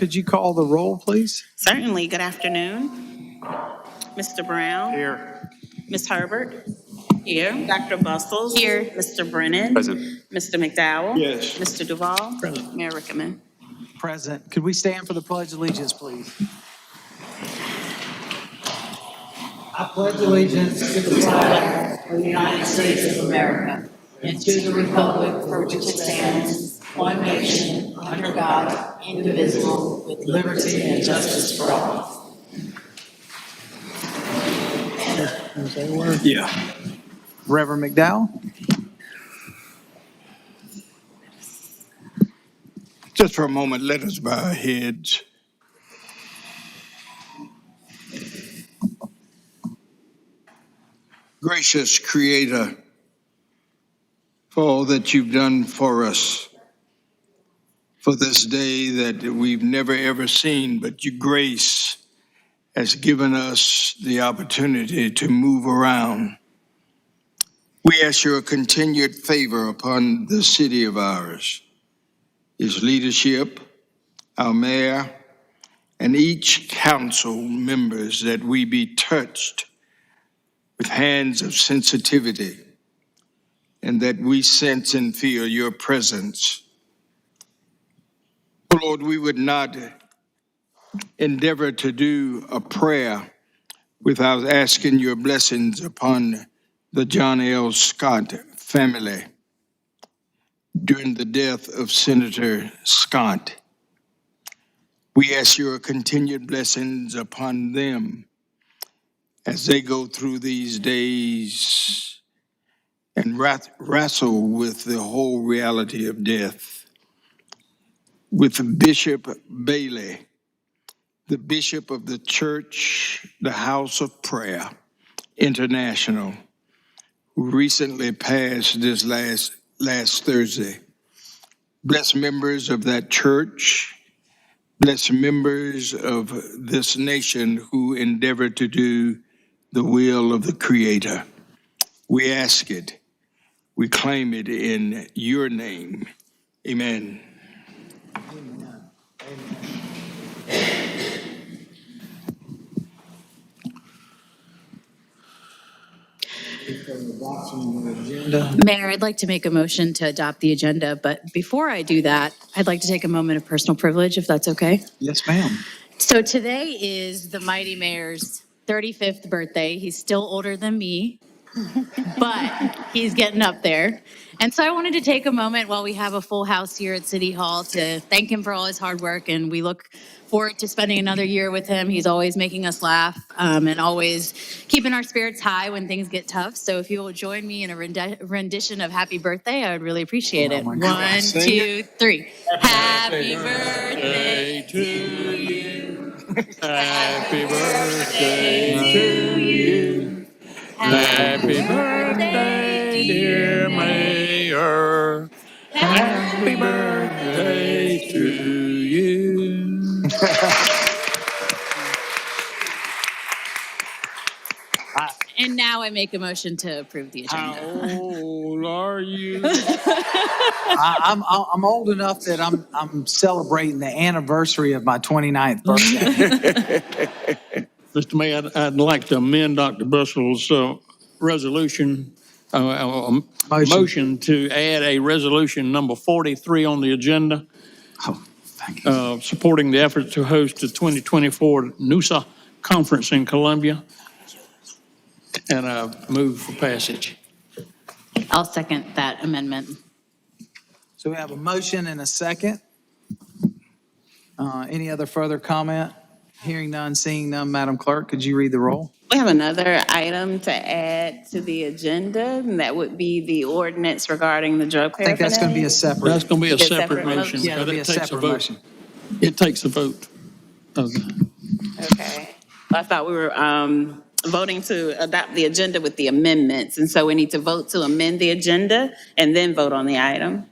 could you call the roll, please? Certainly. Good afternoon. Mr. Brown. Here. Ms. Herbert. Here. Dr. Bustles. Here. Mr. Brennan. Present. Mr. McDowell. Yes. Mr. Duval. Present. Mayor Rickaman. Present. Could we stand for the Pledge of Allegiance, please? I pledge allegiance to the flag of the United States of America and to the republic for which it stands, one nation, under God, indivisible, with liberty and justice for all. Yeah. Reverend McDowell? Just for a moment, let us bow our heads. Gracious Creator, for all that you've done for us, for this day that we've never ever seen, but your grace has given us the opportunity to move around. We ask your continued favor upon the city of ours, its leadership, our mayor, and each council members, that we be touched with hands of sensitivity, and that we sense and feel your presence. Oh Lord, we would not endeavor to do a prayer without asking your blessings upon the John L. Scott family during the death of Senator Scott. We ask your continued blessings upon them as they go through these days and wrestle with the whole reality of death. With Bishop Bailey, the bishop of the church, the House of Prayer International, who recently passed this last Thursday. Bless members of that church. Bless members of this nation who endeavor to do the will of the Creator. We ask it. We claim it in your name. Amen. Mayor, I'd like to make a motion to adopt the agenda, but before I do that, I'd like to take a moment of personal privilege, if that's okay. Yes, ma'am. So today is the mighty mayor's 35th birthday. He's still older than me, but he's getting up there. And so I wanted to take a moment while we have a full house here at City Hall to thank him for all his hard work, and we look forward to spending another year with him. He's always making us laugh and always keeping our spirits high when things get tough. So if you will join me in a rendition of Happy Birthday, I would really appreciate it. 1, 2, 3. Happy birthday to you. Happy birthday to you. Happy birthday, dear Mayor. Happy birthday to you. And now I make a motion to approve the agenda. How old are you? I'm old enough that I'm celebrating the anniversary of my 29th birthday. Mr. Mayor, I'd like to amend Dr. Bussel's resolution, motion to add a resolution number 43 on the agenda, Oh, thank you. supporting the effort to host the 2024 NUSA conference in Columbia, and move for passage. I'll second that amendment. So we have a motion and a second. Any other further comment? Hearing none, seeing none, Madam Clerk, could you read the roll? We have another item to add to the agenda, and that would be the ordinance regarding the drug I think that's going to be a paraphernalia. separate. That's going to be a It's separate separate motion. motion. Yeah, it'll but be it a takes separate vote. motion. It takes a vote. Okay. Okay. I thought we were voting to adopt the agenda with the amendments, and so we need to vote to amend the agenda and then vote on the item.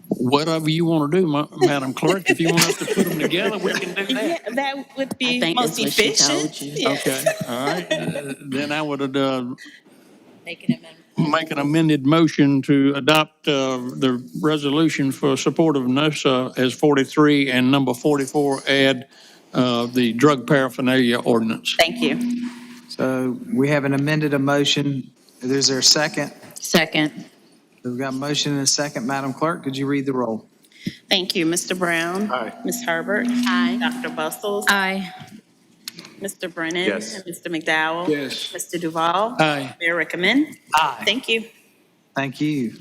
Whatever you want to do, Madam Clerk, if you want us to put them together, we can do that. Yeah, that would I be think most that's what she efficient. told you. Yeah. Okay, all right. Then I would make an amended motion to adopt the resolution for support of NOSA as 43 and number 44 add the drug paraphernalia ordinance. Thank you. So we have an amended motion. Is there a second? Second. We've got a motion and a second. Madam Clerk, could you read the roll? Thank you, Mr. Brown. Aye. Ms. Herbert. Aye. Dr. Bustles. Aye. Mr. Brennan. Yes. And Mr. McDowell. Yes. Mr. Duval. Aye. Mayor Rickaman. Aye. Thank you. Thank you.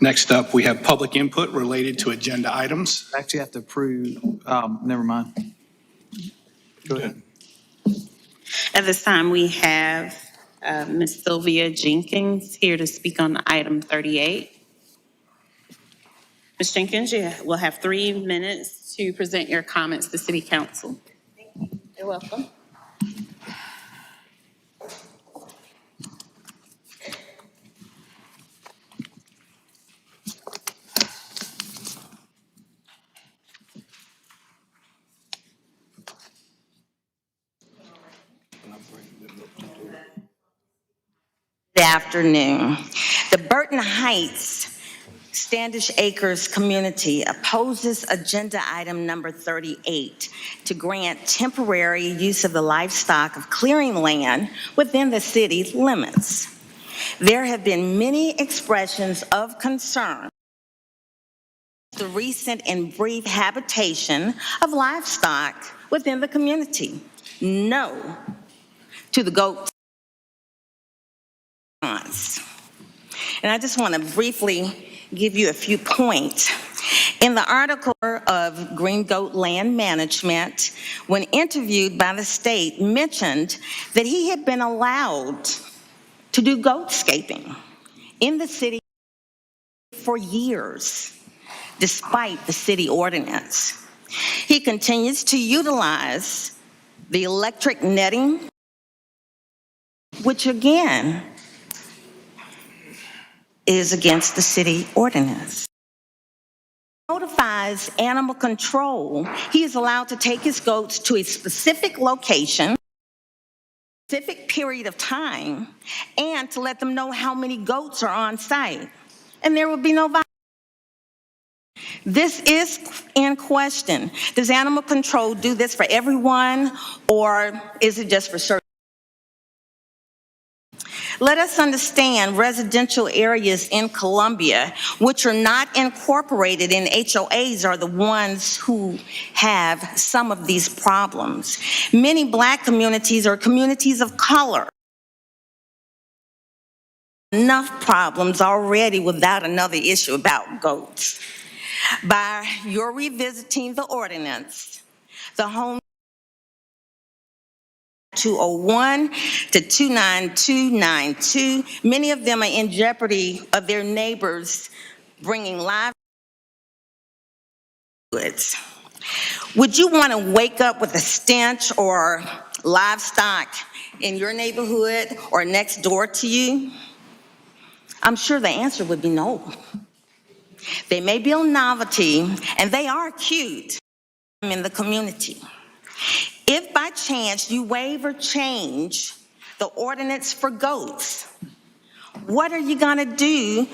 Next up, we have public input related to agenda items. Actually have to approve, never mind. Go ahead. At this time, we have Ms. Sylvia Jenkins here to speak on item 38. Ms. Jenkins, you will have 3 minutes to present your comments to City Council. You're welcome. Good afternoon. The Burton Heights Standish Acres community opposes agenda item number 38 to grant temporary use of the livestock of clearing land within the city limits. There have been many expressions of concern the recent and brief habitation of livestock within the community. No to the goat. And I just want to briefly give you a few points. In the article of Green Goat Land Management, when interviewed by the state, mentioned that he had been allowed to do goatscaping in the city for years, despite the city ordinance. He continues to utilize the electric netting, which again is against the city ordinance. Notifies animal control. He is allowed to take his goats to a specific location, specific period of time, and to let them know how many goats are on site. And there will be no violence. This is in question. Does animal control do this for everyone, or is it just for certain? Let us understand residential areas in Columbia, which are not incorporated in HOAs, are the ones who have some of these problems. Many Black communities are communities of color. Enough problems already without another issue about goats. By your revisiting the ordinance, the home 201 to 29292. Many of them are in jeopardy of their neighbors bringing live goods. Would you want to wake up with a stench or livestock in your neighborhood or next door to you? I'm sure the answer would be no. They may be a novelty, and they are cute in the community. If by chance you waive or change the ordinance for goats, what are you going to do?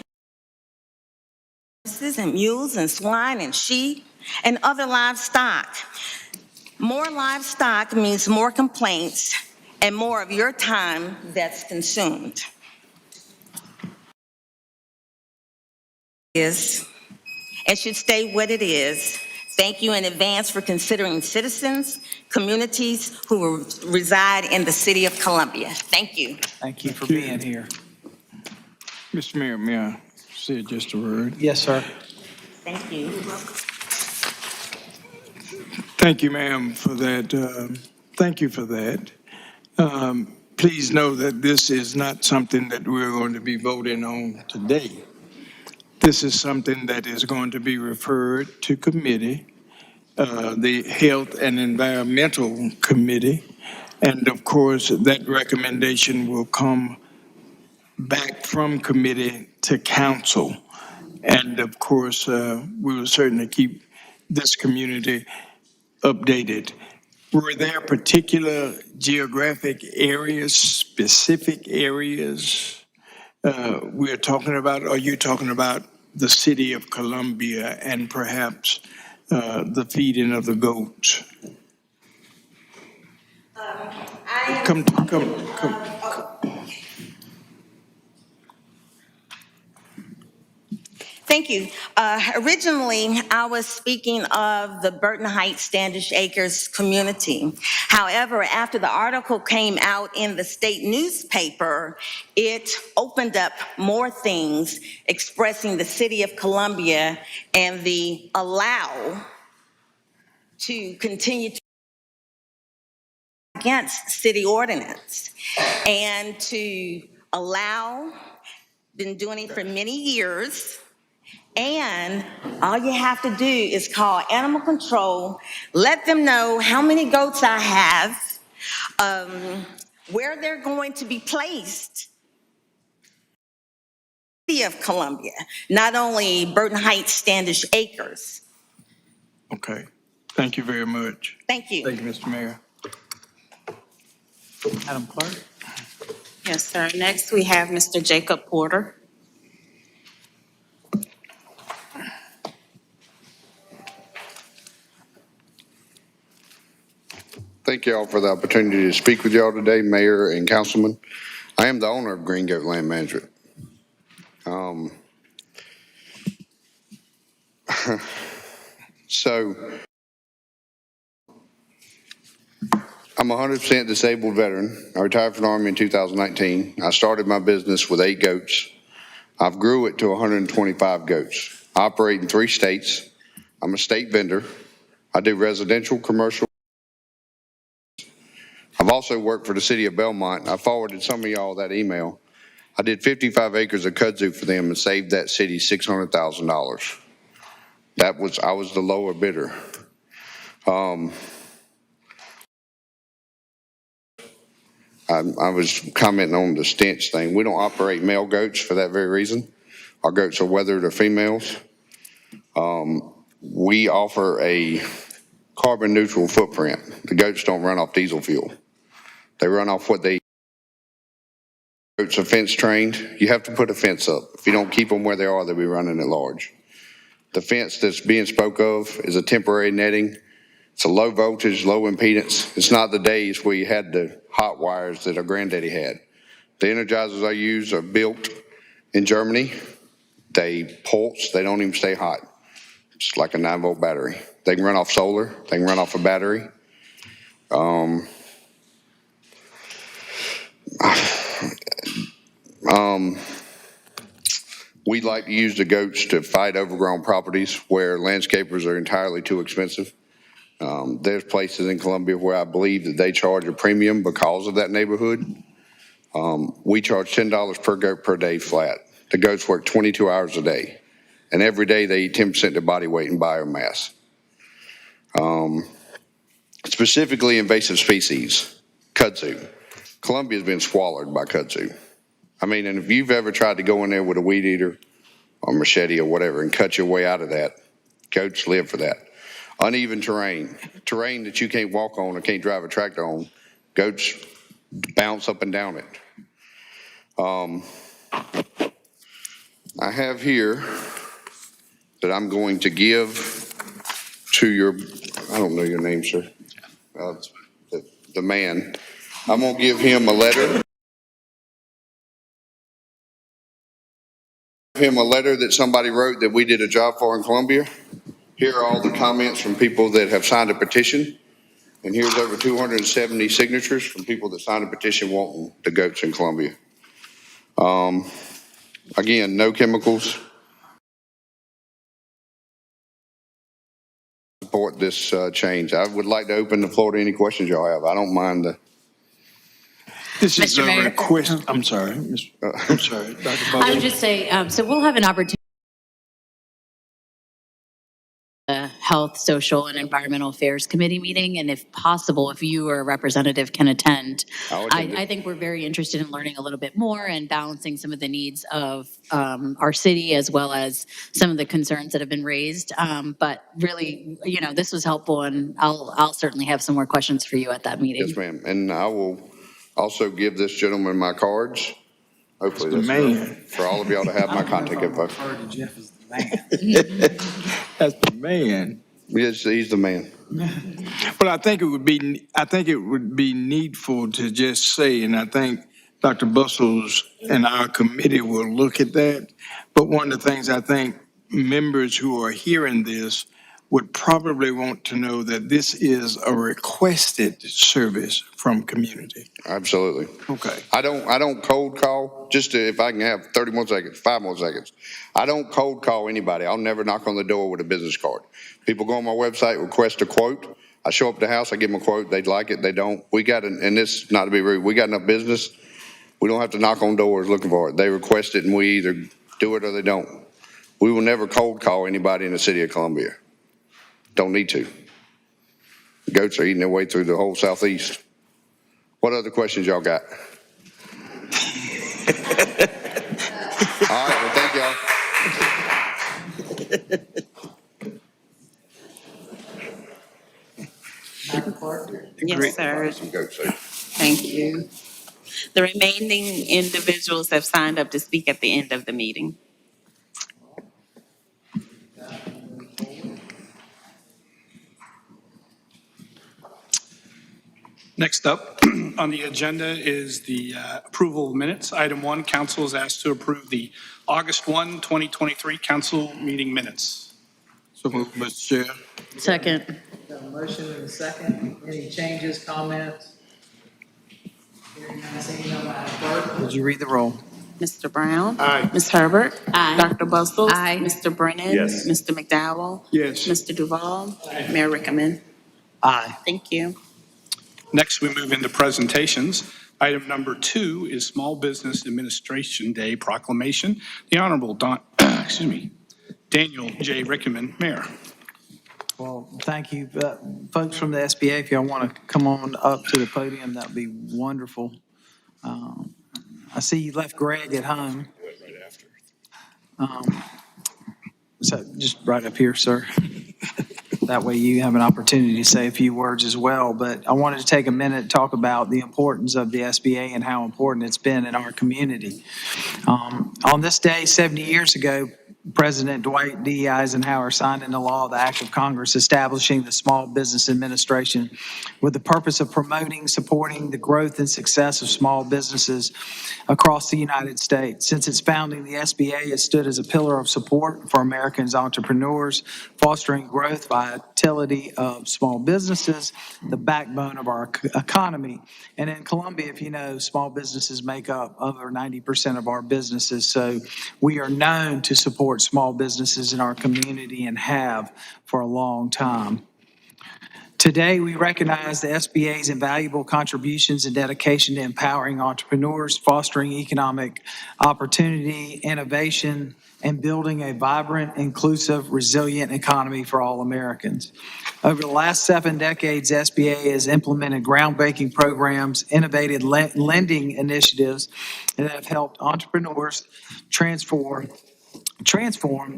Horses and mules and swine and sheep and other livestock. More livestock means more complaints and more of your time that's consumed. It should stay what it is. Thank you in advance for considering citizens, communities who reside in the city of Columbia. Thank you. Thank you for being here. Mr. Mayor, may I say just a word? Yes, sir. Thank you. Thank you, ma'am, for that. Thank you for that. Please know that this is not something that we're going to be voting on today. This is something that is going to be referred to committee, the Health and Environmental Committee, and of course, that recommendation will come back from committee to council. And of course, we will certainly keep this community updated. Were there particular geographic areas, specific areas we're talking about? Are you talking about the city of Columbia and perhaps the feeding of the goats? Come. Thank you. Originally, I was speaking of the Burton Heights Standish Acres community. However, after the article came out in the state newspaper, it opened up more things expressing the city of Columbia and the allow to continue to against city ordinance and to allow, been doing it for many years. And all you have to do is call animal control, let them know how many goats I have, where they're going to be placed. City of Columbia, not only Burton Heights Standish Acres. Okay. Thank you very much. Thank you. Thank you, Mr. Mayor. Madam Clerk? Yes, sir. Next, we have Mr. Jacob Porter. Thank you all for the opportunity to speak with y'all today, Mayor and Councilman. I am the owner of Green Goat Land Management. So I'm a 100% disabled veteran. I retired from the Army in 2019. I started my business with 8 goats. I've grew it to 125 goats. I operate in 3 states. I'm a state vendor. I do residential, commercial. I've also worked for the city of Belmont. I forwarded some of y'all that email. I did 55 acres of kudzu for them and saved that city $600,000. I was the lower bidder. I was commenting on the stench thing. We don't operate male goats for that very reason. Our goats are weathered or females. We offer a carbon neutral footprint. The goats don't run off diesel fuel. They run off what they goats are fence trained. You have to put a fence up. If you don't keep them where they are, they'll be running at large. The fence that's being spoke of is a temporary netting. It's a low voltage, low impedance. It's not the days where you had the hot wires that our granddaddy had. The energizers I use are built in Germany. They pulse, they don't even stay hot. It's like a 9-volt battery. They can run off solar, they can run off a battery. We like to use the goats to fight overgrown properties where landscapers are entirely too expensive. There's places in Columbia where I believe that they charge a premium because of that neighborhood. We charge $10 per goat per day flat. The goats work 22 hours a day, and every day they eat 10% of their body weight in biomass. Specifically invasive species, kudzu. Columbia's been swallowed by kudzu. I mean, and if you've ever tried to go in there with a weed eater or machete or whatever and cut your way out of that, goats live for that. Uneven terrain that you can't walk on or can't drive a tractor on, goats bounce up and down it. I have here that I'm going to give to your, I don't know your name, sir, the man. I'm going to give him a letter. That somebody wrote that we did a job for in Columbia. Here are all the comments from people that have signed a petition. And here's over 270 signatures from people that signed a petition wanting the goats in Columbia. Again, no chemicals. Support this change. I would like to open the floor to any questions y'all have. I don't mind the. This is Mr. a Mayor. request. I'm sorry. I'm sorry, Dr. I Butler. would just say, so we'll have an opportunity to Health, Social, and Environmental Affairs Committee meeting. And if possible, if you or a representative can attend, I'll attend it. I think we're very interested in learning a little bit more and balancing some of the needs of our city as well as some of the concerns that have been raised. But really, this was helpful, and I'll certainly have some more questions for you at that meeting. Yes, ma'am. And I will also give this gentleman my cards. Hopefully That's the that's man. for all of y'all to have my contact info. Refer to Jeff as the man. That's the man. Yes, he's the man. Well, I think it would be needful to just say, and I think Dr. Bustles and our committee will look at that. But one of the things I think members who are hearing this would probably want to know that this is a requested service from community. Absolutely. Okay. I don't cold call, if I can have 30 more seconds, 5 more seconds. I don't cold call anybody. I'll never knock on the door with a business card. People go on my website, request a quote. I show up at the house, I give them a quote. They'd like it, they don't. And this, not to be rude, we got enough business. We don't have to knock on doors looking for it. They request it and we either do it or they don't. We will never cold call anybody in the city of Columbia. Don't need to. The goats are eating their way through the whole southeast. What other questions y'all got? All right, well, thank y'all. Yes, sir. Some goats there. Thank you. The remaining individuals have signed up to speak at the end of the meeting. Next up on the agenda is the approval of minutes. Item 1, council is asked to approve the August 1, 2023 council meeting minutes. So moved, Mr. Chair. Second. Got a motion and a second. Any changes, comments? Hearing none, seeing none, Madam Clerk, would you read the roll? Mr. Brown? Aye. Ms. Herbert? Aye. Dr. Bustles? Aye. Mr. Brennan? Yes. Mr. McDowell? Yes. Mr. Duval? Mayor Rickaman? Aye. Thank you. Next, we move into presentations. Item number 2 is Small Business Administration Day proclamation. The Honorable Daniel J. Rickaman, Mayor. Well, thank you. Folks from the SBA, if y'all want to come on up to the podium, that'd be wonderful. I see you left Greg at home. So just right up here, sir. That way you have an opportunity to say a few words as well. But I wanted to take a minute to talk about the importance of the SBA and how important it's been in our community. On this day, 70 years ago, President Dwight D. Eisenhower signed into law the Act of Congress establishing the Small Business Administration with the purpose of promoting, supporting the growth and success of small businesses across the United States. Since its founding, the SBA has stood as a pillar of support for Americans' entrepreneurs, fostering growth, vitality of small businesses, the backbone of our economy. And in Columbia, if you know, small businesses make up over 90% of our businesses. So we are known to support small businesses in our community and have for a long time. Today, we recognize the SBA's invaluable contributions and dedication to empowering entrepreneurs, fostering economic opportunity, innovation, and building a vibrant, inclusive, resilient economy for all Americans. Over the last 7 decades, SBA has implemented groundbreaking programs, innovative lending initiatives that have helped entrepreneurs transform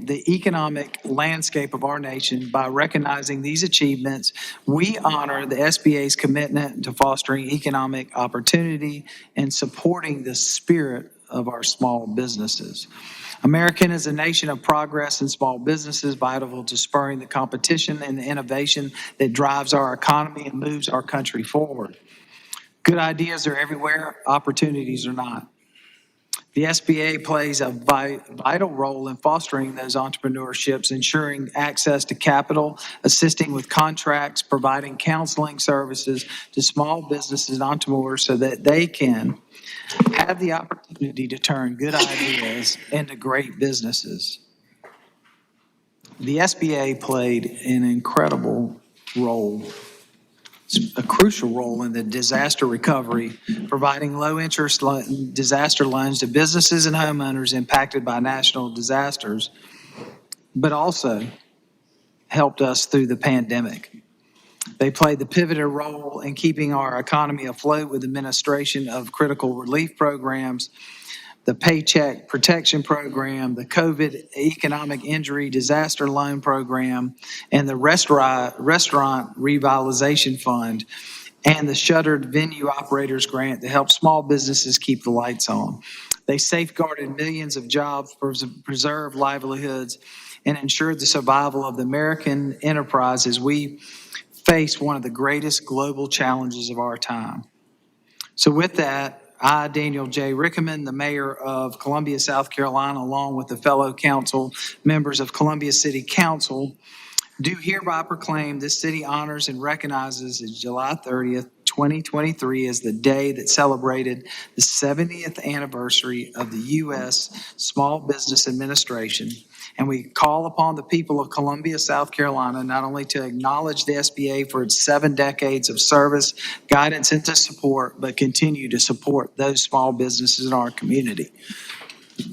the economic landscape of our nation. By recognizing these achievements, we honor the SBA's commitment to fostering economic opportunity and supporting the spirit of our small businesses. America is a nation of progress, and small businesses vital to spurring the competition and the innovation that drives our economy and moves our country forward. Good ideas are everywhere, opportunities are not. The SBA plays a vital role in fostering those entrepreneurships, ensuring access to capital, assisting with contracts, providing counseling services to small businesses and entrepreneurs so that they can have the opportunity to turn good ideas into great businesses. The SBA played an incredible role, a crucial role in the disaster recovery, providing low-interest disaster loans to businesses and homeowners impacted by national disasters, but also helped us through the pandemic. They played the pivotal role in keeping our economy afloat with administration of critical relief programs, the Paycheck Protection Program, the COVID Economic Injury Disaster Loan Program, and the Restaurant Revitalization Fund, and the Shuttered Venue Operators Grant to help small businesses keep the lights on. They safeguarded millions of jobs, preserved livelihoods, and ensured the survival of the American enterprise as we face one of the greatest global challenges of our time. So with that, I, Daniel J. Rickaman, the mayor of Columbia, South Carolina, along with the fellow council members of Columbia City Council, do hereby proclaim this city honors and recognizes July 30th, 2023 as the day that celebrated the 70th anniversary of the U.S. Small Business Administration. And we call upon the people of Columbia, South Carolina, not only to acknowledge the SBA for its 7 decades of service, guidance, and to support, but continue to support those small businesses in our community.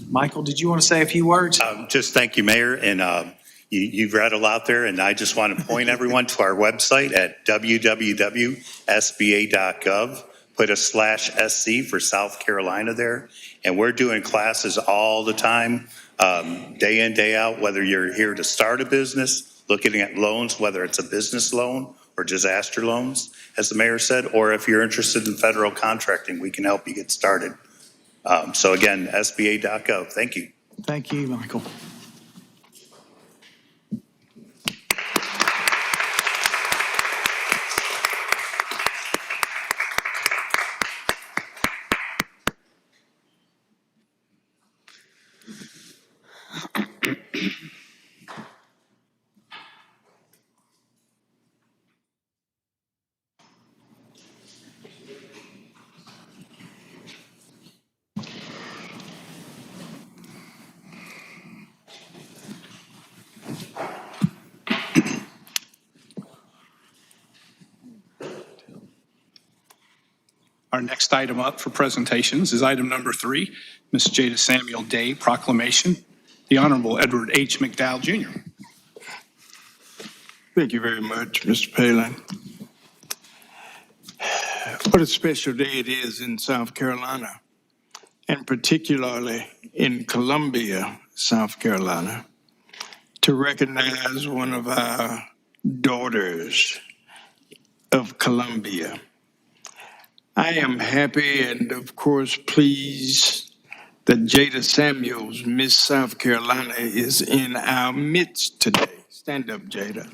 Michael, did you want to say a few words? Just thank you, Mayor, and you've read a lot there, and I just want to point everyone to our website at www.sba.gov. Put a /SC for South Carolina there, and we're doing classes all the time, day in, day out, whether you're here to start a business, looking at loans, whether it's a business loan or disaster loans, as the mayor said, or if you're interested in federal contracting, we can help you get started. So again, SBA.gov. Thank you. Thank you, Michael. Our next item up for presentations is item number 3, Ms. Jada Samuel Day Proclamation, the Honorable Edward H. McDowell, Jr. Thank you very much, Mr. Palin. What a special day it is in South Carolina, and particularly in Columbia, South Carolina, to recognize one of our daughters of Columbia. I am happy and, of course, pleased that Jada Samuels, Miss South Carolina, is in our midst today. Stand up, Jada.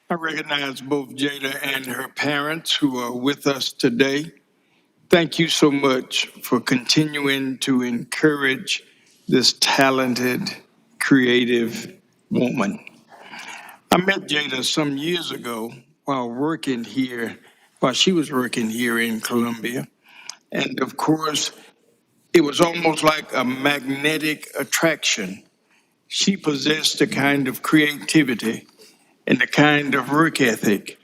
I recognize both Jada and her parents who are with us today. Thank you so much for continuing to encourage this talented, creative woman. I met Jada some years ago while she was working here in Columbia. And of course, it was almost like a magnetic attraction. She possessed the kind of creativity and the kind of work ethic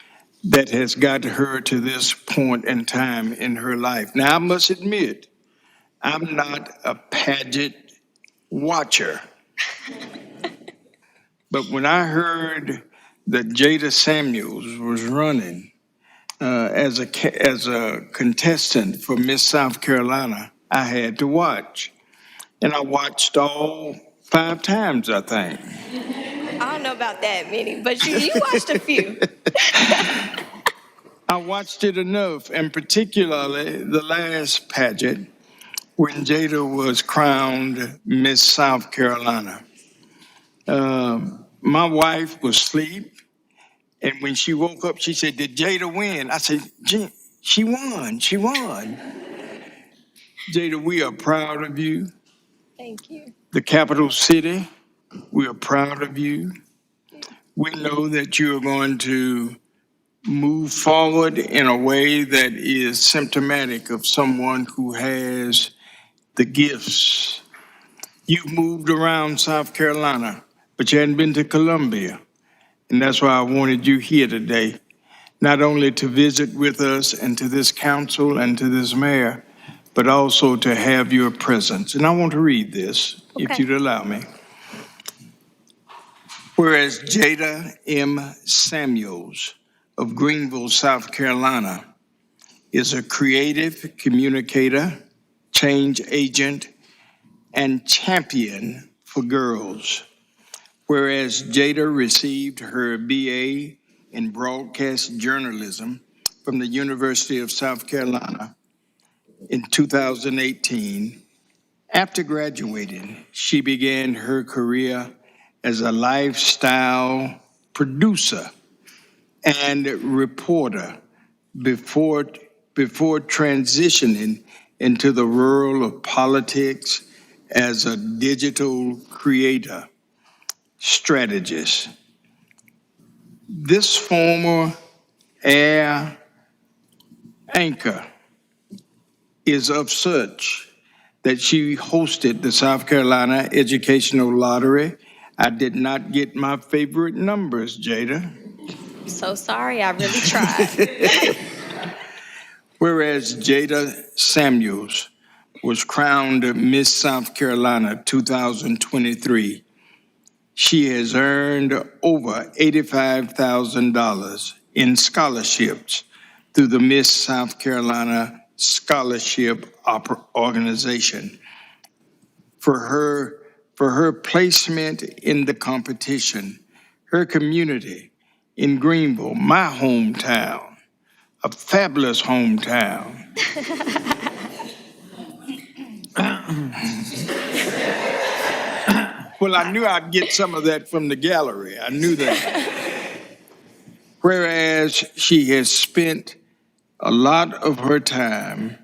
that has got her to this point in time in her life. Now, I must admit, I'm not a pageant watcher. But when I heard that Jada Samuels was running as a contestant for Miss South Carolina, I had to watch. And I watched all 5 times, I think. I don't know about that many, but you watched a few. I watched it enough, and particularly the last pageant when Jada was crowned Miss South Carolina. My wife was asleep, and when she woke up, she said, "Did Jada win?" I said, "She won, she won." Jada, we are proud of you. Thank you. The capital city, we are proud of you. We know that you are going to move forward in a way that is symptomatic of someone who has the gifts. You've moved around South Carolina, but you hadn't been to Columbia. And that's why I wanted you here today. not only to visit with us and to this council and to this mayor, but also to have your presence. And I want to read this, if Okay. you'd allow me. Whereas Jada M. Samuels of Greenville, South Carolina, is a creative communicator, change agent, and champion for girls. Whereas Jada received her BA in broadcast journalism from the University of South Carolina in 2018, after graduating, she began her career as a lifestyle producer and reporter before, before transitioning into the world of politics as a digital creator, strategist. This former air anchor is of such that she hosted the South Carolina Educational Lottery. I did not get my favorite numbers, Jada. So sorry, I really tried. Whereas Jada Samuels was crowned Miss South Carolina 2023, she has earned over $85,000 in scholarships through the Miss South Carolina Scholarship Organization. For her placement in the competition, her community in Greenville, my hometown, a fabulous hometown. Well, I knew I'd get some of that from the gallery. I knew that. Whereas she has spent a lot of her time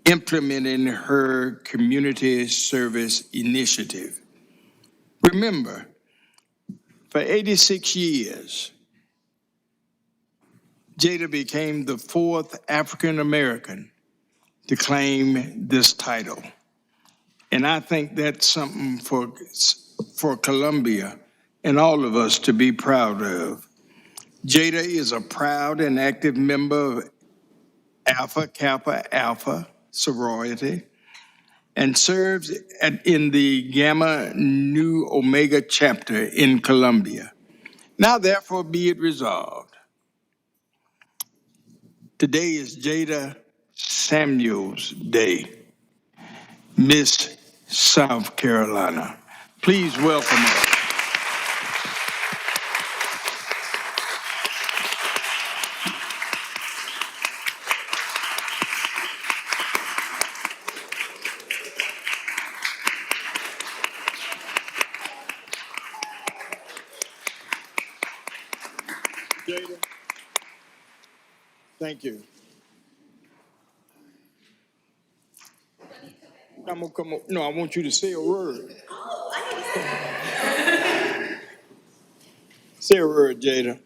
implementing her community service initiative. Remember, for 86 years, Jada became the fourth African American to claim this title. And I think that's something for Columbia and all of us to be proud of. Jada is a proud and active member of Alpha Kappa Alpha sorority and serves in the Gamma Nu Omega chapter in Columbia. Now therefore be it resolved. Today is Jada Samuels Day, Miss South Carolina. Please welcome her. Jada, thank you. I'm gonna come up. No, I want you to say a word. Say a word, Jada.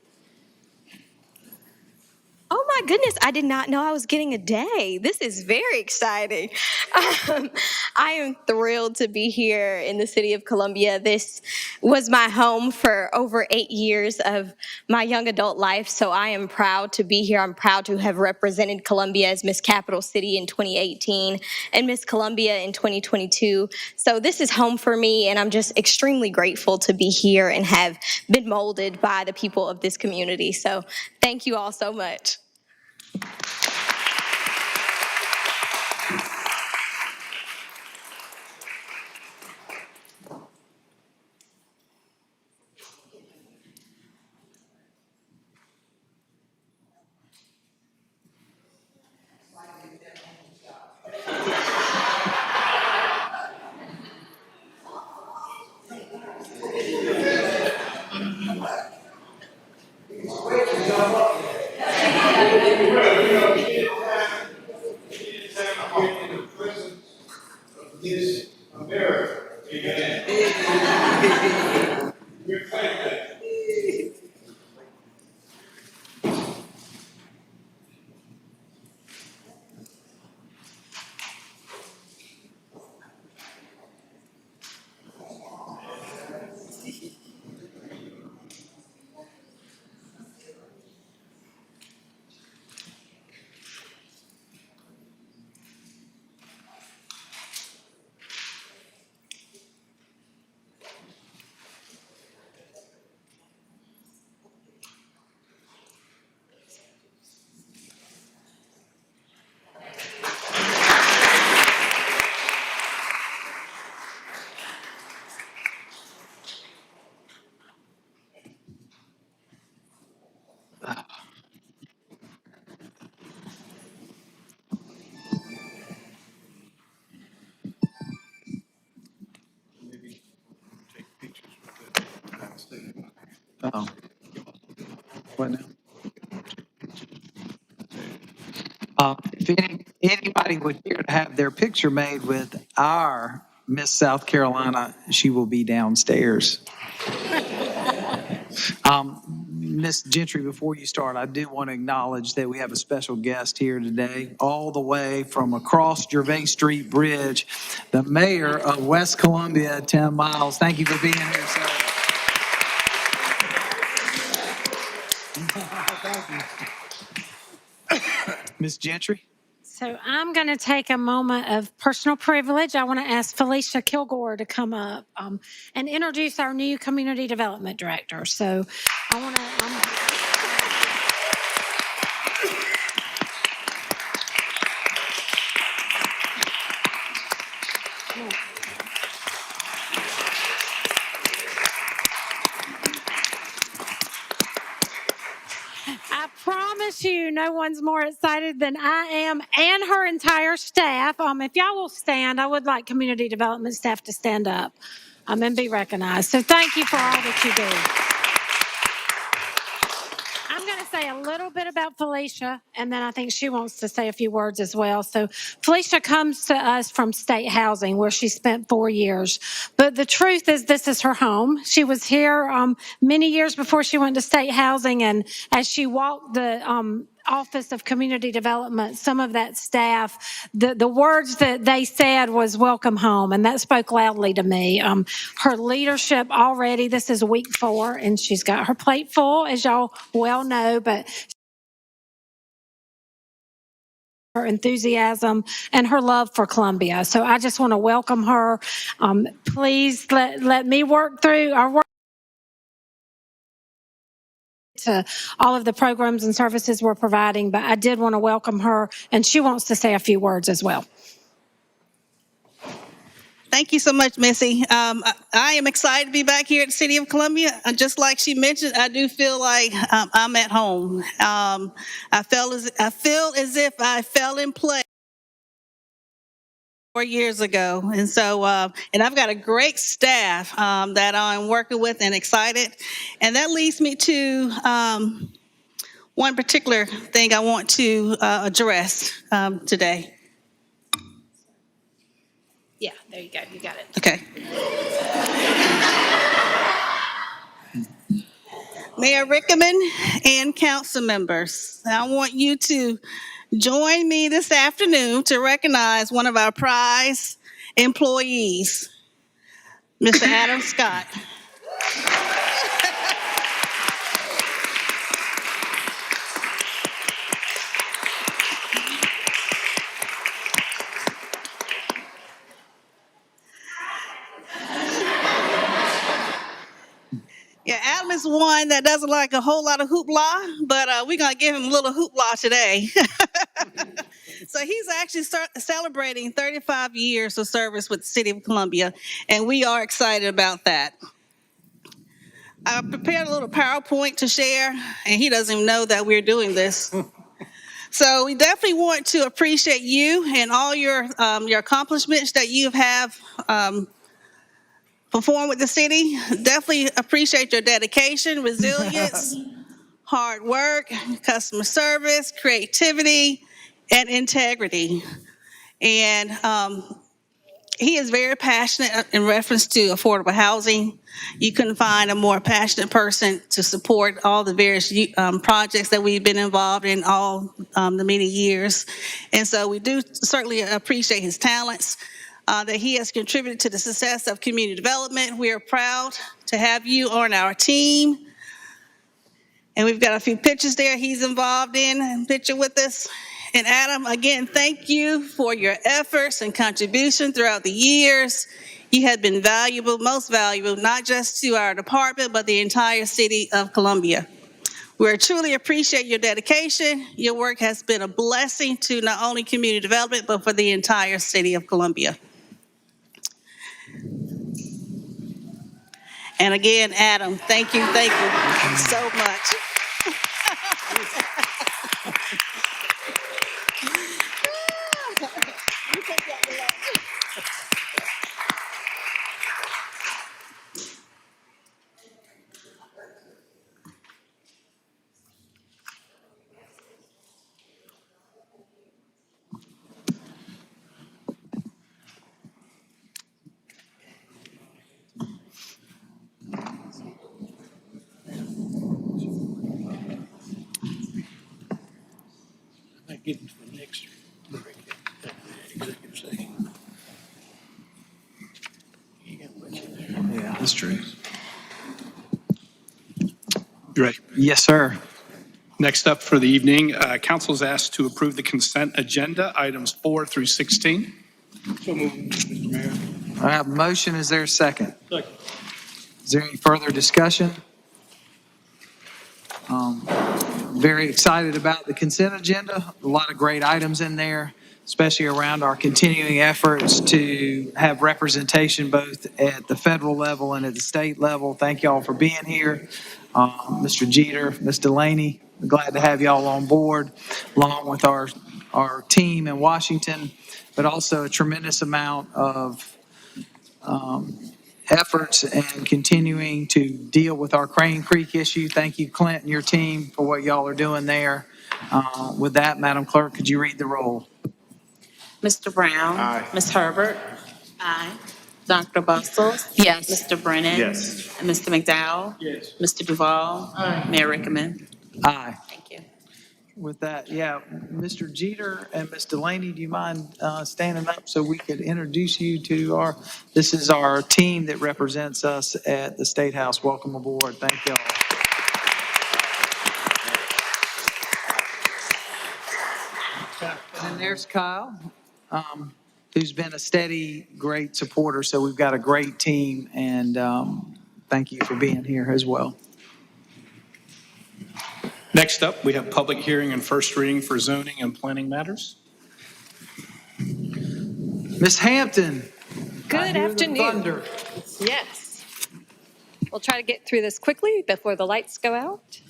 Oh my goodness, I did not know I was getting a day. This is very exciting. I am thrilled to be here in the city of Columbia. This was my home for over 8 years of my young adult life, so I am proud to be here. I'm proud to have represented Columbia as Miss Capital City in 2018 and Miss Columbia in 2022. So this is home for me, and I'm just extremely grateful to be here and have been molded by the people of this community. So thank you all so much. Is America. Amen. We're thankful. Oh, what now? If anybody would care to have their picture made with our Miss South Carolina, she will be downstairs. Miss Gentry, before you start, I do want to acknowledge that we have a special guest here today, all the way from across Gervais Street Bridge, the mayor of West Columbia, Tim Miles. Thank you for being here, sir. Miss Gentry? So I'm going to take a moment of personal privilege. I want to ask Felicia Kilgore to come up and introduce our new community development director. So I want to. I promise you, no one's more excited than I am and her entire staff. If y'all will stand, I would like community development staff to stand up and be recognized. So thank you for all that you do. I'm going to say a little bit about Felicia, and then I think she wants to say a few words as well. So Felicia comes to us from state housing, where she spent 4 years. But the truth is, this is her home. She was here many years before she went to state housing, and as she walked the Office of Community Development, some of that staff, the words that they said was welcome home, and that spoke loudly to me. Her leadership already, this is week 4, and she's got her plate full, as y'all well know, but her enthusiasm and her love for Columbia. So I just want to welcome her. Please let me work through our work to all of the programs and services we're providing, but I did want to welcome her, and she wants to say a few words as well. Thank you so much, Missy. I am excited to be back here at the City of Columbia. Just like she mentioned, I do feel like I'm at home. I feel as if I fell in place 4 years ago, and so and I've got a great staff that I'm working with and excited, and that leads me to one particular thing I want to address today. Yeah, there you go. You got it. Okay. Mayor Rickaman and council members, I want you to join me this afternoon to recognize one of our prize employees, Mr. Adam Scott. Yeah, Adam is one that doesn't like a whole lot of hoopla, but we're going to give him a little hoopla today. So he's actually celebrating 35 years of service with the City of Columbia, and we are excited about that. I prepared a little PowerPoint to share, and he doesn't even know that we're doing this. So we definitely want to appreciate you and all your accomplishments that you have performed with the city. Definitely appreciate your dedication, resilience, hard work, customer service, creativity, and integrity. And he is very passionate in reference to affordable housing. You couldn't find a more passionate person to support all the various projects that we've been involved in all the many years. And so we do certainly appreciate his talents that he has contributed to the success of community development. We are proud to have you on our team. And we've got a few pictures there he's involved in, picture with us. And Adam, again, thank you for your efforts and contribution throughout the years. You have been valuable, most valuable, not just to our department, but the entire City of Columbia. We truly appreciate your dedication. Your work has been a blessing to not only community development, but for the entire City of Columbia. And again, Adam, thank you so much. Getting to the next break. Executive session. You got much in there. Yeah, that's true. You ready? Yes, sir. Next up for the evening, council is asked to approve the consent agenda, items 4 through 16. So moved, Mr. Mayor. I have a motion. Is there a second? Second. Is there any further discussion? Very excited about the consent agenda. A lot of great items in there, especially around our continuing efforts to have representation both at the federal level and at the state level. Thank y'all for being here. Mr. Jeter, Ms. Delaney, glad to have y'all on board, along with our team in Washington, but also a tremendous amount of efforts and continuing to deal with our Crane Creek issue. Thank you, Clint, and your team for what y'all are doing there. With that, Madam Clerk, could you read the roll? Mr. Brown? Aye. Ms. Herbert? Aye. Dr. Bustles? Yes. Mr. Brennan? Yes. Mr. McDowell? Yes. Mr. Duval? Aye. Mayor Rickaman? Aye. Thank you. With that, yeah, Mr. Jeter and Ms. Delaney, do you mind standing up so we could introduce you to this is our team that represents us at the State House. Welcome aboard. Thank y'all. And then there's Kyle, who's been a steady, great supporter. So we've got a great team, and thank you for being here as well. Next up, we have public hearing and first reading for zoning and planning matters. Ms. Hampton. Good I hear the afternoon. thunder. Yes. We'll try to get through this quickly before the lights go out.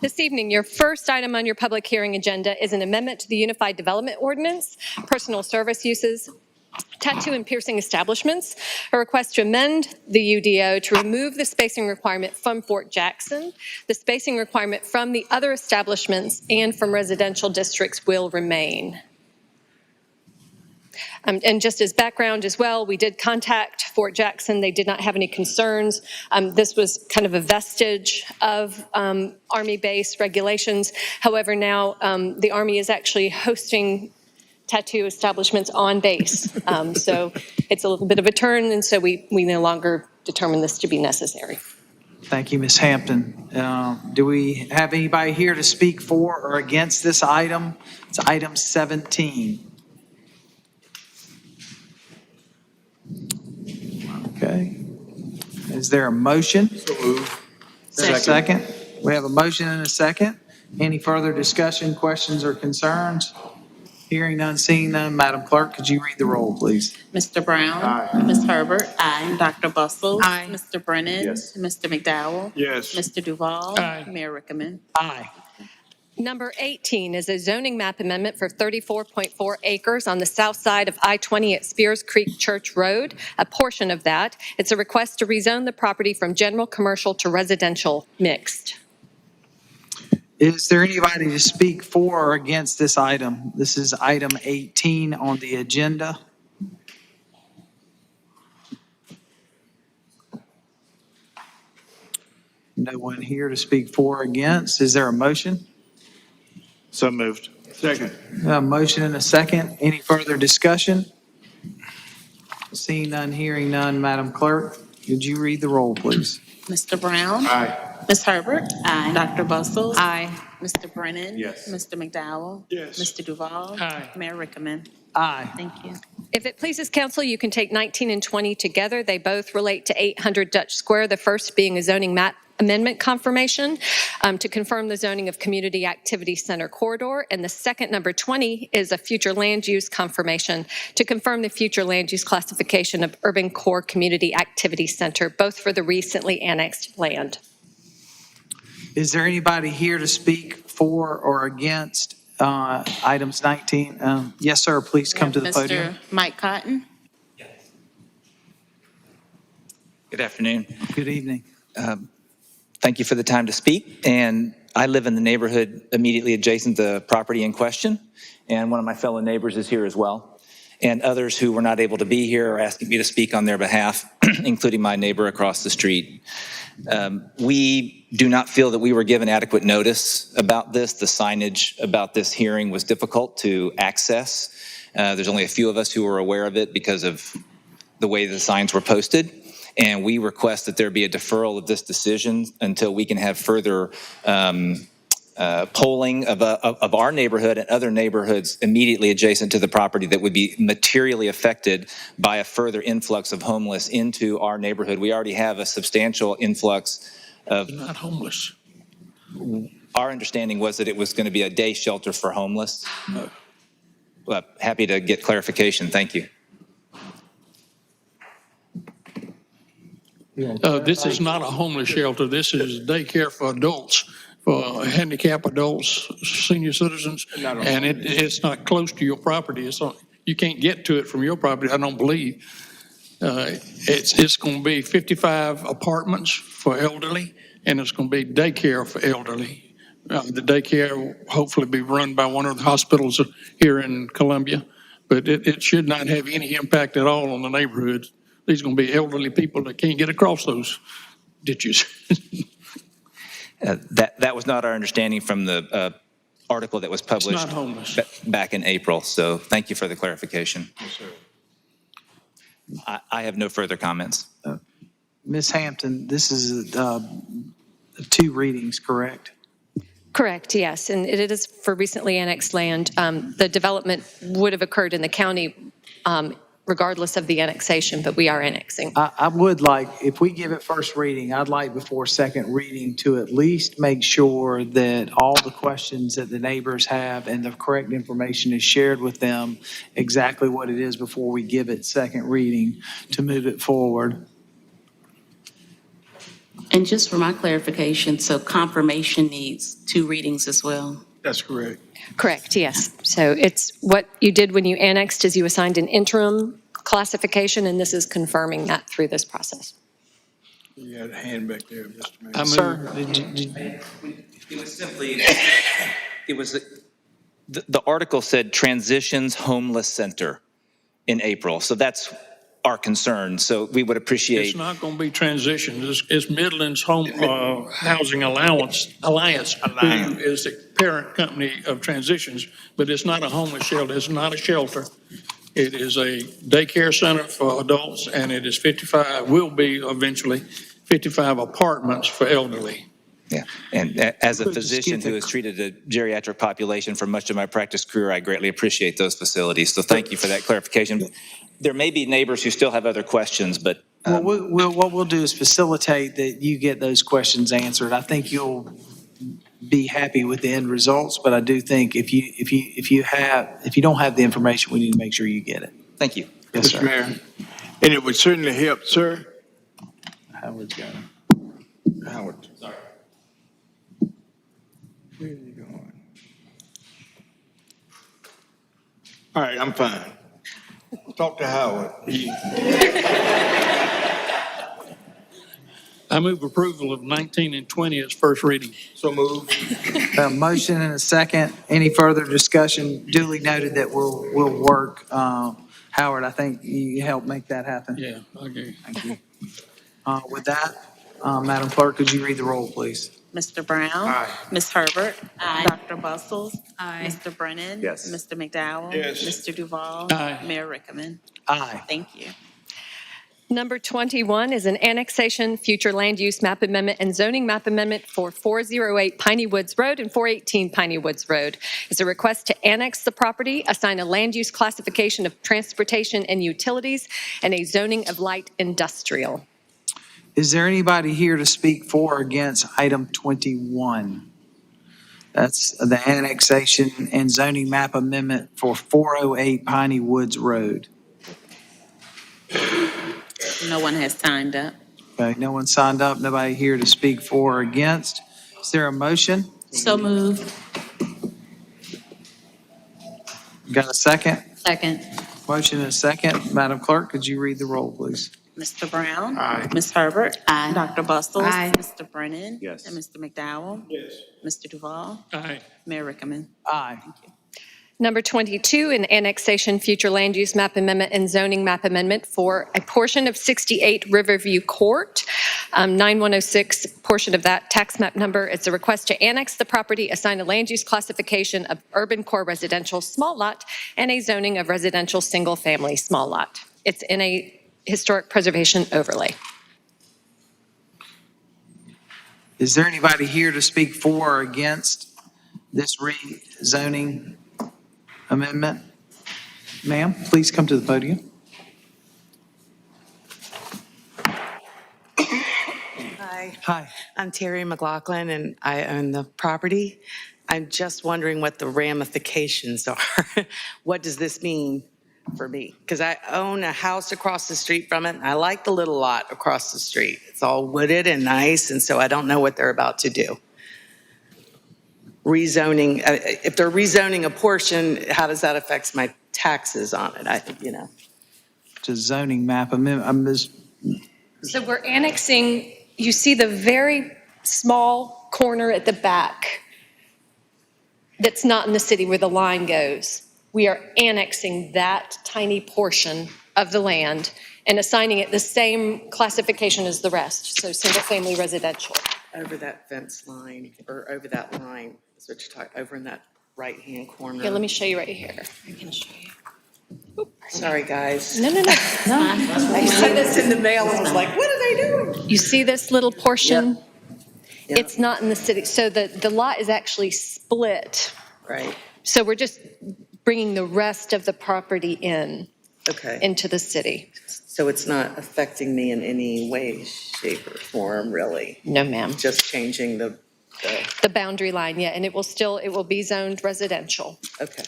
This evening, your first item on your public hearing agenda is an amendment to the Unified Development Ordinance, personal service uses, tattoo and piercing establishments, a request to amend the UDO to remove the spacing requirement from Fort Jackson. The spacing requirement from the other establishments and from residential districts will remain. And just as background as well, we did contact Fort Jackson. They did not have any concerns. This was kind of a vestige of Army base regulations. However, now the Army is actually hosting tattoo establishments on base. So it's a little bit of a turn, and so we no longer determine this to be necessary. Thank you, Ms. Hampton. Do we have anybody here to speak for or against this item? It's item 17. Okay. Is there a motion? So moved. Second. We have a motion and a second. Any further discussion, questions, or concerns? Hearing none, seeing none. Madam Clerk, could you read the roll, please? Mr. Brown? Aye. Ms. Herbert? Aye. Dr. Bustles? Aye. Mr. Brennan? Yes. Mr. McDowell? Yes. Mr. Duval? Aye. Mayor Rickaman? Aye. Number 18 is a zoning map amendment for 34.4 acres on the south side of I-20 at Spears Creek Church Road, a portion of that. It's a request to rezone the property from general commercial to residential mixed. Is there anybody to speak for or against this item? This is item 18 on the agenda. No one here to speak for or against. Is there a motion? So moved. Second. A motion and a second. Any further discussion? Seeing none, hearing none, Madam Clerk, could you read the roll, please? Mr. Brown? Aye. Ms. Herbert? Aye. Dr. Bustles? Aye. Mr. Brennan? Yes. Mr. McDowell? Yes. Mr. Duval? Aye. Mayor Rickaman? Aye. Thank you. If it pleases council, you can take 19 and 20 together. They both relate to 800 Dutch Square, the first being a zoning map amendment confirmation to confirm the zoning of Community Activity Center corridor. And the second, number 20, is a future land use confirmation to confirm the future land use classification of Urban Core Community Activity Center, both for the recently annexed land. Is there anybody here to speak for or against items 19? Yes, sir, please come to the podium. Mr. Mike Cotton? Good afternoon. Good evening. Thank you for the time to speak. And I live in the neighborhood immediately adjacent to the property in question. And one of my fellow neighbors is here as well. And others who were not able to be here are asking me to speak on their behalf, including my neighbor across the street. We do not feel that we were given adequate notice about this. The signage about this hearing was difficult to access. There's only a few of us who were aware of it because of the way the signs were posted. And we request that there be a deferral of this decision until we can have further polling of our neighborhood and other neighborhoods immediately adjacent to the property that would be materially affected by a further influx of homeless into our neighborhood. We already have a substantial influx of. Not homeless. Our understanding was that it was going to be a day shelter for homeless. Well, happy to get clarification. Thank you. This is not a homeless shelter. This is daycare for adults, for handicapped adults, senior citizens, and it's not close to your property. You can't get to it from your property, I don't believe. It's going to be 55 apartments for elderly, and it's going to be daycare for elderly. The daycare will hopefully be run by one of the hospitals here in Columbia, but it should not have any impact at all on the neighborhood. These are going to be elderly people that can't get across those ditches. That was not our understanding from the article that was published. It's not homeless. Back in April, so thank you for the clarification. Yes, sir. I have no further comments. Ms. Hampton, this is 2 readings, correct? Correct, yes, and it is for recently annexed land. The development would have occurred in the county regardless of the annexation, but we are annexing. I would like, if we give it first reading, I'd like before second reading to at least make sure that all the questions that the neighbors have and the correct information is shared with them, exactly what it is before we give it second reading to move it forward. And just for my clarification, so confirmation needs 2 readings as well? That's correct. Correct, yes. So it's what you did when you annexed is you assigned an interim classification, and this is confirming that through this process. You got a hand back there, Mr. Mayor. Sir, It was simply, the article said transitions homeless center in April. So that's our concern. So we would appreciate. It's not going to be transitions. It's Midlands Home Housing Alliance, who is the parent company of Transitions, but it's not a homeless shelter. It's not a shelter. It is a daycare center for adults, and it is 55, will be eventually 55 apartments for elderly. Yeah, and as a physician who has treated a geriatric population for much of my practice career, I greatly appreciate those facilities. So thank you for that clarification. There may be neighbors who still have other questions, but. what we'll do is facilitate that you get those questions answered. I think you'll be happy with the end results, but I do think if you don't have the information, we need to make sure you get it. Thank you. Yes, Mr. sir. Mayor, and it would certainly help, sir. Howard's got it. Howard. Sorry. Where are you going? All right, I'm fine. Talk to Howard. I move approval of 19 and 20 as first reading. So move. A motion and a second. Any further discussion? Duly noted that we'll work. Howard, I think you helped make that happen. Yeah, okay. Thank you. With that, Madam Clerk, could you read the roll, please? Mr. Brown? Aye. Ms. Herbert? Aye. Dr. Bustles? Aye. Mr. Brennan? Yes. Mr. McDowell? Yes. Mr. Duval? Aye. Mayor Rickaman? Aye. Thank you. Number 21 is an annexation, future land use map amendment, and zoning map amendment for 408 Piney Woods Road and 418 Piney Woods Road. It's a request to annex the property, assign a land use classification of transportation and utilities, and a zoning of light industrial. Is there anybody here to speak for or against item 21? That's the annexation and zoning map amendment for 408 Piney Woods Road. No one has signed up. Okay, no one signed up, nobody here to speak for or against. Is there a motion? So moved. Got a second? Second. Motion and a second. Madam Clerk, could you read the roll, please? Mr. Brown? Aye. Ms. Herbert? Aye. Dr. Bustles? Aye. Mr. Brennan? Yes. And Mr. McDowell? Yes. Mr. Duval? Aye. Mayor Rickaman? Aye. Number 22, an annexation future land use map amendment and zoning map amendment for a portion of 68 Riverview Court, 9106 portion of that tax map number. It's a request to annex the property, assign a land use classification of urban core residential small lot, and a zoning of residential single family small lot. It's in a historic preservation overlay. Is there anybody here to speak for or against this rezoning amendment? Ma'am, please come to the podium. Hi, Hi. I'm Terry McLaughlin, and I own the property. I'm just wondering what the ramifications are. What does this mean for me? Because I own a house across the street from it, and I like the little lot across the street. It's all wooded and nice, and so I don't know what they're about to do. Rezoning, if they're rezoning a portion, how does that affect my taxes on it? I think, you know. It's a zoning map amendment. So we're annexing, you see the very small corner at the back that's not in the city where the line goes. We are annexing that tiny portion of the land and assigning it the same classification as the rest, so single-family residential. Over that fence line, or over that line, is what you're talking, over in that right-hand corner. Here, let me show you right here. I can show you. Sorry, guys. No. I saw this in the mail and was like, what are they doing? You see this little portion? Yep. It's not in the city. So the lot is actually split. Right, So we're just bringing the rest of the property okay. into the city. So it's not affecting me in any way, shape, or form, really? No, ma'am. Just changing the Boundary line, yeah, and it will be zoned residential, okay.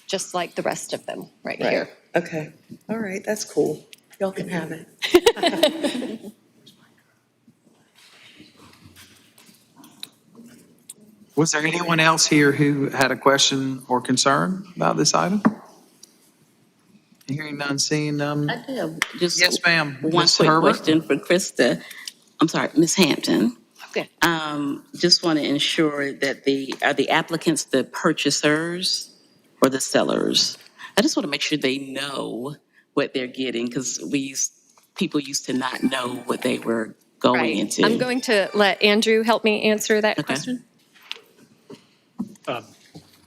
just like the rest of them right Right. here. Okay, all right, that's cool. Y'all can have it. Was there anyone else here who had a question or concern about this item? Hearing none, seeing none. I do have just Yes, ma'am. one Ms. quick Herbert? question for Krista. I'm sorry, Ms. Hampton. Okay. Just want to ensure that are the applicants the purchasers or the sellers? I just want to make sure they know what they're getting, because people used to not know what they were going Right. into. I'm going to let Andrew help me answer that Okay. question.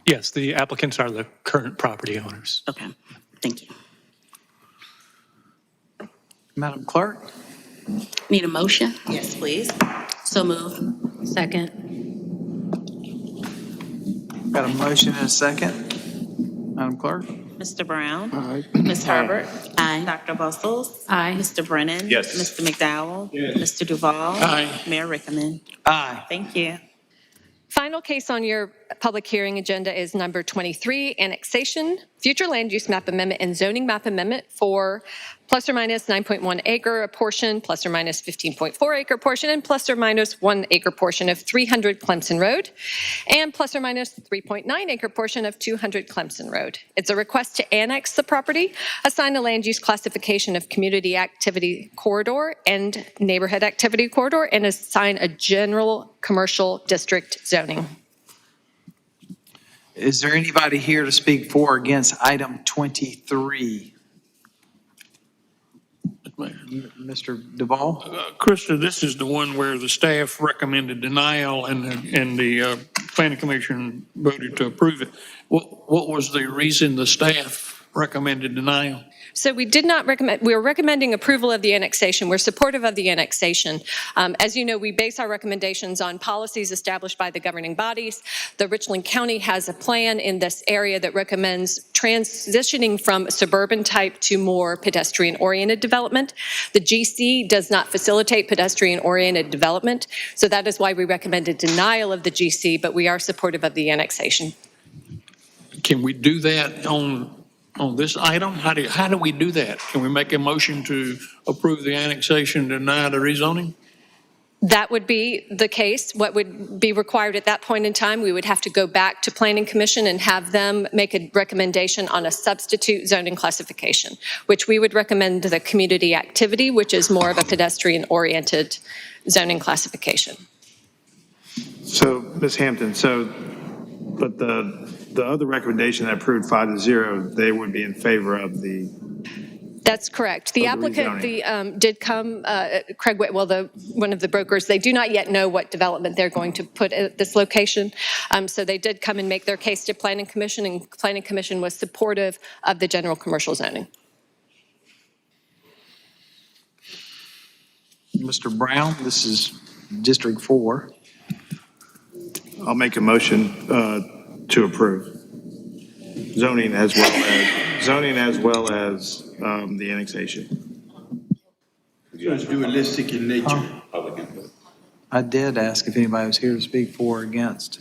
Yes, the applicants are the current property owners. Okay, thank you. Madam Clerk? Need a motion? Yes, please. So move. Second. Got a motion and a second. Madam Clerk? Mr. Brown? Aye. Ms. Herbert? Aye. Dr. Bustles? Aye. Mr. Brennan? Yes. Mr. McDowell? Yes. Mr. Duval? Aye. Mayor Rickaman? Aye. Thank you. Final case on your public hearing agenda is number 23, annexation, future land use map amendment and zoning map amendment for plus or minus 9.1 acre portion, plus or minus 15.4 acre portion, and plus or minus 1 acre portion of 300 Clemson Road, and plus or minus 3.9 acre portion of 200 Clemson Road. It's a request to annex the property, assign a land use classification of community activity corridor and neighborhood activity corridor, and assign a general commercial district zoning. Is there anybody here to speak for or against item 23? Mr. Duval? Krista, this is the one where the staff recommended denial and the planning commission voted to approve it. What was the reason the staff recommended denial? So we did not recommend, we are recommending approval of the annexation. We're supportive of the annexation. As you know, we base our recommendations on policies established by the governing bodies. The Richland County has a plan in this area that recommends transitioning from suburban type to more pedestrian-oriented development. The GC does not facilitate pedestrian-oriented development, so that is why we recommended denial of the GC, but we are supportive of the annexation. Can we do that on this item? How do we do that? Can we make a motion to approve the annexation, deny the rezoning? That would be the case. What would be required at that point in time, we would have to go back to Planning Commission and have them make a recommendation on a substitute zoning classification, which we would recommend the community activity, which is more of a pedestrian-oriented zoning classification. So, Ms. Hampton, but the other recommendation that approved 5-0, they would be in favor of the, That's correct. The Of the applicant rezoning. did come, Craig Whitwell, one of the brokers, they do not yet know what development they're going to put at this location. So they did come and make their case to Planning Commission, and Planning Commission was supportive of the general commercial zoning. Mr. Brown, this is District 4. I'll make a motion to approve. Zoning as well as the annexation. It's dualistic in nature. I did ask if anybody was here to speak for or against.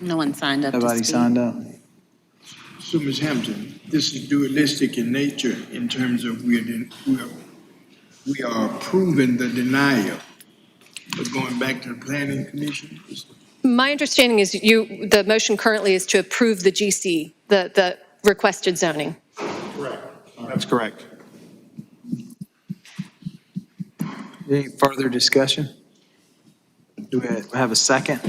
No one signed up to Nobody speak. signed up. So, Ms. Hampton, this is dualistic in nature in terms of we are approving the denial, but going back to the planning commission. My understanding is the motion currently is to approve the GC, the requested zoning. That's correct. Any further discussion? Do we have a second?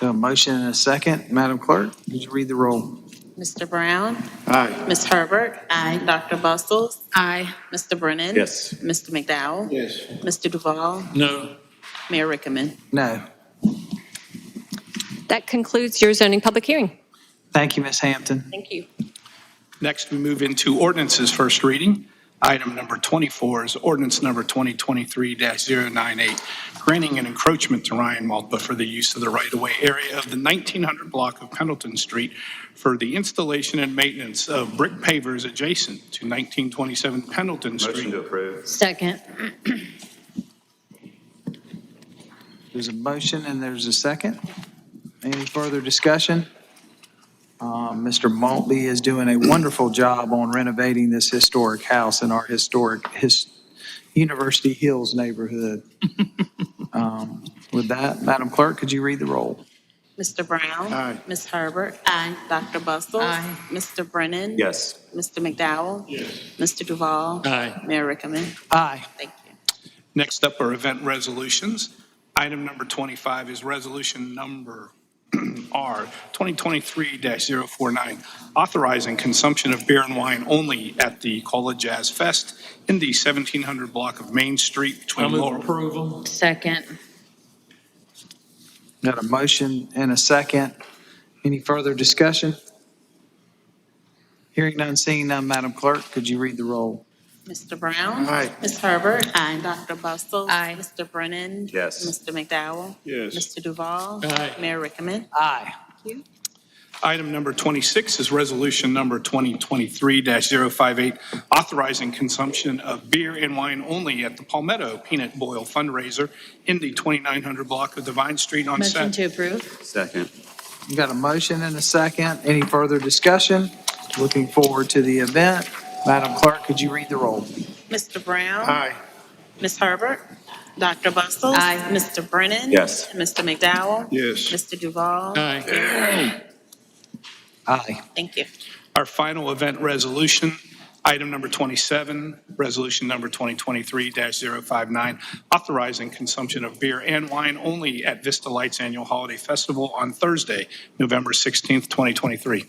A motion and a second. Madam Clerk, would you read the roll? Mr. Brown? Aye. Ms. Herbert? Aye. Dr. Bustles? Aye. Mr. Brennan? Yes. Mr. McDowell? Yes. Mr. Duval? No. Mayor Rickaman? No. That concludes your zoning public hearing. Thank you, Ms. Hampton. Thank you. Next, we move into ordinances first reading. Item number 24 is ordinance number 2023-098, granting an encroachment to Ryan Maltba for the use of the right-of-way area of the 1900 block of Pendleton Street for the installation and maintenance of brick pavers adjacent to 1927 Pendleton Street. Motion to approve. Second. There's a motion and there's a second. Any further discussion? Mr. Maltby is doing a wonderful job on renovating this historic house in our University Hills neighborhood. With that, Madam Clerk, could you read the roll? Mr. Brown? Aye. Ms. Herbert? Aye. Dr. Bustles? Aye. Mr. Brennan? Yes. Mr. McDowell? Yes. Mr. Duval? Aye. Mayor Rickaman? Aye. Thank you. Next up are event resolutions. Item number 25 is resolution number R 2023-049, authorizing consumption of beer and wine only at the Cola Jazz Fest in the 1700 block of Main Street I between move Laurel. approval. Second. Got a motion and a second. Any further discussion? Hearing none, seeing none, Madam Clerk, could you read the roll? Mr. Brown? Aye. Ms. Herbert? Aye. Dr. Bustles? Aye. Mr. Brennan? Yes. Mr. McDowell? Yes. Mr. Duval? Aye. Mayor Rickaman? Aye. Item number 26 is resolution number 2023-058, authorizing consumption of beer and wine only at the Palmetto Peanut Boil fundraiser in the 2900 block of Divine Street on Motion Saturday. to approve. Second. You got a motion and a second. Any further discussion? Looking forward to the event. Madam Clerk, could you read the roll? Mr. Brown? Aye. Ms. Herbert? Dr. Bustles? Aye. Mr. Brennan? Yes. Mr. McDowell? Yes. Mr. Duval? Aye. Aye. Thank you. Our final event resolution, item number 27, resolution number 2023-059, authorizing consumption of beer and wine only at Vista Lights Annual Holiday Festival on Thursday, November 16th, 2023.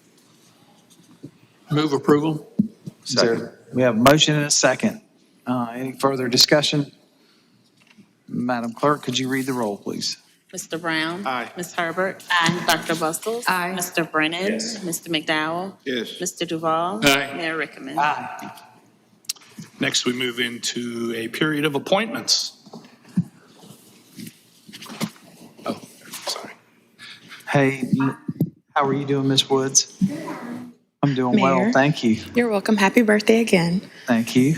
Move approval. We have a motion and a second. Any further discussion? Madam Clerk, could you read the roll, please? Mr. Brown? Aye. Ms. Herbert? Aye. Dr. Bustles? Aye. Mr. Brennan? Yes. Mr. McDowell? Yes. Mr. Duval? Aye. Mayor Rickaman? Aye. Next, we move into a period of appointments. Oh, sorry. Hey, how are you doing, Ms. Woods? I'm doing well, Mayor. thank you. You're welcome. Happy birthday again. Thank you.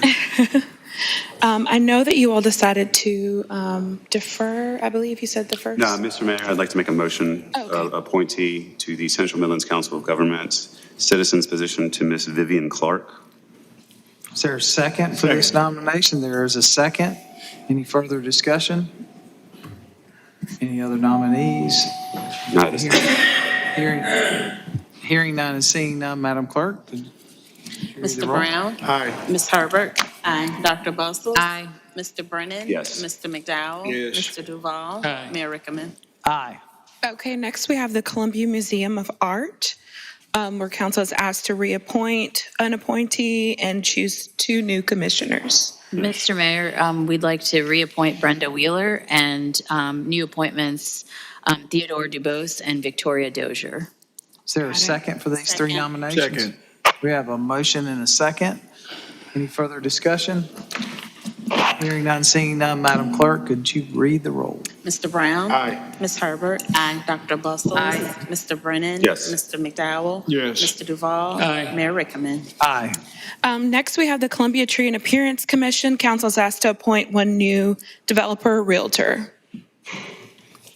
I know that you all decided to defer, I believe you said the first. No, Mr. Mayor, I'd like to make a motion, Okay. appointee to the Central Midlands Council of Governments, citizens position to Miss Vivian Clark. Is there a second for this nomination? There is a second. Any further discussion? Any other nominees? Not at this time. Hearing none and seeing none, Madam Clerk. could you read the Mr. roll? Brown? Aye. Ms. Herbert? Aye. Dr. Bustles? Aye. Mr. Brennan? Yes. Mr. McDowell? Yes. Mr. Duval? Aye. Mayor Rickaman? Aye. Okay, next we have the Columbia Museum of Art, where council is asked to reappoint an appointee and choose 2 new commissioners. Mr. Mayor, we'd like to reappoint Brenda Wheeler and new appointments Theodore Dubose and Victoria Dozier. Is there a second for these 3 nominations? Second. We have a motion and a second. Any further discussion? Hearing none, seeing none, Madam Clerk, could you read the roll? Mr. Brown? Aye. Ms. Herbert? Aye. Dr. Bustles? Aye. Mr. Brennan? Yes. Mr. McDowell? Yes. Mr. Duval? Aye. Mayor Rickaman? Aye. Next, we have the Columbia Tree and Appearance Commission. Council is asked to appoint 1 new developer realtor.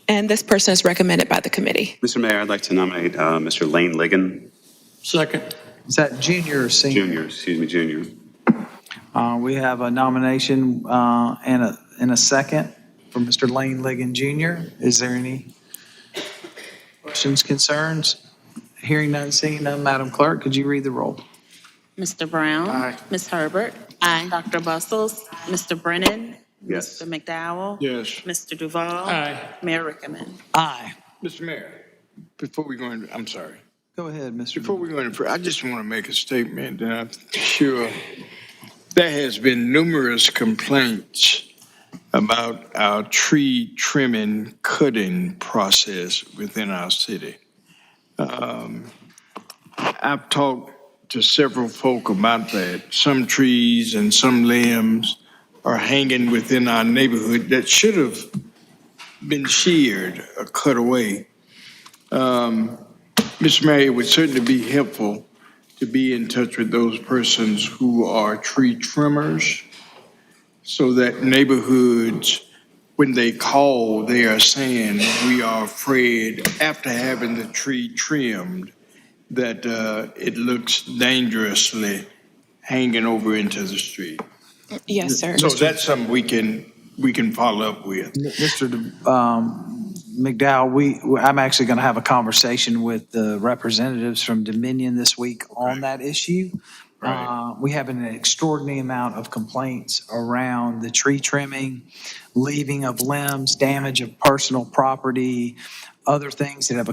And this person is recommended by the committee. Mr. Mayor, I'd like to nominate Mr. Lane Ligon, Second. Is that junior or senior? Junior. We have a nomination and a second for Mr. Lane Ligon Jr. Is there any questions, concerns? Hearing none, seeing none, Madam Clerk, could you read the roll? Mr. Brown? Aye. Ms. Herbert? Aye. Dr. Bustles? Mr. Brennan? Yes. Mr. McDowell? Yes. Mr. Duval? Aye. Mayor Rickaman? Aye. Mr. Mayor, before we go into, I'm sorry. Go ahead, Mr. Before we go into, I just want to make a statement that I'm sure there has been numerous complaints about our tree trimming, cutting process within our city. I've talked to several folk about that. Some trees and some limbs are hanging within our neighborhood that should have been sheared or cut away. Mr. Mayor, it would certainly be helpful to be in touch with those persons who are tree trimmers so that neighborhoods, when they call, they are saying, we are afraid after having the tree trimmed that it looks dangerously hanging over into the street. Yes, sir. So that's something we can follow up with. Mr. McDowell, I'm actually going to have a conversation with the representatives from Dominion this week on that issue. Right. We have an extraordinary amount of complaints around the tree trimming, leaving of limbs, damage of personal property, other things that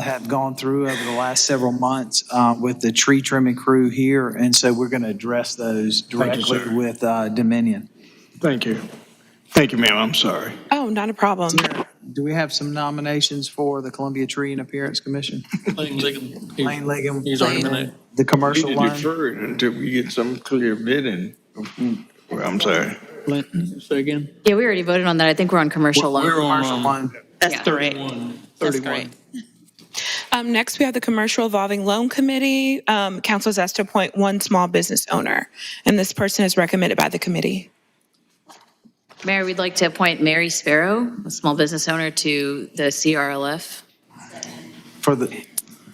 have gone through over the last several months with the tree trimming crew here. And so we're going to address those directly sir. with Dominion. Thank you. Thank you, ma'am. I'm sorry. Oh, not a problem. Do we have some nominations for the Columbia Tree and Appearance Commission? Lane Ligon. Lane Ligon. He's already been there. The commercial We need to one. defer it until we get some clear bidding. Well, I'm sorry. Say again? Yeah, we already voted on that. I think we're on commercial loan. We're on, Commercial one. That's Yeah. correct. 31. That's 31. correct. Next, we have the Commercial Evolving Loan Committee. Council is asked to appoint 1 small business owner, and this person is recommended by the committee. Mayor, we'd like to appoint Mary Sparrow, a small business owner, to the CRLF.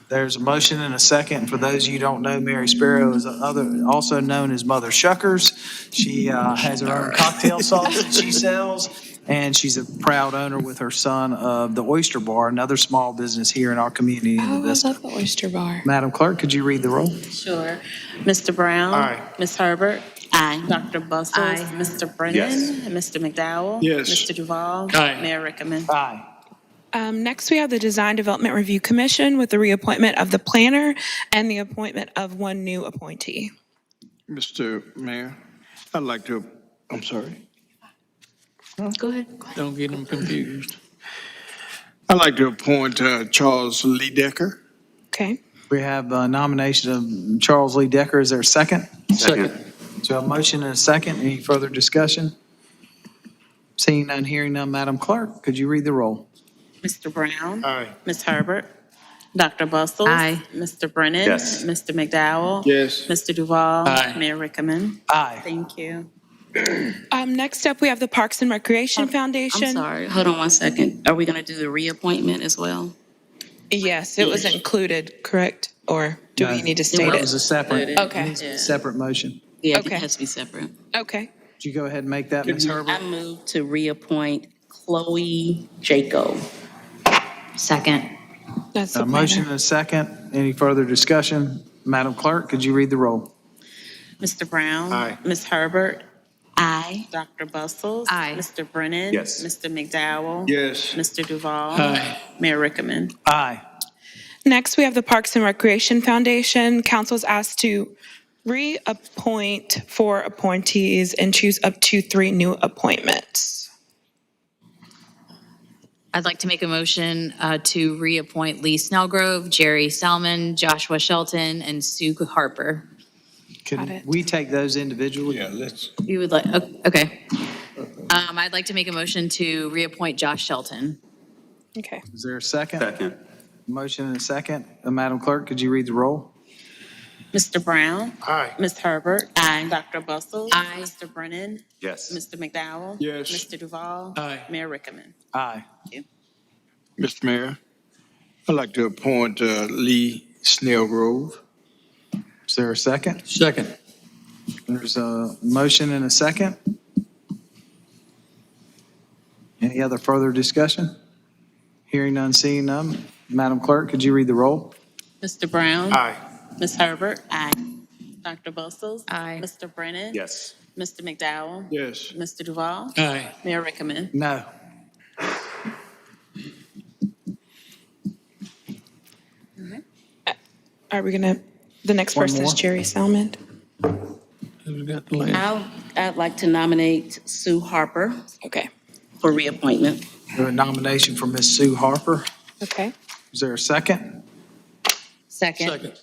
There's a motion and a second. For those of you who don't know, Mary Sparrow is also known as Mother Shuckers. She has her own cocktail sauce that she sells, and she's a proud owner with her son of the Oyster Bar, another small business here in our community in Oh, I Vista. love the Oyster Bar. Madam Clerk, could you read the roll? Sure. Mr. Brown? Aye. Ms. Herbert? Aye. Dr. Bustles? Aye. Mr. Brennan? Yes. Mr. McDowell? Yes. Mr. Duval? Aye. Mayor Rickaman? Aye. Next, we have the Design Development Review Commission with the reappointment of the planner and the appointment of 1 new appointee. Mr. Mayor, I'd like to, I'm sorry. Go ahead. Don't get them confused. I'd like to appoint Charles Lee Decker. Okay. We have a nomination of Charles Lee Decker. Is there a second? Second. So a motion and a second. Any further discussion? Seeing none, hearing none, Madam Clerk, could you read the roll? Mr. Brown? Aye. Ms. Herbert? Dr. Bustles? Aye. Mr. Brennan? Yes. Mr. McDowell? Yes. Mr. Duval? Aye. Mayor Rickaman? Aye. Thank you. Next up, we have the Parks and Recreation Foundation. I'm sorry, hold on one second. Are we going to do the reappointment as well? Yes, it was included, correct? Or do we need to state That was it? a separate, Okay. separate motion. Yeah, Okay. it has to be separate. Okay. Would you go ahead and make that, Ms. Herbert? I move to reappoint Chloe Jaco. Second. That's the A motion planner. and a second. Any further discussion? Madam Clerk, could you read the roll? Mr. Brown? Aye. Ms. Herbert? Aye. Dr. Bustles? Aye. Mr. Brennan? Yes. Mr. McDowell? Yes. Mr. Duval? Aye. Mayor Rickaman? Aye. Next, we have the Parks and Recreation Foundation. Council's asked to reappoint 4 appointees and choose up to 3 new appointments. I'd like to make a motion to reappoint Lee Snellgrove, Jerry Salmon, Joshua Shelton, and Sue Harper. Got Can it. we take those individually? Yeah, let's, You would like, okay. I'd like to make a motion to reappoint Josh Shelton. Okay. Is there a second? Second. Motion and a second. Madam Clerk, could you read the roll? Mr. Brown? Aye. Ms. Herbert? Aye. Dr. Bustles? Aye. Mr. Brennan? Yes. Mr. McDowell? Yes. Mr. Duval? Aye. Mayor Rickaman? Aye. Mr. Mayor, I'd like to appoint Lee Snellgrove. Is there a second? Second. There's a motion and a second. Any other further discussion? Hearing none, seeing none. Madam Clerk, could you read the roll? Mr. Brown? Aye. Ms. Herbert? Aye. Dr. Bustles? Aye. Mr. Brennan? Yes. Mr. McDowell? Yes. Mr. Duval? Aye. Mayor Rickaman? No. Are we gonna, the next One person is more. Jerry Salmon. Who's got the last? I'd like to nominate Sue Harper Okay. for reappointment. A nomination for Ms. Sue Harper. Okay. Is there a second? Second. Second.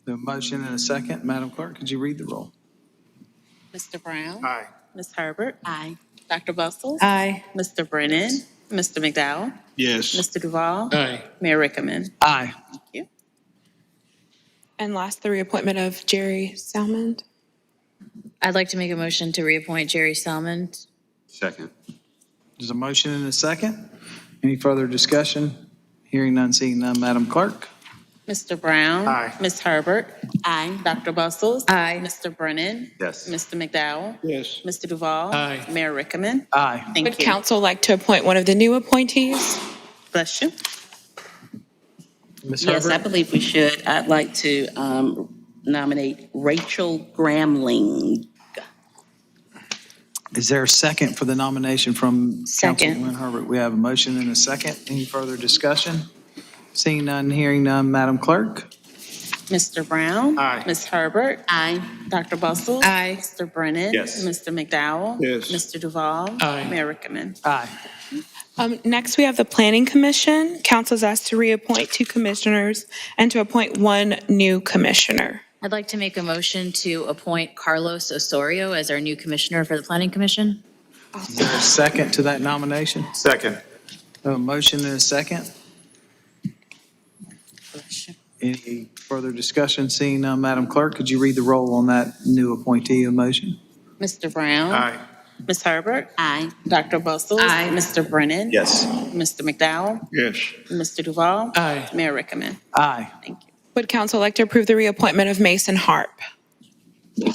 The motion and a second. Madam Clerk, could you read the roll? Mr. Brown? Aye. Ms. Herbert? Aye. Dr. Bustles? Aye. Mr. Brennan? Mr. McDowell? Yes. Mr. Duval? Aye. Mayor Rickaman? Aye. And last, the reappointment of Jerry Salmon. I'd like to make a motion to reappoint Jerry Salmon. Second. There's a motion and a second. Any further discussion? Hearing none, seeing none. Madam Clerk? Mr. Brown? Aye. Ms. Herbert? Aye. Dr. Bustles? Aye. Mr. Brennan? Yes. Mr. McDowell? Yes. Mr. Duval? Aye. Mayor Rickaman? Aye. Thank Would you. council like to appoint one of the new appointees? Bless you. Ms. Yes, I Herbert? believe we should. I'd like to nominate Rachel Gramling. Is there a second for the nomination from Second. Councilwoman Herbert? We have a motion and a second. Any further discussion? Seeing none, hearing none. Madam Clerk? Mr. Brown? Aye. Ms. Herbert? Aye. Dr. Bustles? Aye. Mr. Brennan? Yes. Mr. McDowell? Yes. Mr. Duval? Aye. Mayor Rickaman? Aye. Next, we have the Planning Commission. Council's asked to reappoint 2 commissioners and to appoint 1 new commissioner. I'd like to make a motion to appoint Carlos Osorio as our new commissioner for the Planning Commission. Is there a second to that nomination? Second. A motion and a second. Any further discussion? Seeing none, Madam Clerk, could you read the roll on that new appointee motion? Mr. Brown? Aye. Ms. Herbert? Aye. Dr. Bustles? Aye. Mr. Brennan? Yes. Mr. McDowell? Yes. Mr. Duval? Aye. Mayor Rickaman? Aye. Thank you. Would council like to approve the reappointment of Mason Harp? I'd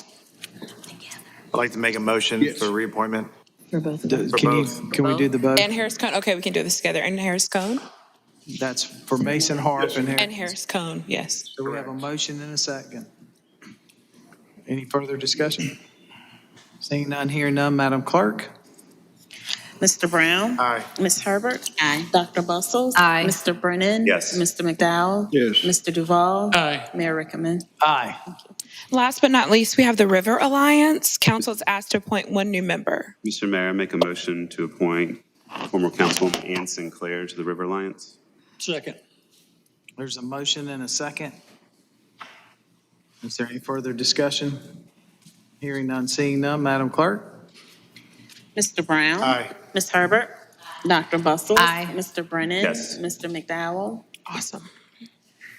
like to make a motion Yes. for reappointment. For both of Can both. we do the vote? And Harris Cone, okay, we can do this together. And Harris Cone? That's for Mason Harp and And Harris. Harris Cone, yes. So we have a motion and a second. Any further discussion? Seeing none, hearing none, Madam Clerk? Mr. Brown? Aye. Ms. Herbert? Aye. Dr. Bustles? Aye. Mr. Brennan? Yes. Mr. McDowell? Yes. Mr. Duval? Aye. Mayor Rickaman? Aye. Last but not least, we have the River Alliance. Council's asked to appoint 1 new member. Mr. Mayor, I make a motion to appoint former Councilwoman Ann Sinclair to the River Alliance. Second. There's a motion and a second. Is there any further discussion? Hearing none, seeing none, Madam Clerk? Mr. Brown? Aye. Ms. Herbert? Dr. Bustles? Aye. Mr. Brennan? Yes. Mr. McDowell? Awesome.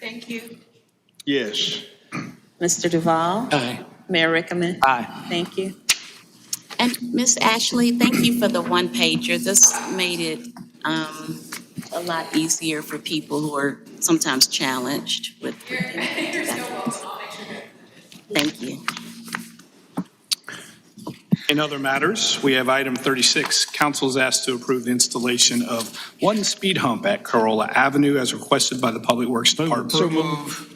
Thank you. Yes. Mr. Duval? Aye. Mayor Rickaman? Aye. Thank you. And Ms. Ashley, thank you for the one pager. This made it a lot easier for people who are sometimes challenged with. Thank you. In other matters, we have item 36. Council is asked to approve the installation of 1 speed hump at Corolla Avenue as requested by the Public Works Department. So move.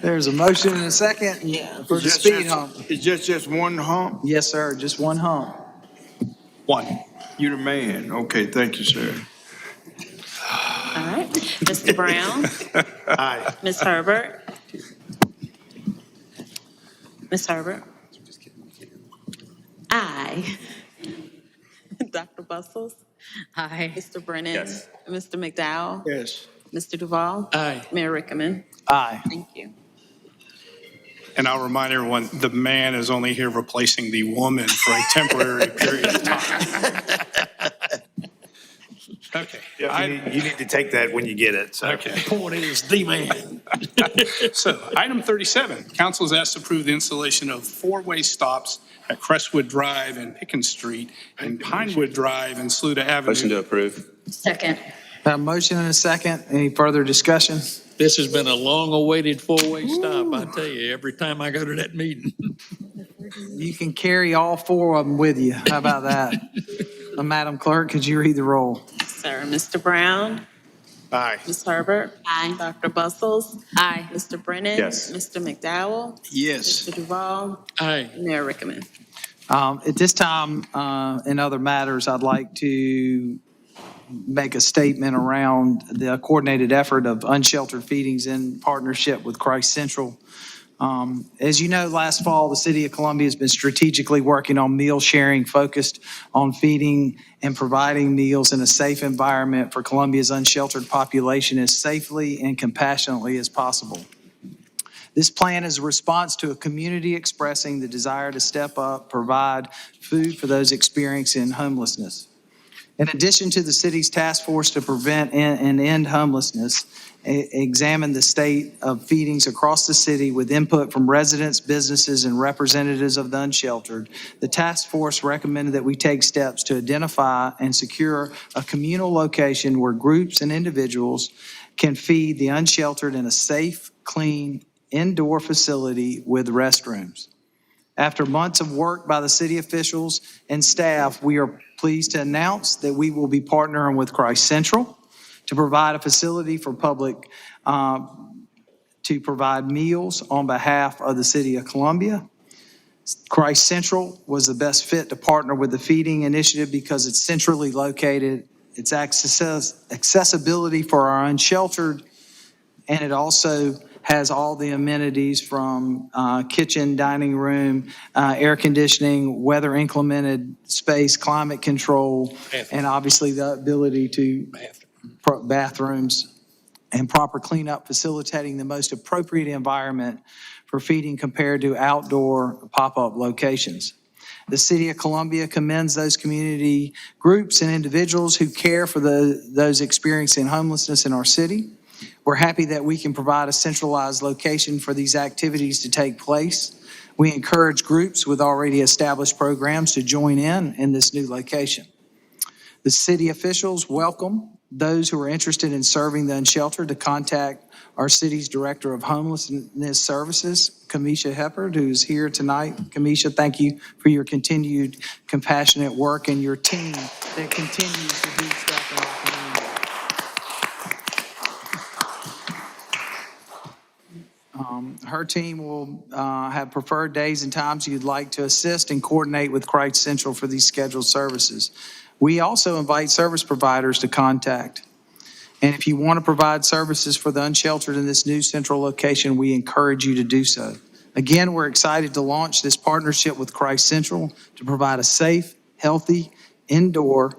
There's a motion and a second for the speed hump. It's just one hump? Yes, sir, just one hump. One. You the man. Okay, thank you, sir. All right. Mr. Brown? Aye. Ms. Herbert? Ms. Herbert? Aye. Dr. Bustles? Aye. Mr. Brennan? Yes. Mr. McDowell? Yes. Mr. Duval? Aye. Mayor Rickaman? Aye. Thank you. And I'll remind everyone, the man is only here replacing the woman for a temporary period of time. Okay. You need to take that when you get it, so. Okay. Point is the man. So, item 37, council is asked to approve the installation of four-way stops at Crestwood Drive and Pickens Street and Pinewood Drive and Sluda Avenue. Motion to approve. Second. Got a motion and a second. Any further discussion? This has been a long-awaited four-way stop, I tell you, every time I go to that meeting. You can carry all four of them with you. How about that? Madam Clerk, could you read the roll? Sir, Mr. Brown? Aye. Ms. Herbert? Aye. Dr. Bustles? Aye. Mr. Brennan? Yes. Mr. McDowell? Yes. Mr. Duval? Aye. Mayor Rickaman? At this time, in other matters, I'd like to make a statement around the coordinated effort of unsheltered feedings in partnership with Christ Central. As you know, last fall, the City of Columbia has been strategically working on meal sharing focused on feeding and providing meals in a safe environment for Columbia's unsheltered population as safely and compassionately as possible. This plan is a response to a community expressing the desire to step up, provide food for those experiencing homelessness. In addition to the city's task force to prevent and end homelessness, examine the state of feedings across the city with input from residents, businesses, and representatives of the unsheltered, the task force recommended that we take steps to identify and secure a communal location where groups and individuals can feed the unsheltered in a safe, clean, indoor facility with restrooms. After months of work by the city officials and staff, we are pleased to announce that we will be partnering with Christ Central to provide a facility for public, to provide meals on behalf of the city of Columbia. Christ Central was the best fit to partner with the feeding initiative because it's centrally located, its accessibility for our unsheltered, and it also has all the amenities from kitchen, dining room, air conditioning, weather inclemented space, climate control, and obviously the ability to bathrooms and proper cleanup, facilitating the most appropriate environment for feeding compared to outdoor pop-up locations. The City of Columbia commends those community groups and individuals who care for those experiencing homelessness in our city. We're happy that we can provide a centralized location for these activities to take place. We encourage groups with already established programs to join in this new location. The city officials welcome those who are interested in serving the unsheltered to contact our city's Director of Homelessness Services, Kamisha Heppard, who's here tonight. Kamisha, thank you for your continued compassionate work and your team that continues to do stuff in our community. Her team will have preferred days and times you'd like to assist and coordinate with Christ Central for these scheduled services. We also invite service providers to contact. And if you want to provide services for the unsheltered in this new central location, we encourage you to do so. Again, we're excited to launch this partnership with Christ Central to provide a safe, healthy, indoor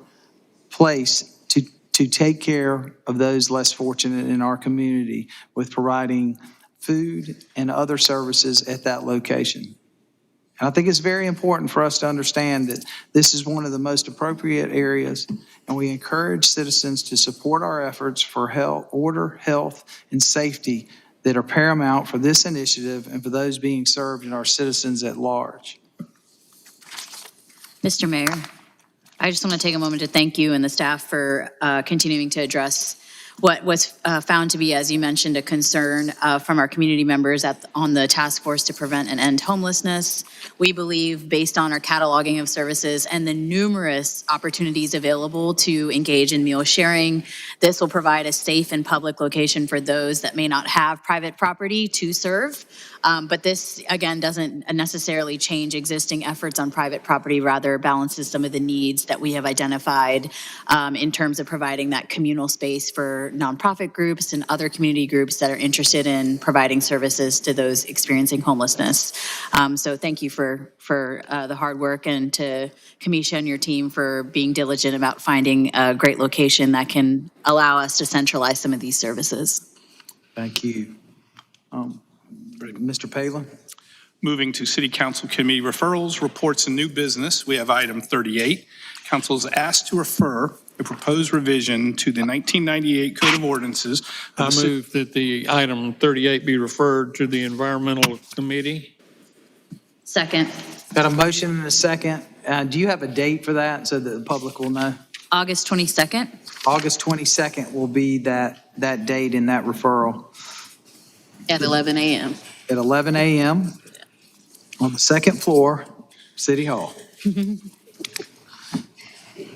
place to take care of those less fortunate in our community with providing food and other services at that location. And I think it's very important for us to understand that this is one of the most appropriate areas, and we encourage citizens to support our efforts for health, order, health, and safety that are paramount for this initiative and for those being served and our citizens at large. Mr. Mayor, I just want to take a moment to thank you and the staff for continuing to address what was found to be, as you mentioned, a concern from our community members on the task force to prevent and end homelessness. We believe, based on our cataloging of services and the numerous opportunities available to engage in meal sharing, this will provide a safe and public location for those that may not have private property to serve. But this, again, doesn't necessarily change existing efforts on private property, rather balances some of the needs that we have identified in terms of providing that communal space for nonprofit groups and other community groups that are interested in providing services to those experiencing homelessness. So thank you for the hard work, and to Kamisha and your team for being diligent about finding a great location that can allow us to centralize some of these services. Thank you. Mr. Palin? Moving to City Council Committee referrals, reports, and new business, we have item 38. Council is asked to refer a proposed revision to the 1998 Code of Ordinances. I move that the item 38 be referred to the Environmental Committee. Second. Got a motion and a second. Do you have a date for that so that the public will know? August 22nd. August 22nd will be that date in that referral. At 11 a.m. At 11 a.m. on the second floor, City Hall.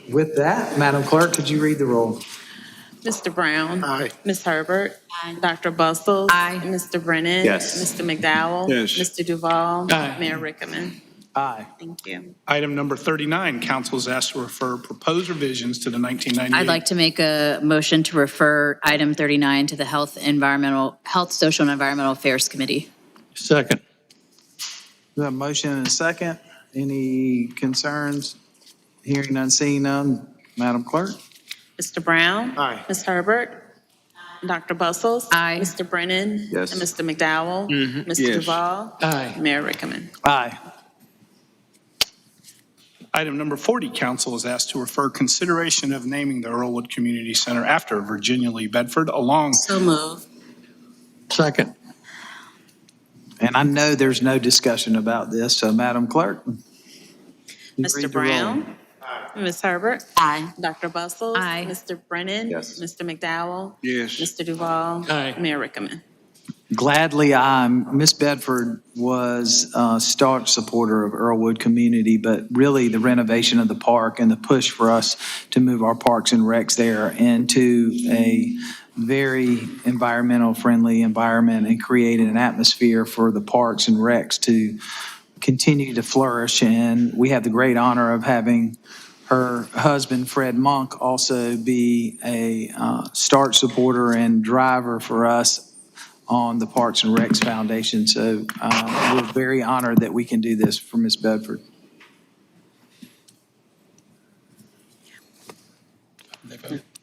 With that, Madam Clerk, could you read the roll? Mr. Brown? Aye. Ms. Herbert? Aye. Dr. Bustles? Aye. Mr. Brennan? Yes. Mr. McDowell? Yes. Mr. Duval? Aye. Mayor Rickaman? Aye. Thank you. Item number 39, council is asked to refer proposed revisions to the 1998. I'd like to make a motion to refer item 39 to the Health, Social, and Environmental Affairs Committee. Second. We have a motion and a second. Any concerns? Hearing none, seeing none. Madam Clerk? Mr. Brown? Aye. Ms. Herbert? Dr. Bustles? Aye. Mr. Brennan? Yes. And Mr. McDowell? Mr. Yes. Duval? Aye. Mayor Rickaman? Aye. Item number 40, council is asked to refer consideration of naming the Earlwood Community Center after Virginia Lee Bedford along. So move. Second. And I know there's no discussion about this, so Madam Clerk? you read Mr. the Brown? Ms. Herbert? Aye. Dr. Bustles? Aye. Mr. Brennan? Yes. Mr. McDowell? Yes. Mr. Duval? Aye. Mayor Rickaman? Gladly, Miss Bedford was a staunch supporter of Earlwood community, but really the renovation of the park and the push for us to move our parks and recs there into a very environmental friendly environment and create an atmosphere for the parks and recs to continue to flourish. And we have the great honor of having her husband, Fred Monk, also be a staunch supporter and driver for us on the Parks and Recs Foundation. So we're very honored that we can do this for Ms. Bedford.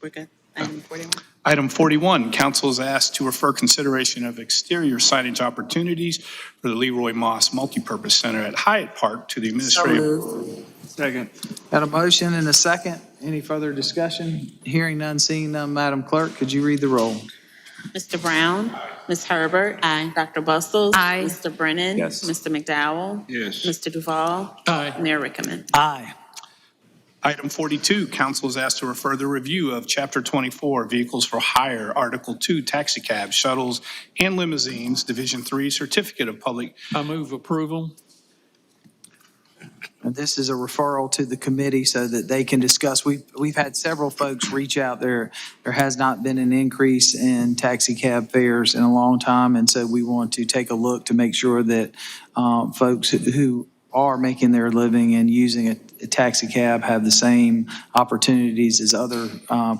We're good. Item 41. Item 41, council is asked to refer consideration of exterior signage opportunities for the Leroy Moss Multipurpose Center at Hyatt Park to the administrative. Second. Got a motion and a second. Any further discussion? Hearing none, seeing none. Madam Clerk, could you read the roll? Mr. Brown? Ms. Herbert? Aye. Dr. Bustles? Aye. Mr. Brennan? Yes. Mr. McDowell? Yes. Mr. Duval? Aye. Mayor Rickaman? Aye. Item 42, council is asked to refer the review of Chapter 24, Vehicles for Hire, Article 2, Taxicabs, Shuttles, and Limousines, Division 3, Certificate of Public. I move approval. And this is a referral to the committee so that they can discuss. We've had several folks reach out there. There has not been an increase in taxi cab fares in a long time. And so we want to take a look to make sure that folks who are making their living and using a taxi cab have the same opportunities as other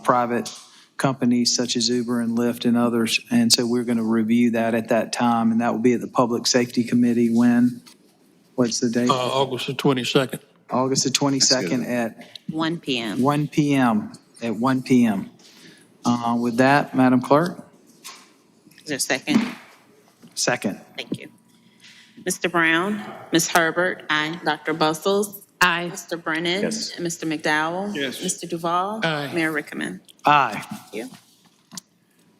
private companies such as Uber and Lyft and others. And so we're going to review that at that time. And that will be at the Public Safety Committee when? What's the date? August the 22nd. August the 22nd at 1 p.m. 1 p.m. at 1 p.m. With that, Madam Clerk? Is there a second? Second. Thank you. Mr. Brown? Ms. Herbert? Aye. Dr. Bustles? Aye. Mr. Brennan? Yes. And Mr. McDowell? Yes. Mr. Duval? Aye. Mayor Rickaman? Aye. Thank you.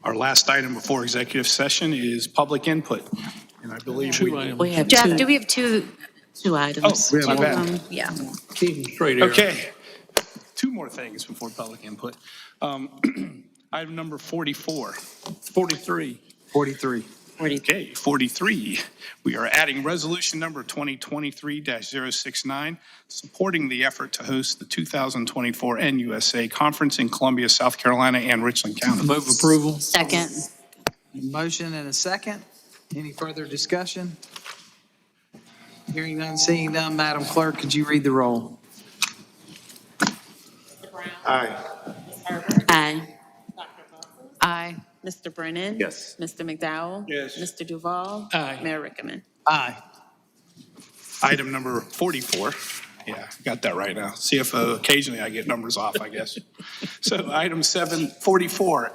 Our last item before executive session is public input. And I believe Two items. We have Jeff, do we have two? two items. Oh, my bad. Yeah. Keep them straight here. Okay, two more things before public input. Item number 44. 43. 43. Okay, 43. We are adding resolution number 2023-069, supporting the effort to host the 2024 NUSA Conference in Columbia, South Carolina, and Richland County. Move approval. Second. Motion and a second. Any further discussion? Hearing none, seeing none, Madam Clerk, could you read the roll? Aye. Aye. Aye. Mr. Brennan. Yes. Mr. McDowell. Yes. Mr. Duval. Aye. Mayor Rickaman. Aye. Item number 44. Yeah, got that right now. CFO, occasionally I get numbers off, I guess. So item 744,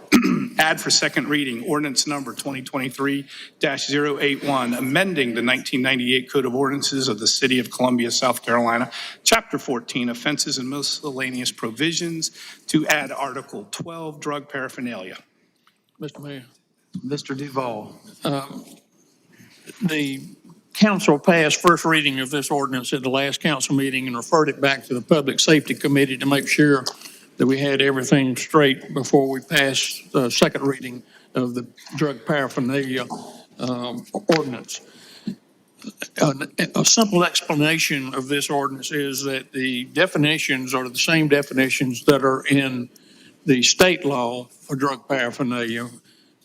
add for second reading, ordinance number 2023-081, amending the 1998 Code of Ordinances of the City of Columbia, South Carolina, Chapter 14, Offenses and Miscellaneous Provisions, to add Article 12, Drug Paraphernalia. Mr. Mayor. Mr. Duval. The council passed first reading of this ordinance at the last council meeting and referred it back to the Public Safety Committee to make sure that we had everything straight before we passed the second reading of the drug paraphernalia ordinance. A simple explanation of this ordinance is that the definitions are the same definitions that are in the state law for drug paraphernalia.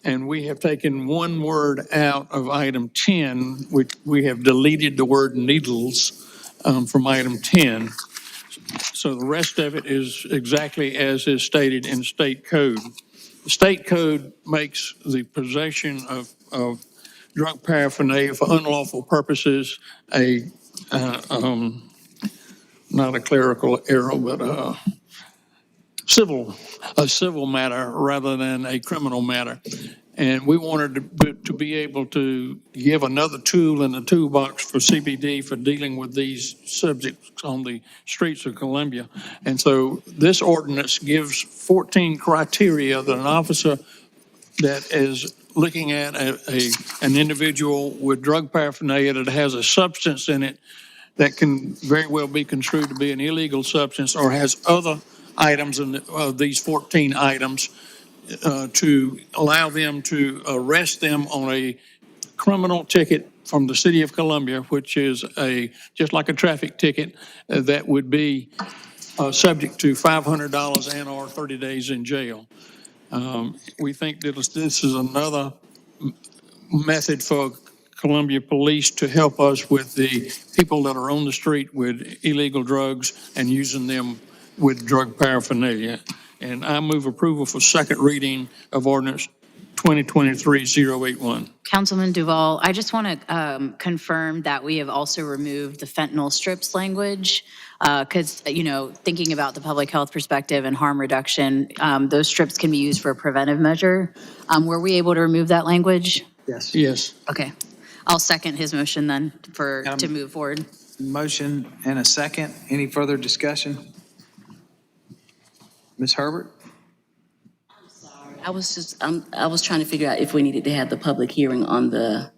And we have taken one word out of item 10, which we have deleted the word needles from item 10. So the rest of it is exactly as is stated in state code. The state code makes the possession of drug paraphernalia for unlawful purposes not a clerical error, but a civil matter rather than a criminal matter. And we wanted to be able to give another tool in the toolbox for CBD for dealing with these subjects on the streets of Columbia. And so this ordinance gives 14 criteria that an officer that is looking at an individual with drug paraphernalia that has a substance in it that can very well be construed to be an illegal substance or has other items in these 14 items to allow them to arrest them on a criminal ticket from the City of Columbia, which is just like a traffic ticket that would be subject to $500 and or 30 days in jail. We think that this is another method for Columbia Police to help us with the people that are on the street with illegal drugs and using them with drug paraphernalia. And I move approval for second reading of ordinance 2023-081. Councilman Duval, I just want to confirm that we have also removed the fentanyl strips language because, thinking about the public health perspective and harm reduction, those strips can be used for a preventive measure. Were we able to remove that language? Yes. Yes. Okay. I'll second his motion then to move forward. Motion and a second. Any further discussion? Ms. Herbert? I was trying to figure out if we needed to have the public hearing on the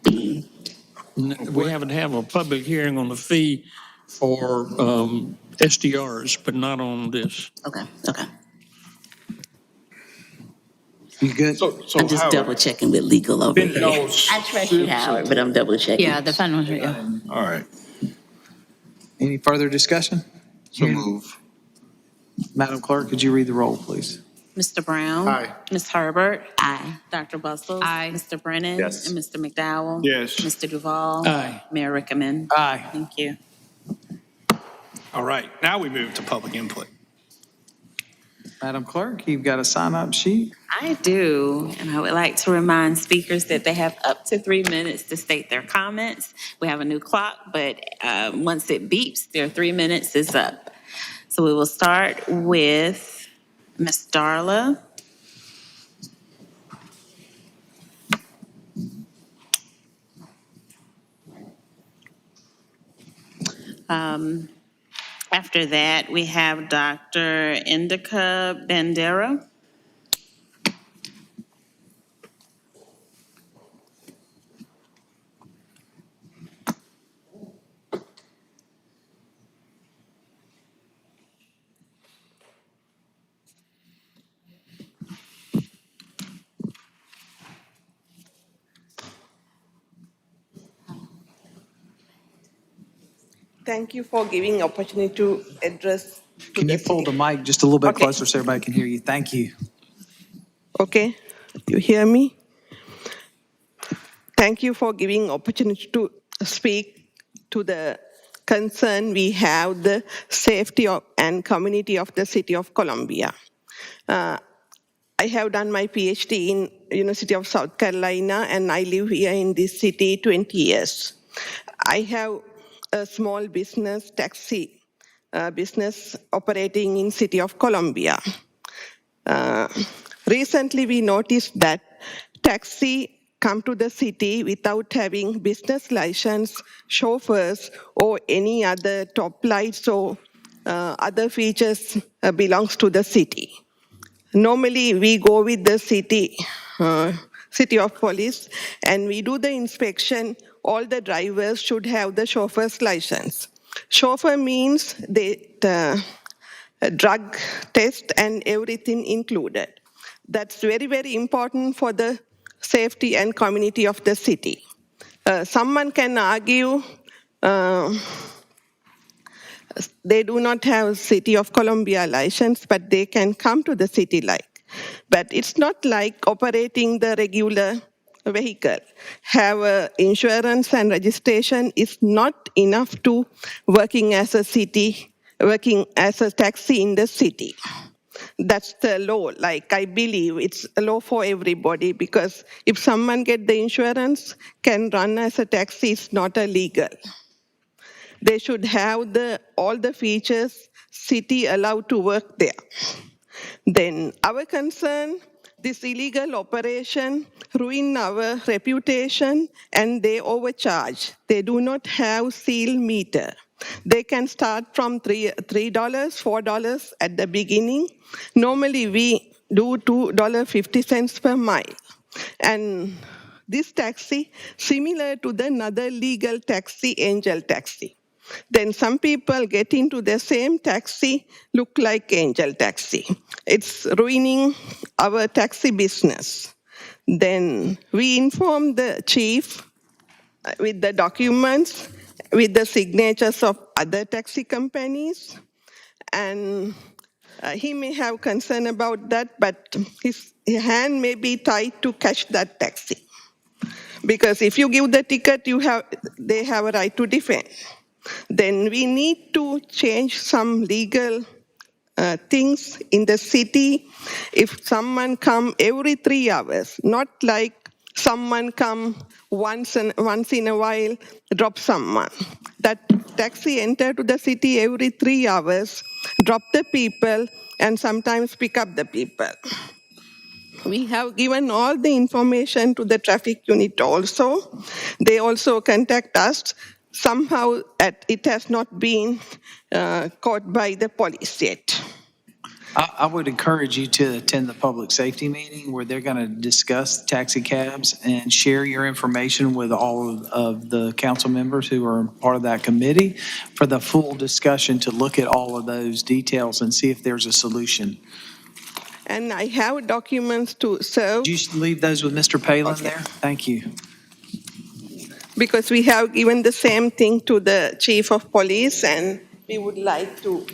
fee. We haven't had a public hearing on the fee for SDRs, but not on this. Okay. You good? I'm just double checking with legal over here. I trust you, Howard, but I'm double checking. Yeah, the fentanyl, yeah. All right. Any further discussion? So move. Madam Clerk, could you read the roll, please? Mr. Brown. Aye. Ms. Herbert. Aye. Dr. Bustles. Aye. Mr. Brennan. Yes. And Mr. McDowell. Yes. Mr. Duval. Aye. Mayor Rickaman. Aye. Thank you. All right, now we move to public input. Madam Clerk, you've got a sign-up sheet. I do, and I would like to remind speakers that they have up to 3 minutes to state their comments. We have a new clock, but once it beeps, their 3 minutes is up. So we will start with Ms. Darla. After that, we have Dr. Indica Bandera. Thank you for giving opportunity to address. Can you pull the mic just a little bit Okay. closer so everybody can hear you? Thank you. Okay, you hear me? Thank you for giving opportunity to speak to the concern we have the safety of, and community of the city of Columbia. I have done my PhD in University of South Carolina, and I live here in this city 20 years. I have a small business, taxi business operating in city of Columbia. Recently, we noticed that taxi come to the city without having business license, chauffeurs, or any other top lights or other features belongs to the city. Normally, we go with the city of police, and we do the inspection. All the drivers should have the chauffeur's license. Chauffeur means a drug test and everything included. That's very, very important for the safety and community of the city. Someone can argue they do not have City of Columbia license, but they can come to the city like. But it's not like operating the regular vehicle. Have insurance and registration is not enough to working as a taxi in the city. That's the law. Like, I believe it's a law for everybody, because if someone get the insurance, can run as a taxi, it's not illegal. They should have all the features city allowed to work there. Then our concern, this illegal operation ruin our reputation, and they overcharge. They do not have seal meter. They can start from $3, $4 at the beginning. Normally we do $2.50 per mile. And this taxi, similar to the another legal taxi, Angel Taxi. Then some people get into the same taxi, look like Angel Taxi. It's ruining our taxi business. Then we inform the chief with the documents, with the signatures of other taxi companies, and he may have concern about that, but his hand may be tied to catch that taxi. Because if you give the ticket, they have a right to defend. Then we need to change some legal things in the city. If someone come every 3 hours, not like someone come once in a while, drop someone. That taxi enter to the city every 3 hours, drop the people, and sometimes pick up the people. We have given all the information to the traffic unit also. They also contact us. Somehow it has not been caught by the police yet. I would encourage you to attend the public safety meeting where they're going to discuss taxi cabs and share your information with all of the council members who are part of that committee for the full discussion to look at all of those details and see if there's a solution. And I have documents to serve. Did you leave those with Mr. Palin there? Thank you. Because we have given the same thing to the chief of police, and we would like to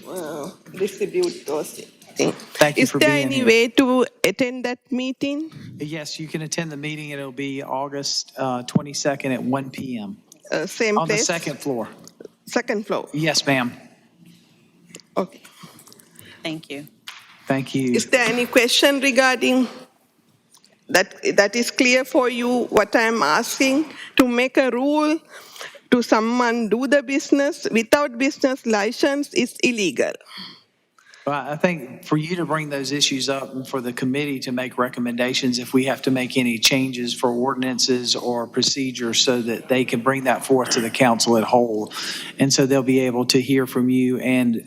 distribute those things. Thank you for being here. Is there any way to attend that meeting? Yes, you can attend the meeting. It'll be August 22nd at 1 p.m. Same On place? the second floor. Second floor? Yes, ma'am. Okay. Thank you. Thank you. Is there any question regarding that is clear for you what I'm asking? To make a rule to someone do the business without business license is illegal. Well, I think for you to bring those issues up and for the committee to make recommendations if we have to make any changes for ordinances or procedures so that they can bring that forth to the council at whole. And so they'll be able to hear from you and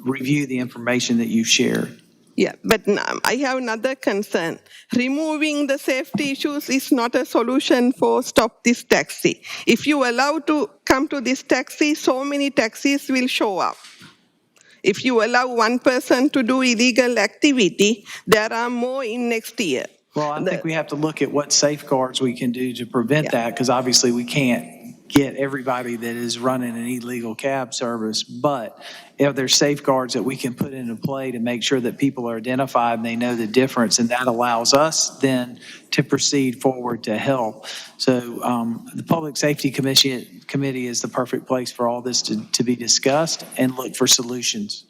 review the information that you've shared. Yeah, but I have another concern. Removing the safety issues is not a solution for stop this taxi. If you allow to come to this taxi, so many taxis will show up. If you allow one person to do illegal activity, there are more in next year. Well, I think we have to look at what safeguards we can do to prevent that, because obviously we can't get everybody that is running an illegal cab service, but if there's safeguards that we can put into play to make sure that people are identified and they know the difference, and that allows us then to proceed forward to help. So the Public Safety Committee is the perfect place for all this to be discussed and look for solutions.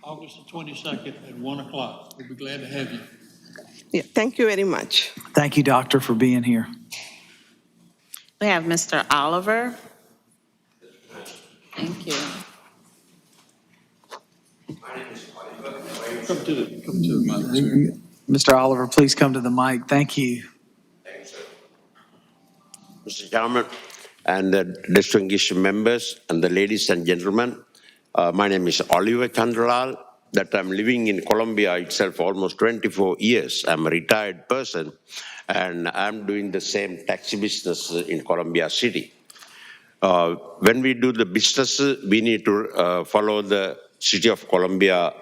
August the 22nd at 1 o'clock. We'll be glad to have you. Yeah, thank you very much. Thank you, Doctor, for being here. We have Mr. Oliver. Thank you. Come to the mic. Mr. Oliver, please come to the mic. Thank you. Mr. Chairman and the distinguished members and the ladies and gentlemen, my name is Oliver Chandral. That I'm living in Colombia itself almost 24 years. I'm a retired person and I'm doing the same taxi business in Colombia City. When we do the business, we need to follow the City of Colombia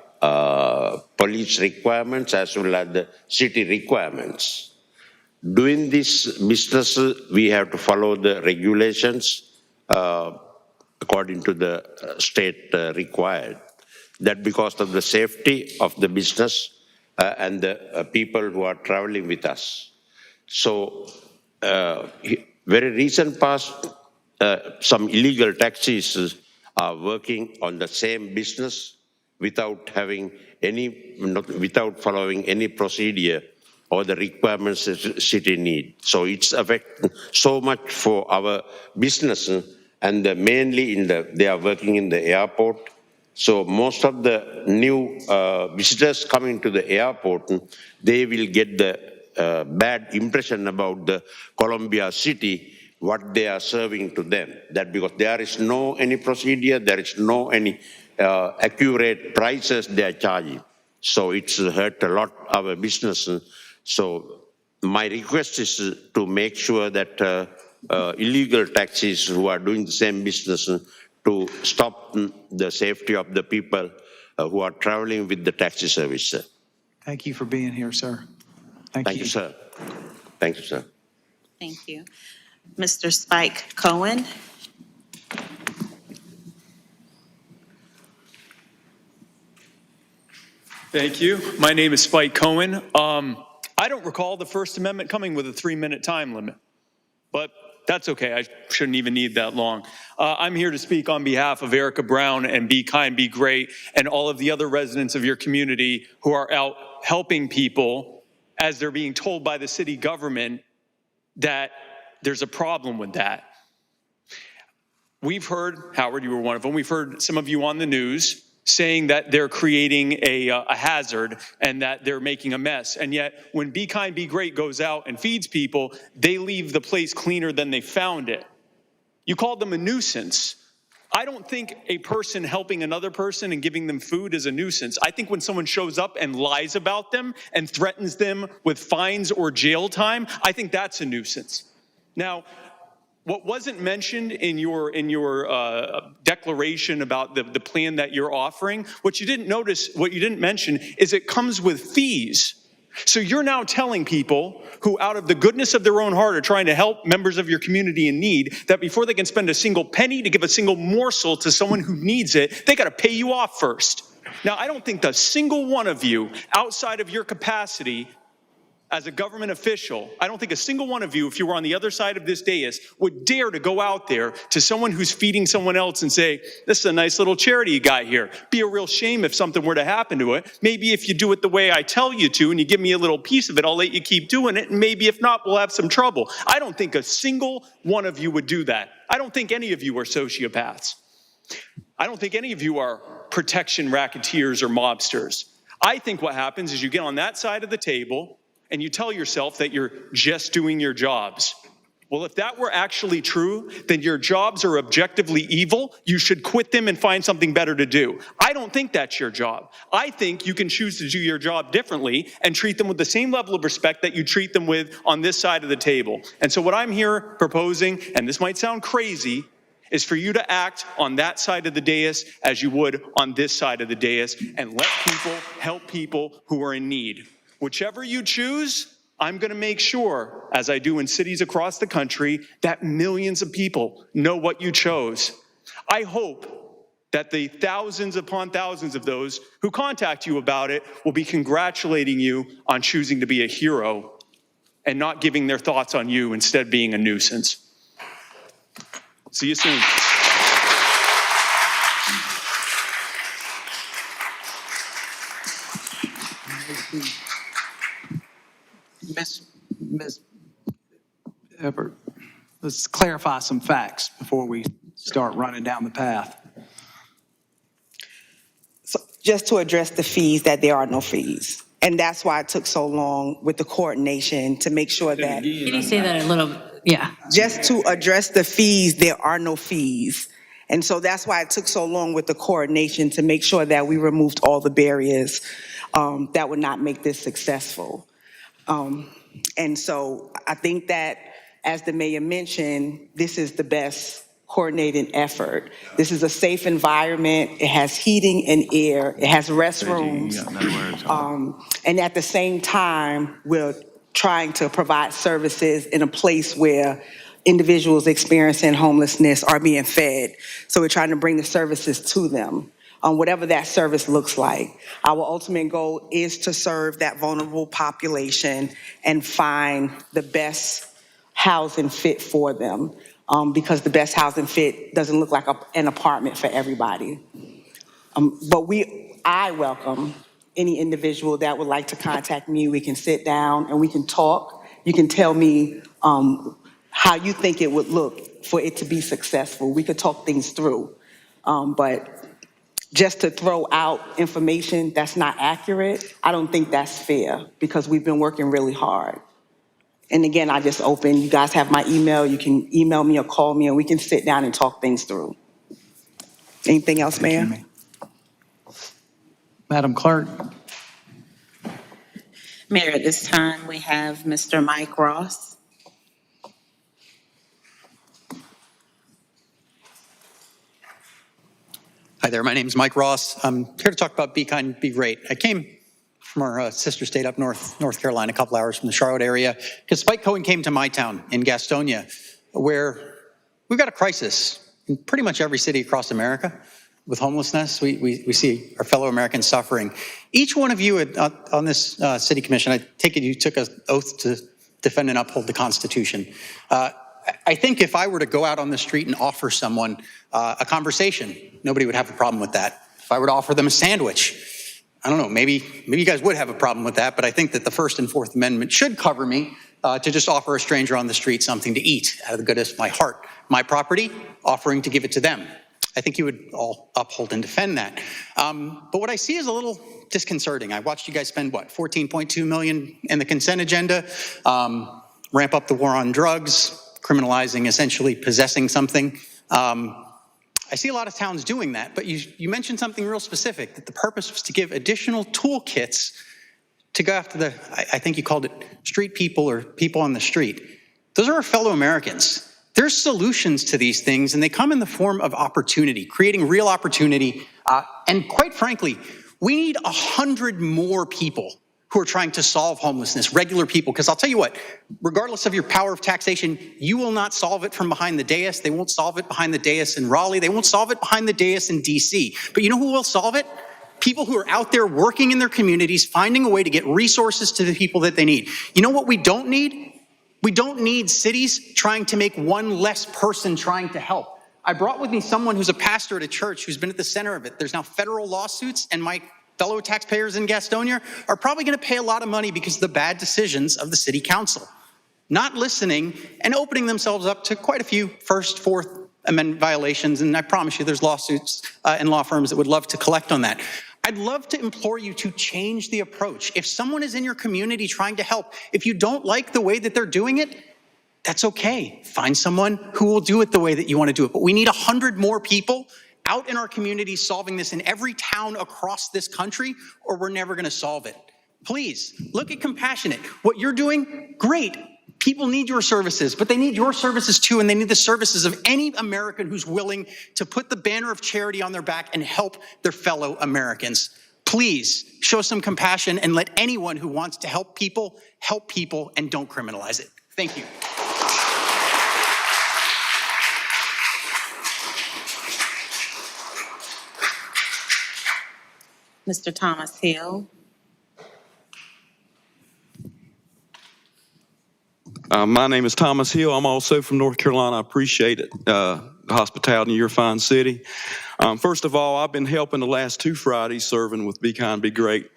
police requirements as well as the city requirements. Doing this business, we have to follow the regulations according to the state required. That because of the safety of the business and the people who are traveling with us. So, very recent past, some illegal taxis are working on the same business without having without following any procedure or the requirements the city need. So it's affecting so much for our business, and mainly they are working in the airport. So most of the new visitors coming to the airport, they will get the bad impression about the Colombia City, what they are serving to them. That because there is no any procedure, there is no any accurate prices they are charging. So it's hurt a lot our business. So my request is to make sure that illegal taxis who are doing the same business to stop the safety of the people who are traveling with the taxi service, sir. Thank you for being here, sir. Thank you, sir. Thank you, sir. Thank you. Mr. Spike Cohen. Thank you. My name is Spike Cohen. I don't recall the First Amendment coming with a 3-minute time limit, but that's okay. I shouldn't even need that long. I'm here to speak on behalf of Erica Brown and Be Kind, Be Great, and all of the other residents of your community who are out helping people as they're being told by the city government that there's a problem with that. We've heard, Howard, you were one of them, we've heard some of you on the news saying that they're creating a hazard and that they're making a mess. And yet, when Be Kind, Be Great goes out and feeds people, they leave the place cleaner than they found it. You called them a nuisance. I don't think a person helping another person and giving them food is a nuisance. I think when someone shows up and lies about them and threatens them with fines or jail time, I think that's a nuisance. Now, what wasn't mentioned in your declaration about the plan that you're offering, what you didn't mention is it comes with fees. So you're now telling people who out of the goodness of their own heart are trying to help members of your community in need that before they can spend a single penny to give a single morsel to someone who needs it, they got to pay you off first. Now, I don't think the single one of you outside of your capacity as a government official, I don't think a single one of you, if you were on the other side of this dais, would dare to go out there to someone who's feeding someone else and say, this is a nice little charity you got here. Be a real shame if something were to happen to it. Maybe if you do it the way I tell you to and you give me a little piece of it, I'll let you keep doing it. And maybe if not, we'll have some trouble. I don't think a single one of you would do that. I don't think any of you are sociopaths. I don't think any of you are protection racketeers or mobsters. I think what happens is you get on that side of the table and you tell yourself that you're just doing your jobs. Well, if that were actually true, then your jobs are objectively evil. You should quit them and find something better to do. I don't think that's your job. I think you can choose to do your job differently and treat them with the same level of respect that you treat them with on this side of the table. And so what I'm here proposing, and this might sound crazy, is for you to act on that side of the dais as you would on this side of the dais and let people help people who are in need. Whichever you choose, I'm going to make sure, as I do in cities across the country, that millions of people know what you chose. I hope that the thousands upon thousands of those who contact you about it will be congratulating you on choosing to be a hero and not giving their thoughts on you, instead being a nuisance. See you soon. Ms. Everett, let's clarify some facts before we start running down the path. So just to address the fees, that there are no fees. And that's why it took so long with the coordination to make sure that. Can you say that a little, yeah. Just to address the fees, there are no fees. And so that's why it took so long with the coordination to make sure that we removed all the barriers that would not make this successful. And so I think that, as the mayor mentioned, this is the best coordinated effort. This is a safe environment. It has heating and air. It has restrooms. And at the same time, we're trying to provide services in a place where individuals experiencing homelessness are being fed. So we're trying to bring the services to them, whatever that service looks like. Our ultimate goal is to serve that vulnerable population and find the best housing fit for them, because the best housing fit doesn't look like an apartment for everybody. But I welcome any individual that would like to contact me. We can sit down and we can talk. You can tell me how you think it would look for it to be successful. We could talk things through. But just to throw out information that's not accurate, I don't think that's fair, because we've been working really hard. And again, I just open, you guys have my email, you can email me or call me and we can sit down and talk things through. Anything else, Mayor? Madam Clerk. Mayor, at this time, we have Mr. Mike Ross. Hi there, my name is Mike Ross. I'm here to talk about Be Kind, Be Great. I came from our sister state up North Carolina, a couple hours from the Charlotte area, because Spike Cohen came to my town in Gastonia, where we've got a crisis in pretty much every city across America with homelessness. We see our fellow Americans suffering. Each one of you on this city commission, I take it you took an oath to defend and uphold the Constitution. I think if I were to go out on the street and offer someone a conversation, nobody would have a problem with that. If I were to offer them a sandwich, I don't know, maybe you guys would have a problem with that, but I think that the First and Fourth Amendment should cover me to just offer a stranger on the street something to eat out of the goodness of my heart. My property, offering to give it to them. I think you would all uphold and defend that. But what I see is a little disconcerting. I watched you guys spend, what, $14.2 million in the consent agenda, ramp up the war on drugs, criminalizing essentially possessing something. I see a lot of towns doing that, but you mentioned something real specific, that the purpose was to give additional toolkits to go after the, I think you called it street people or people on the street. Those are our fellow Americans. There's solutions to these things, and they come in the form of opportunity, creating real opportunity. And quite frankly, we need 100 more people who are trying to solve homelessness, regular people. Because I'll tell you what, regardless of your power of taxation, you will not solve it from behind the dais. They won't solve it behind the dais in Raleigh. They won't solve it behind the dais in DC. But you know who will solve it? People who are out there working in their communities, finding a way to get resources to the people that they need. You know what we don't need? We don't need cities trying to make one less person trying to help. I brought with me someone who's a pastor at a church who's been at the center of it. There's now federal lawsuits, and my fellow taxpayers in Gastonia are probably going to pay a lot of money because of the bad decisions of the city council. Not listening and opening themselves up to quite a few First, Fourth Amendment violations, and I promise you there's lawsuits and law firms that would love to collect on that. I'd love to implore you to change the approach. If someone is in your community trying to help, if you don't like the way that they're doing it, that's okay. Find someone who will do it the way that you want to do it. But we need 100 more people out in our communities solving this in every town across this country, or we're never going to solve it. Please, look at Compassionate. What you're doing, great. People need your services, but they need your services too, and they need the services of any American who's willing to put the banner of charity on their back and help their fellow Americans. please show some compassion and let anyone who wants to help people, and don't criminalize it. Thank you. Mr. Thomas Hill. My name is Thomas Hill. I'm also from North Carolina. I appreciate it, the hospitality in your fine city. First of all, I've been helping the last 2 Fridays serving with Be Kind, Be Great.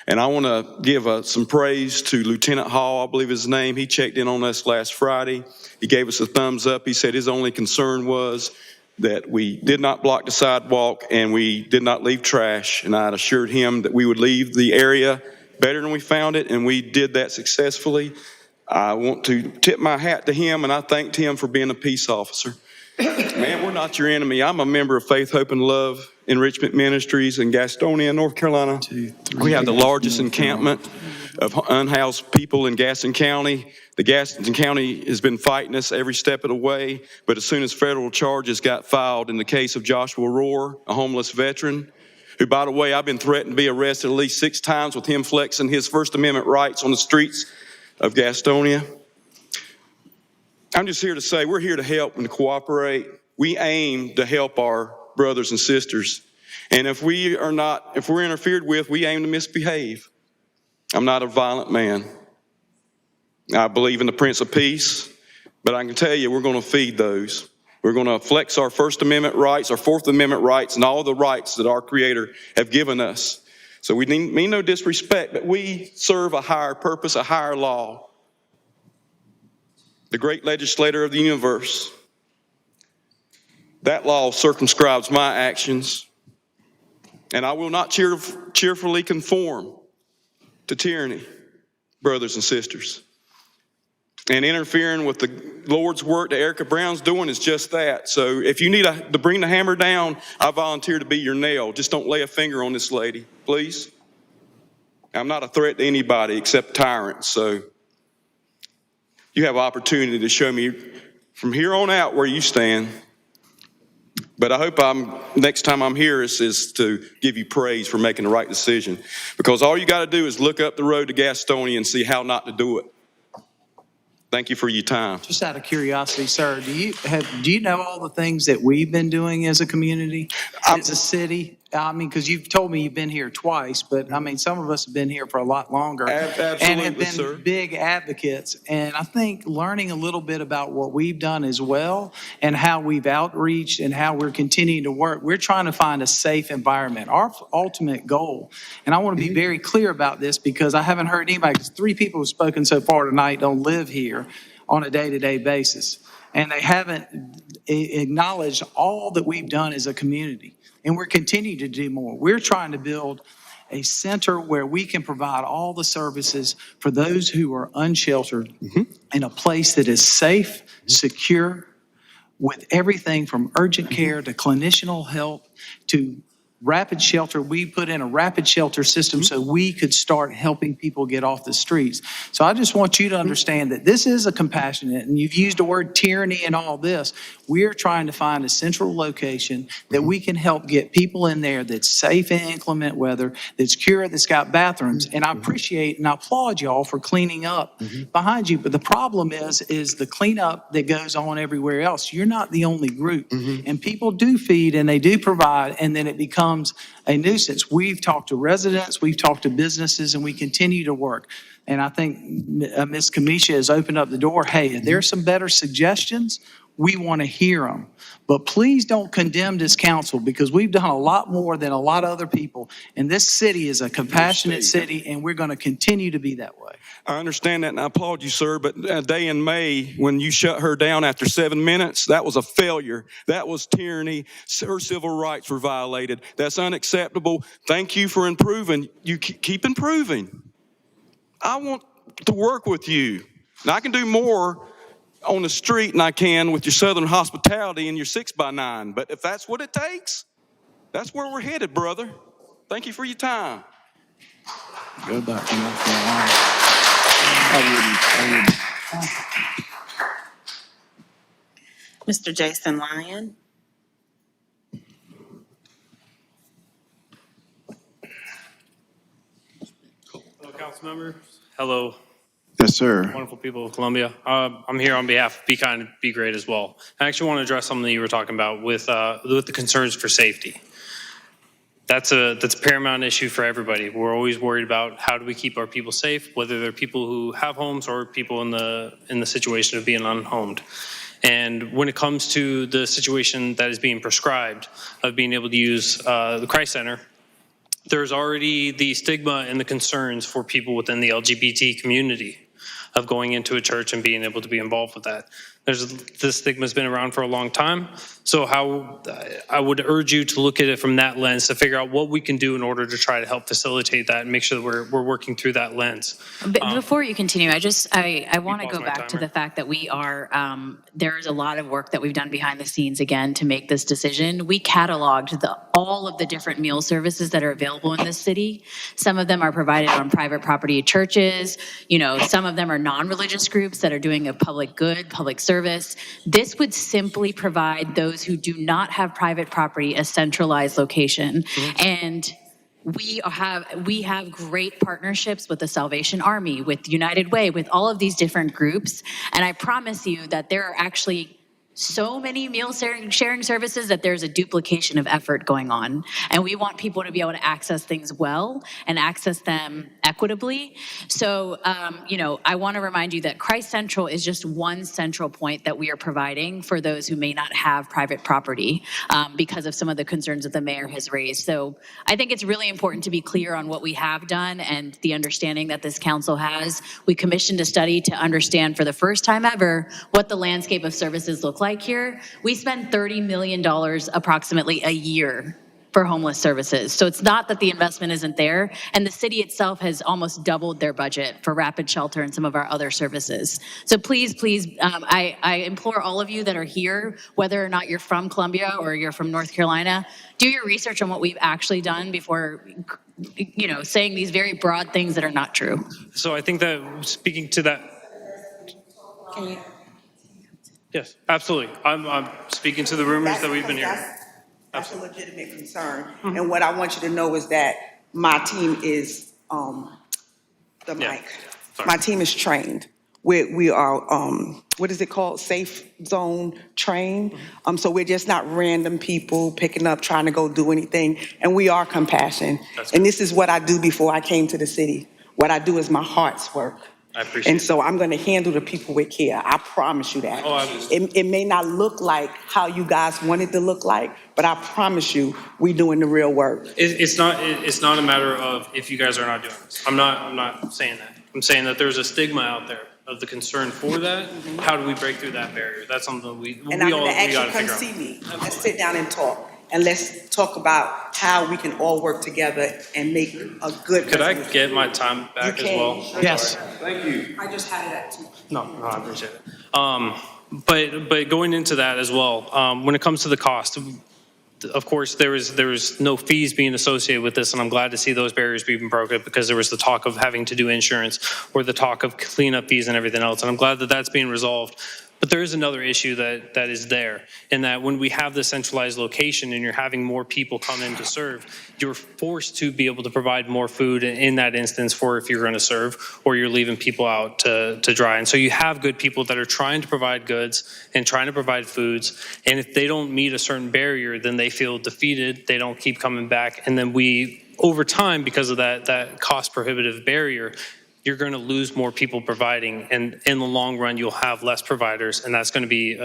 And I want to give some praise to Lieutenant Hall, I believe his name. He checked in on us last Friday. He gave us a thumbs up. He said his only concern was that we did not block the sidewalk and we did not leave trash. And I had assured him that we would leave the area better than we found it, and we did that successfully. I want to tip my hat to him, and I thanked him for being a peace officer. Man, we're not your enemy. I'm a member of Faith, Hope, and Love Enrichment Ministries in Gastonia, North Carolina. We have the largest encampment of unhoused people in Gaston County. The Gaston County has been fighting us every step of the way, but as soon as federal charges got filed in the case of Joshua Rohr, a homeless veteran, who, by the way, I've been threatened to be arrested at least 6 times with him flexing his First Amendment rights on the streets of Gastonia. I'm just here to say we're here to help and to cooperate. We aim to help our brothers and sisters. And if we're interfered with, we aim to misbehave. I'm not a violent man. I believe in the Prince of Peace, but I can tell you we're going to feed those. We're going to flex our First Amendment rights, our Fourth Amendment rights, and all the rights that our Creator have given us. So we mean no disrespect, but we serve a higher purpose, a higher law. The great legislator of the universe. That law circumscribes my actions, and I will not cheerfully conform to tyranny, brothers and sisters. And interfering with the Lord's work that Erica Brown's doing is just that. So if you need to bring the hammer down, I volunteer to be your nail. Just don't lay a finger on this lady, please. I'm not a threat to anybody except tyrants. So you have opportunity to show me from here on out where you stand. But I hope next time I'm here is to give you praise for making the right decision. Because all you got to do is look up the road to Gastonia and see how not to do it. Thank you for your time. Just out of curiosity, sir, do you know all the things that we've been doing as a community, as a city? I mean, because you've told me you've been here twice, but I mean, some of us have been here for a lot longer. Absolutely, and have been sir. Big advocates. And I think learning a little bit about what we've done as well and how we've outreached and how we're continuing to work, we're trying to find a safe environment. Our ultimate goal, and I want to be very clear about this because I haven't heard anybody, because 3 people who've spoken so far tonight don't live here on a day-to-day basis. And they haven't acknowledged all that we've done as a community. And we're continuing to do more. We're trying to build a center where we can provide all the services for those who are unsheltered in a place that is safe, secure, with everything from urgent care to clinicianal help to rapid shelter. We put in a rapid shelter system so we could start helping people get off the streets. So I just want you to understand that this is a compassionate, and you've used the word tyranny and all this. We're trying to find a central location that we can help get people in there that's safe in inclement weather, that's secure, that's got bathrooms. And I appreciate and I applaud y'all for cleaning up behind you. But the problem is the cleanup that goes on everywhere else. You're not the only group. And people do feed and they do provide, and then it becomes a nuisance. We've talked to residents, we've talked to businesses, and we continue to work. And I think Ms. Kamisha has opened up the door. Hey, if there's some better suggestions, we want to hear them. But please don't condemn this council, because we've done a lot more than a lot of other people. And this city is a compassionate city, and we're going to continue to be that way. I understand that, and I applaud you, sir, but a day in May, when you shut her down after 7 minutes, that was a failure. That was tyranny. Her civil rights were violated. That's unacceptable. Thank you for improving. You keep improving. I want to work with you. And I can do more on the street than I can with your Southern hospitality and your 6x9. But if that's what it takes, that's where we're headed, brother. Thank you for your time. Go back to North Carolina. Mr. Jason Lyon. council members. Hello, Yes, sir. wonderful people of Columbia. I'm here on behalf of Be Kind and Be Great as well. I actually want to address something that you were talking about with the concerns for safety. That's a paramount issue for everybody. We're always worried about how do we keep our people safe, whether they're people who have homes or people in the situation of being unhomed. And when it comes to the situation that is being prescribed of being able to use the Christ Center, there's already the stigma and the concerns for people within the LGBT community of going into a church and being able to be involved with that. This stigma's been around for a long time. So I would urge you to look at it from that lens to figure out what we can do in order to try to help facilitate that and make sure that we're working through that lens. Before you continue, I want to go my back to timer. the fact that we are, there is a lot of work that we've done behind the scenes again to make this decision. We cataloged all of the different meal services that are available in this city. Some of them are provided on private property churches. Some of them are non-religious groups that are doing a public good, public service. This would simply provide those who do not have private property a centralized location. And we have great partnerships with the Salvation Army, with United Way, with all of these different groups. And I promise you that there are actually so many meal sharing services that there's a duplication of effort going on. And we want people to be able to access things well and access them equitably. So, I want to remind you that Christ Central is just one central point that we are providing for those who may not have private property because of some of the concerns that the mayor has raised. So I think it's really important to be clear on what we have done and the understanding that this council has. We commissioned a study to understand for the first time ever what the landscape of services look like here. We spend $30 million approximately a year for homeless services. So it's not that the investment isn't there, and the city itself has almost doubled their budget for rapid shelter and some of our other services. So please, I implore all of you that are here, whether or not you're from Columbia or you're from North Carolina, do your research on what we've actually done before saying these very broad things that are not true. So I think that speaking to that. Yes, absolutely. I'm speaking to the rumors that we've been hearing. That's a legitimate concern. And what I want you to know is that my team is, my team is trained. We are, what is it called? Safe zone trained. So we're just not random people picking up, trying to go do anything. And we are compassion. And this is what I do before I came to the city. What I do is my heart's work. I appreciate And so I'm going to handle the people with care. I promise you that. It may not look like how you guys want it to look like, but I promise you, we're doing the real work. It's not a matter of if you guys are not doing this. I'm not saying that. I'm saying that there's a stigma out there of the concern for that. How do we break through that barrier? That's something we And I'm all going to ask got you to come figure out. see me. Let's sit down and talk. And let's talk about how we can all work together and make a good. Could I get my time back as well? Yes. Thank you. I just had it at 2. No, I appreciate it. But going into that as well, when it comes to the cost, of course, there was no fees being associated with this, and I'm glad to see those barriers being broken because there was the talk of having to do insurance or the talk of cleanup fees and everything else, and I'm glad that that's being resolved. But there is another issue that is there, in that when we have the centralized location and you're having more people come in to serve, you're forced to be able to provide more food in that instance for if you're going to serve, or you're leaving people out to dry. And so you have good people that are trying to provide goods and trying to provide foods, and if they don't meet a certain barrier, then they feel defeated, they don't keep coming back, and then we, over time, because of that cost prohibitive barrier, you're going to lose more people providing, and in the long run, you'll have less providers, and that's going to be,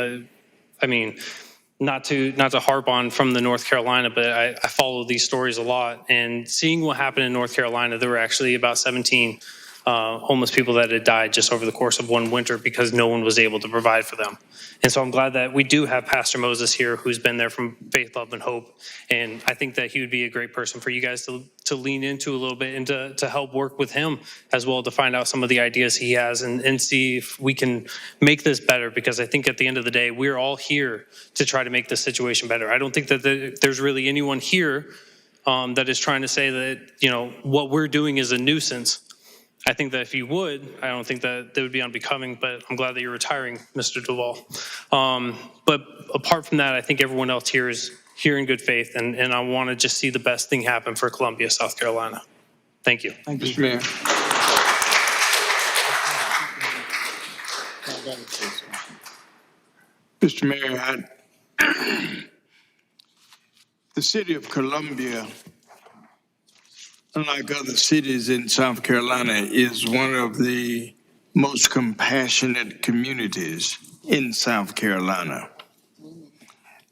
not to harp on from the North Carolina, but I follow these stories a lot, and seeing what happened in North Carolina, there were actually about 17 homeless people that had died just over the course of one winter because no one was able to provide for them. And so I'm glad that we do have Pastor Moses here, who's been there from Faith, Love, and Hope. And I think that he would be a great person for you guys to lean into a little bit and to help work with him as well, to find out some of the ideas he has and see if we can make this better. Because I think at the end of the day, we're all here to try to make this situation better. I don't think that there's really anyone here that is trying to say that, what we're doing is a nuisance. I think that if you would, I don't think that would be unbecoming, but I'm glad that you're retiring, Mr. Duvall. But apart from that, I think everyone else here is here in good faith, and I want to just see the best thing happen for Columbia, South Carolina. Thank you. Thank you. Mr. Mayor. Mr. Mayor, the city of Columbia, unlike other cities in South Carolina, is one of the most compassionate communities in South Carolina.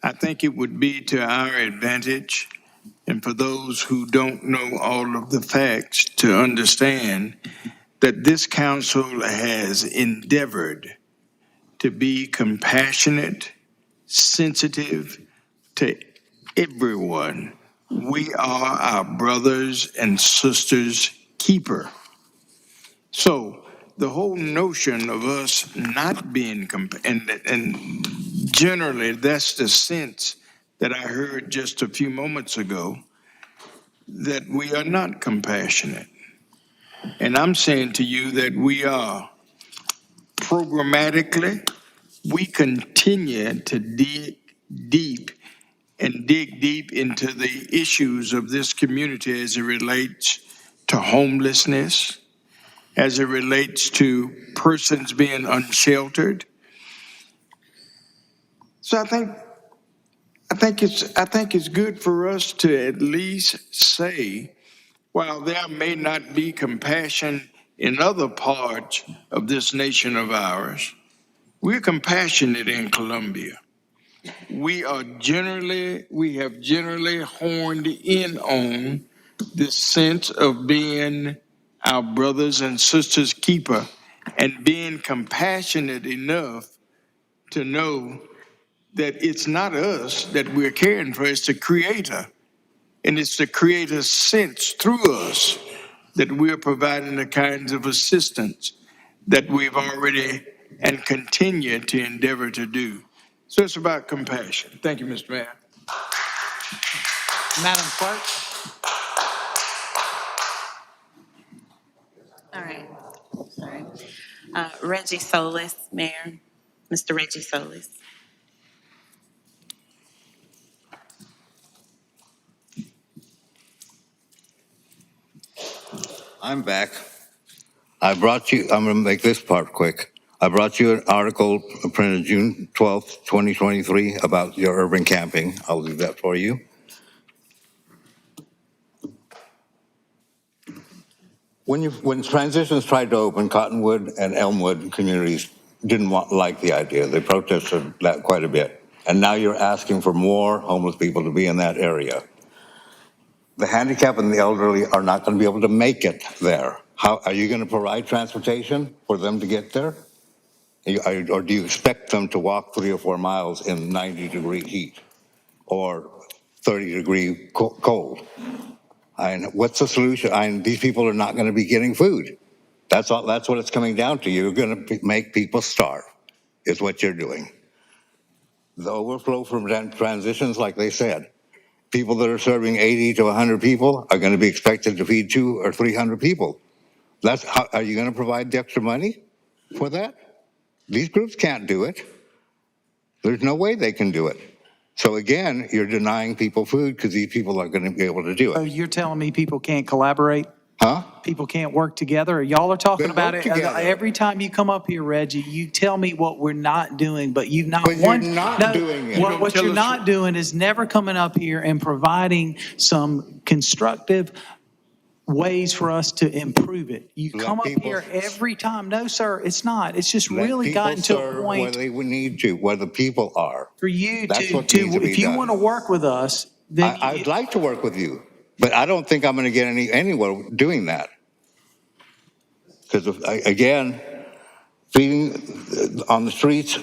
I think it would be to our advantage, and for those who don't know all of the facts, to understand that this council has endeavored to be compassionate, sensitive to everyone. We are our brothers and sisters' keeper. So the whole notion of us not being, and generally that's the sense that I heard just a few moments ago, that we are not compassionate. And I'm saying to you that we are. Programmatically, we continue to dig deep into the issues of this community as it relates to homelessness, as it relates to persons being unsheltered. So I think it's good for us to at least say, while there may not be compassion in other parts of this nation of ours, we're compassionate in Columbia. We have generally honed in on this sense of being our brothers and sisters' keeper and being compassionate enough to know that it's not us that we're caring for, it's the Creator. And it's the Creator's sense through us that we're providing the kinds of assistance that we've already and continue to endeavor to do. So it's about compassion. Thank you, Mr. Mayor. Madam Clerk? All right. Sorry. Reggie Solis, Mayor. Mr. Reggie Solis. I'm back. I'm going to make this part quick. I brought you an article printed June 12th, 2023 about your urban camping. I'll leave that for you. When Transitions tried to open, Cottonwood and Elmwood communities didn't like the idea. They protested that quite a bit. And now you're asking for more homeless people to be in that area. The handicapped and the elderly are not going to be able to make it there. How are you going to provide transportation for them to get there? Or do you expect them to walk 3 or 4 miles in 90-degree heat or 30-degree cold? And what's the solution? These people are not going to be getting food. That's what it's coming down to. You're going to make people starve, is what you're doing. The overflow from Transitions, like they said, people that are serving 80 to 100 people are going to be expected to feed 200 or 300 people. Are you going to provide the extra money for that? These groups can't do it. There's no way they can do it. So again, you're denying people food because these people are going to be able to do it. So you're telling me people can't collaborate? Huh? People can't work together? Y'all are talking They about work it. together. Every time you come up here, Reggie, you tell me what we're not doing, but you've not. But you're not doing it. What you're not doing is never coming up here and providing some constructive ways for us to improve it. You come up here every time. No, sir, it's not. It's just really gotten to a point where they would need to, where the people are. for you That's to, what needs to be if you done. want to work with us, then I'd like to work with you, but I don't think I'm going to get anywhere doing that. Because again, feeding on the streets,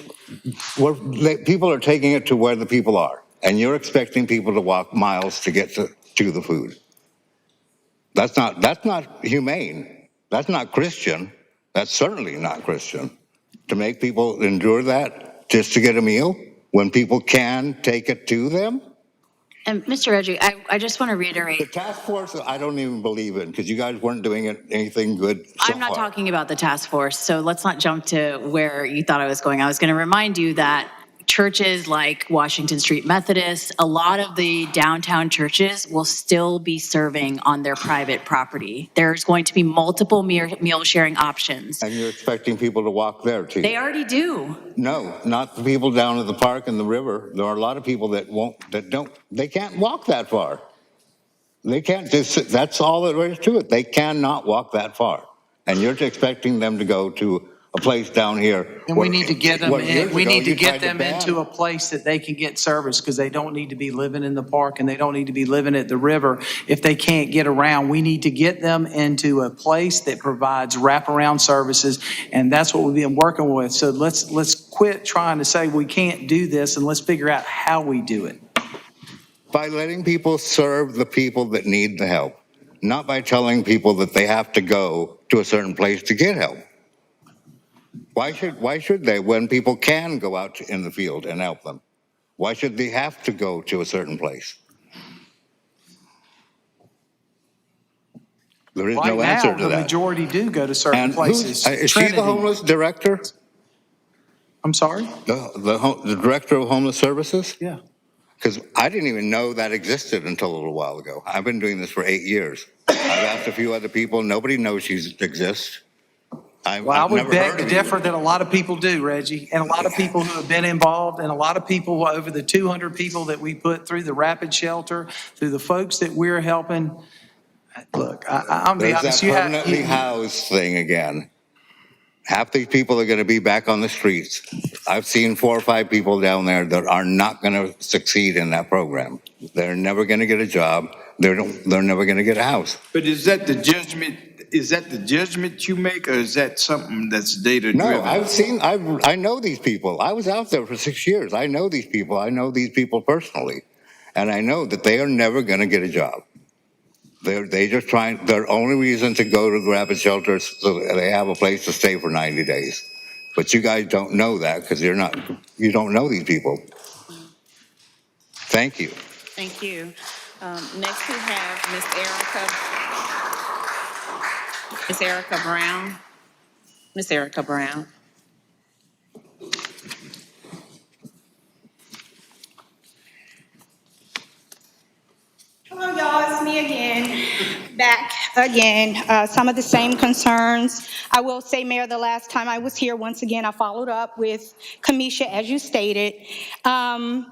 people are taking it to where the people are, and you're expecting people to walk miles to get to the food. That's not humane. That's not Christian. That's certainly not Christian. To make people endure that just to get a meal when people can take it to them. And Mr. Reggie, I just want to reiterate. The task force, I don't even believe in because you guys weren't doing anything good so I'm not far. talking about the task force, so let's not jump to where you thought I was going. I was going to remind you that churches like Washington Street Methodist, a lot of the downtown churches will still be serving on their private property. There's going to be multiple meal sharing options. And you're expecting people to walk there too? They already do. No, not the people down at the park and the river. There are a lot of people that they can't walk that far. They can't just, that's all there is to it. They cannot walk that far. And you're expecting them to go to a place down here. And we need to get them in, we need to get them ban. into a place that they can get service, because they don't need to be living in the park and they don't need to be living at the river if they can't get around. We need to get them into a place that provides wraparound services, and that's what we've been working with. So let's quit trying to say we can't do this, and let's figure out how we do it. By letting people serve the people that need the help, not by telling people that they have to go to a certain place to get help. Why should they, when people can go out in the field and help them? Why should they have to go to a certain place? There is no answer to The that. majority do go to certain And places. is she the homeless director? I'm sorry? The director of homeless services? Yeah. Because I didn't even know that existed until a little while ago. I've been doing this for 8 years. I've asked a few other people. Nobody knows she exists. I would beg to differ that a lot of people do, Reggie, and a lot of people who have been involved, and a lot of people, over the 200 people that we put through the rapid shelter, through the folks that we're helping. Look, I'm being honest. There's that permanently housed thing again. Half these people are going to be back on the streets. I've seen 4 or 5 people down there that are not going to succeed in that program. They're never going to get a job. They're never going to get a house. But is that the judgment? Is that the judgment you make, or is that something that's data driven? No, I know these people. I was out there for 6 years. I know these people. I know these people personally. And I know that they are never going to get a job. They just trying, their only reason to go to the rapid shelter is so they have a place to stay for 90 days. But you guys don't know that because you don't know these people. Thank you. Thank you. Next we have Miss Erica Brown. Miss Erica Brown. Hello, y'all. It's me again. Back again. Some of the same concerns. I will say, Mayor, the last time I was here, once again, I followed up with Kamisha, as you stated.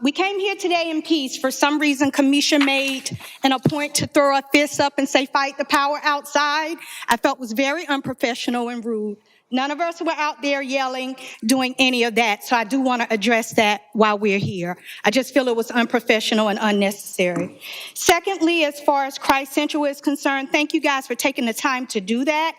We came here today in peace. For some reason, Kamisha made a point to throw a fist up and say, fight the power outside. I felt was very unprofessional and rude. None of us were out there yelling, doing any of that. So I do want to address that while we're here. I just feel it was unprofessional and unnecessary. Secondly, as far as Christ Central is concerned, thank you guys for taking the time to do that.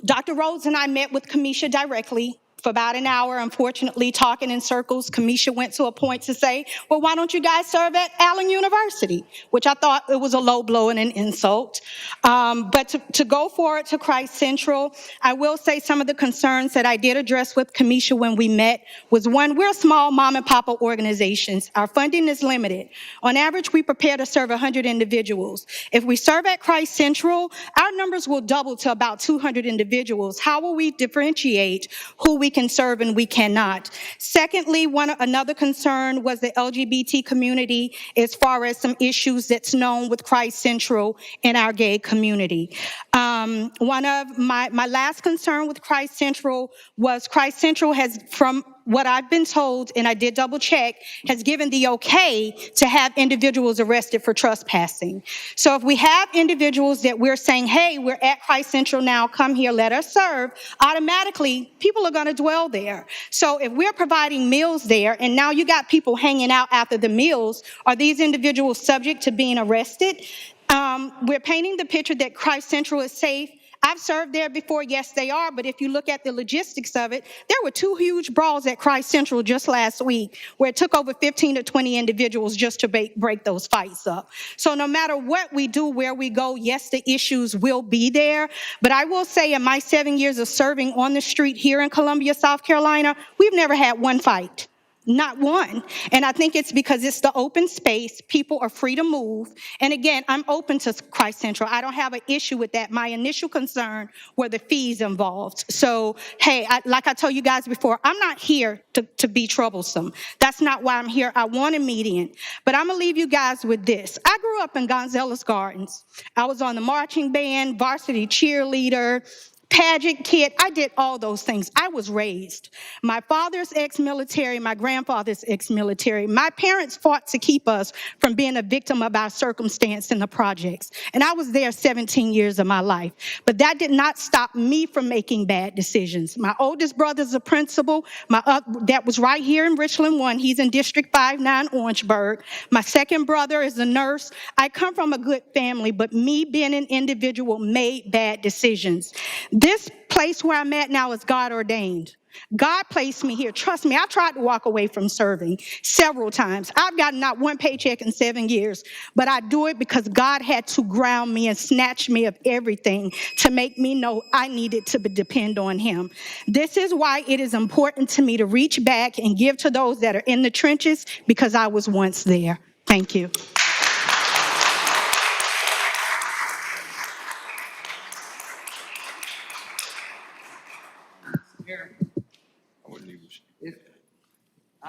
Dr. Rhodes and I met with Kamisha directly for about an hour, unfortunately, talking in circles. Kamisha went to a point to say, well, why don't you guys serve at Allen University? Which I thought it was a low blow and an insult. But to go forward to Christ Central, I will say some of the concerns that I did address with Kamisha when we met was, one, we're small mom and pop organizations. Our funding is limited. On average, we prepare to serve 100 individuals. If we serve at Christ Central, our numbers will double to about 200 individuals. How will we differentiate who we can serve and we cannot? Secondly, another concern was the LGBT community as far as some issues that's known with Christ Central in our gay community. One of my last concern with Christ Central was Christ Central has, from what I've been told, and I did double check, has given the okay to have individuals arrested for trespassing. So if we have individuals that we're saying, hey, we're at Christ Central now, come here, let us serve, automatically people are going to dwell there. So if we're providing meals there and now you got people hanging out after the meals, are these individuals subject to being arrested? We're painting the picture that Christ Central is safe. I've served there before, yes, they are, but if you look at the logistics of it, there were 2 huge brawls at Christ Central just last week where it took over 15 to 20 individuals just to break those fights up. So no matter what we do, where we go, yes, the issues will be there, but I will say in my 7 years of serving on the street here in Columbia, South Carolina, we've never had one fight. Not one. And I think it's because it's the open space. People are free to move. And again, I'm open to Christ Central. I don't have an issue with that. My initial concern were the fees involved. So, hey, like I told you guys before, I'm not here to be troublesome. That's not why I'm here. I want a median. But I'm going to leave you guys with this. I grew up in Gonzales Gardens. I was on the marching band, varsity cheerleader, pageant kid. I did all those things. I was raised. My father's ex-military, my grandfather's ex-military. My parents fought to keep us from being a victim of our circumstance in the projects. And I was there 17 years of my life. But that did not stop me from making bad decisions. My oldest brother's a principal. That was right here in Richland 1. He's in District 5 now in Orangeburg. My second brother is a nurse. I come from a good family, but me being an individual made bad decisions. This place where I'm at now is God ordained. God placed me here. Trust me, I tried to walk away from serving several times. I've gotten not one paycheck in 7 years, but I do it because God had to ground me and snatch me of everything to make me know I needed to depend on him. This is why it is important to me to reach back and give to those that are in the trenches, because I was once there. Thank you.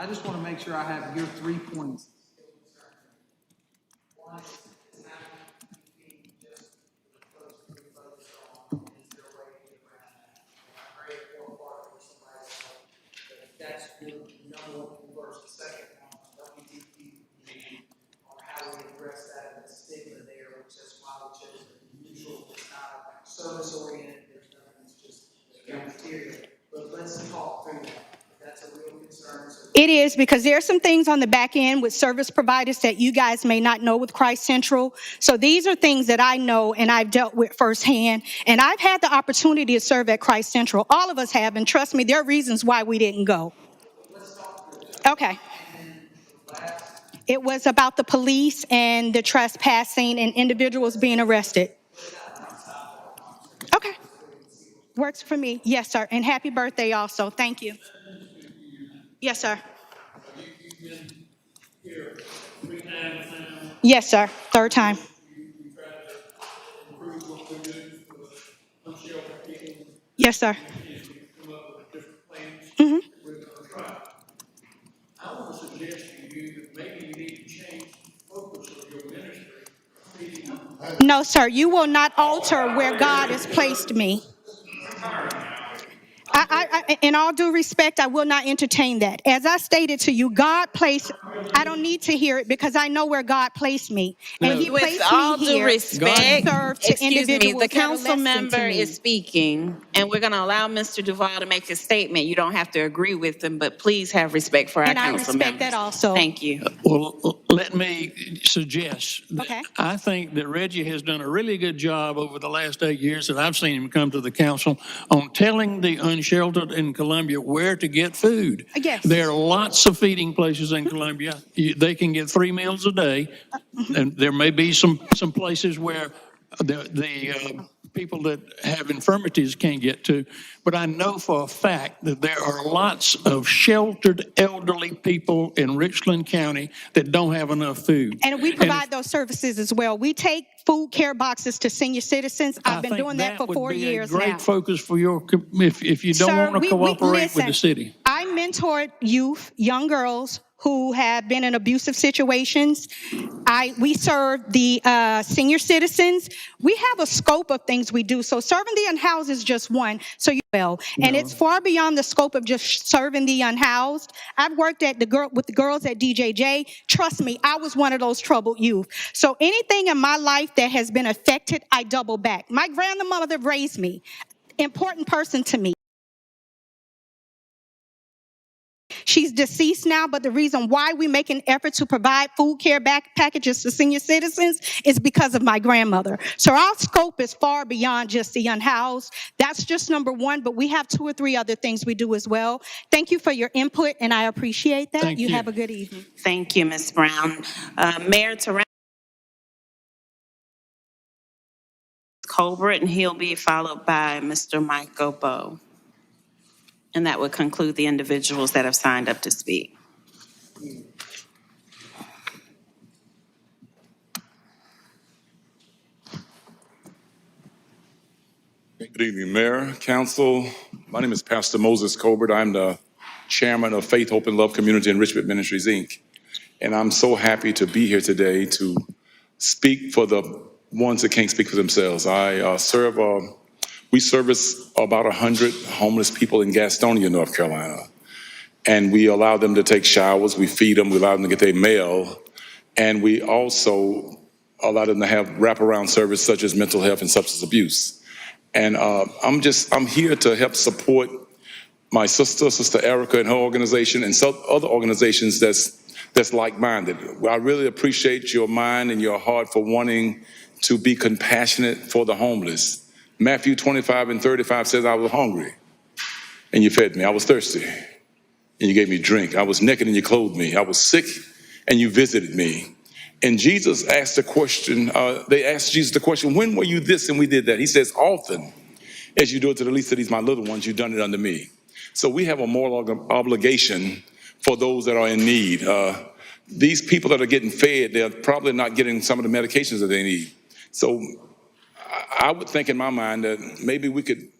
I just want to make sure I have your 3 points. One, is how you just focus on is there a way to get around that? And I'm very part of somebody else. That's your number one first. The second one, LGBTQ on how we address that and the stigma there, which is why we chose the neutral. It's not service oriented. There's nothing. It's just cafeteria. But let's talk through that. That's a real concern. It is, because there are some things on the back end with service providers that you guys may not know with Christ Central. So these are things that I know and I've dealt with firsthand. And I've had the opportunity to serve at Christ Central. All of us have, and trust me, there are reasons why we didn't go. Okay. It was about the police and the trespassing and individuals being arrested. Okay. Works for me. Yes, sir. And happy birthday also. Thank you. Yes, sir. Yes, sir. Third time. Yes, sir. Mm-hmm. I want to suggest to you that maybe you need to change the focus of your ministry. No, sir. You will not alter where God has placed me. In all due respect, I will not entertain that. As I stated to you, God placed, I don't need to hear it because I know where God placed me. And he placed me here to serve to individuals the council member is speaking, and we're going to allow Mr. Duval to make a statement. You don't have to agree with him, but please have respect for our council members. And I respect that also. Thank you. Well, let me suggest that Okay. I think that Reggie has done a really good job over the last 8 years that I've seen him come to the council on telling the unsheltered in Columbia where to get food. Yes. There are lots of feeding places in Columbia. They can get 3 meals a day. And there may be some places where the people that have infirmities can't get to. But I know for a fact that there are lots of sheltered elderly people in Richland County that don't have enough food. And we provide those services as well. We take food care boxes to senior citizens. I've been doing that for 4 years now. Great focus for your, if you don't want to cooperate with the city. I mentored youth, young girls who have been in abusive situations. We serve the senior citizens. We have a scope of things we do. So serving the unhoused is just one. So you will, and it's far beyond the scope of just serving the unhoused. I've worked at with the girls at DJJ. Trust me, I was one of those troubled youth. So anything in my life that has been affected, I double back. My grandmother raised me, important person to me. She's deceased now, but the reason why we make an effort to provide food care packages to senior citizens is because of my grandmother. So our scope is far beyond just the unhoused. That's just number one, but we have 2 or 3 other things we do as well. Thank you for your input, and I appreciate that. Thank you. Have a good evening. Thank you, Ms. Brown. Mayor Terrell Colbert, and he'll be followed by Mr. Michael Bowe. And that would conclude the individuals that have signed up to speak. Good evening, Mayor, Council. My name is Pastor Moses Colbert. I'm the chairman of Faith, Hope, and Love Community Enrichment Ministries, Inc. And I'm so happy to be here today to speak for the ones that can't speak for themselves. We service about 100 homeless people in Gastonia, North Carolina. And we allow them to take showers, we feed them, we allow them to get their mail, and we also allow them to have wraparound service such as mental health and substance abuse. And I'm here to help support my Sister Erica and her organization and some other organizations that's like-minded. I really appreciate your mind and your heart for wanting to be compassionate for the homeless. Matthew 25:35 says, I was hungry and you fed me. I was thirsty and you gave me drink. I was naked and you clothed me. I was sick and you visited me. And Jesus asked the question, they asked Jesus the question, when were you this and we did that? He says, often as you do it to the least of these my little ones, you've done it unto me. So we have a moral obligation for those that are in need. These people that are getting fed, they're probably not getting some of the medications that they need. So I would think in my mind that maybe we could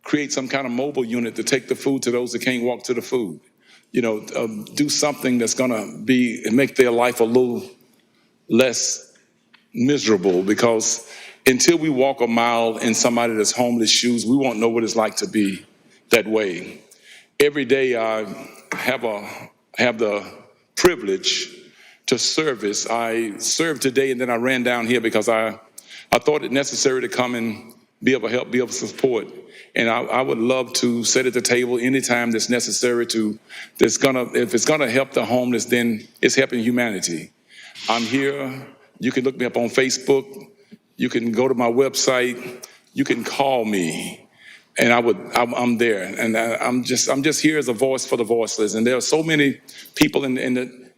create some kind of mobile unit to take the food to those that can't walk to the food. Do something that's gonna make their life a little less miserable, because until we walk a mile in somebody that's homeless shoes, we won't know what it's like to be that way. Every day I have the privilege to service. I served today and then I ran down here because I thought it necessary to come and be of help, be of support. And I would love to sit at the table anytime that's necessary if it's gonna help the homeless, then it's helping humanity. I'm here. You can look me up on Facebook. You can go to my website. You can call me, and I'm there. And I'm just here as a voice for the voiceless. And there are so many people, and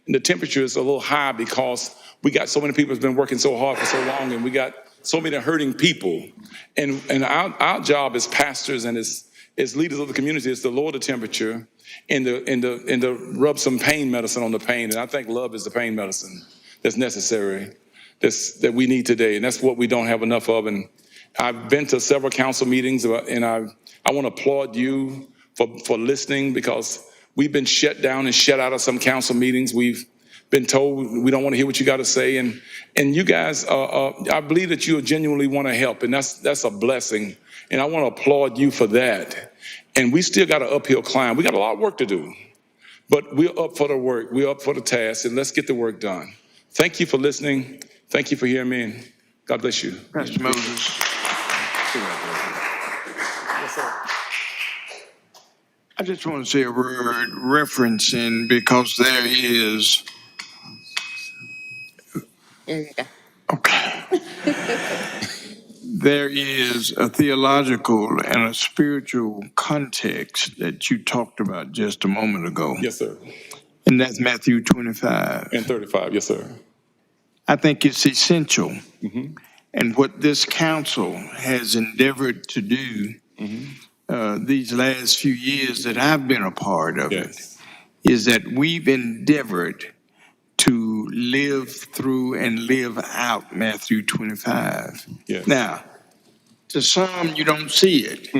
the temperature is a little high because we got so many people that's been working so hard for so long, and we got so many hurting people. And our job as pastors and as leaders of the community is to lower the temperature and to rub some pain medicine on the pain. And I think love is the pain medicine that's necessary, that we need today. And that's what we don't have enough of. And I've been to several council meetings, and I want to applaud you for listening, because we've been shut down and shut out of some council meetings. We've been told we don't want to hear what you got to say. And you guys, I believe that you genuinely want to help, and that's a blessing. And I want to applaud you for that. And we still got an uphill climb. We got a lot of work to do, but we're up for the work. We're up for the task, and let's get the work done. Thank you for listening. Thank you for hearing me, and God bless you. Pastor Moses. I just want to say a word referencing, because there is. There you go. Okay. There is a theological and a spiritual context that you talked about just a moment ago. Yes, sir. And that's Matthew 25. And 35, yes, sir. I think it's essential. Mm-hmm. And what this council has endeavored to do these last few years that I've been a part of it is that we've endeavored to live through and live out Matthew 25. Yes. Now, to some, you don't see it,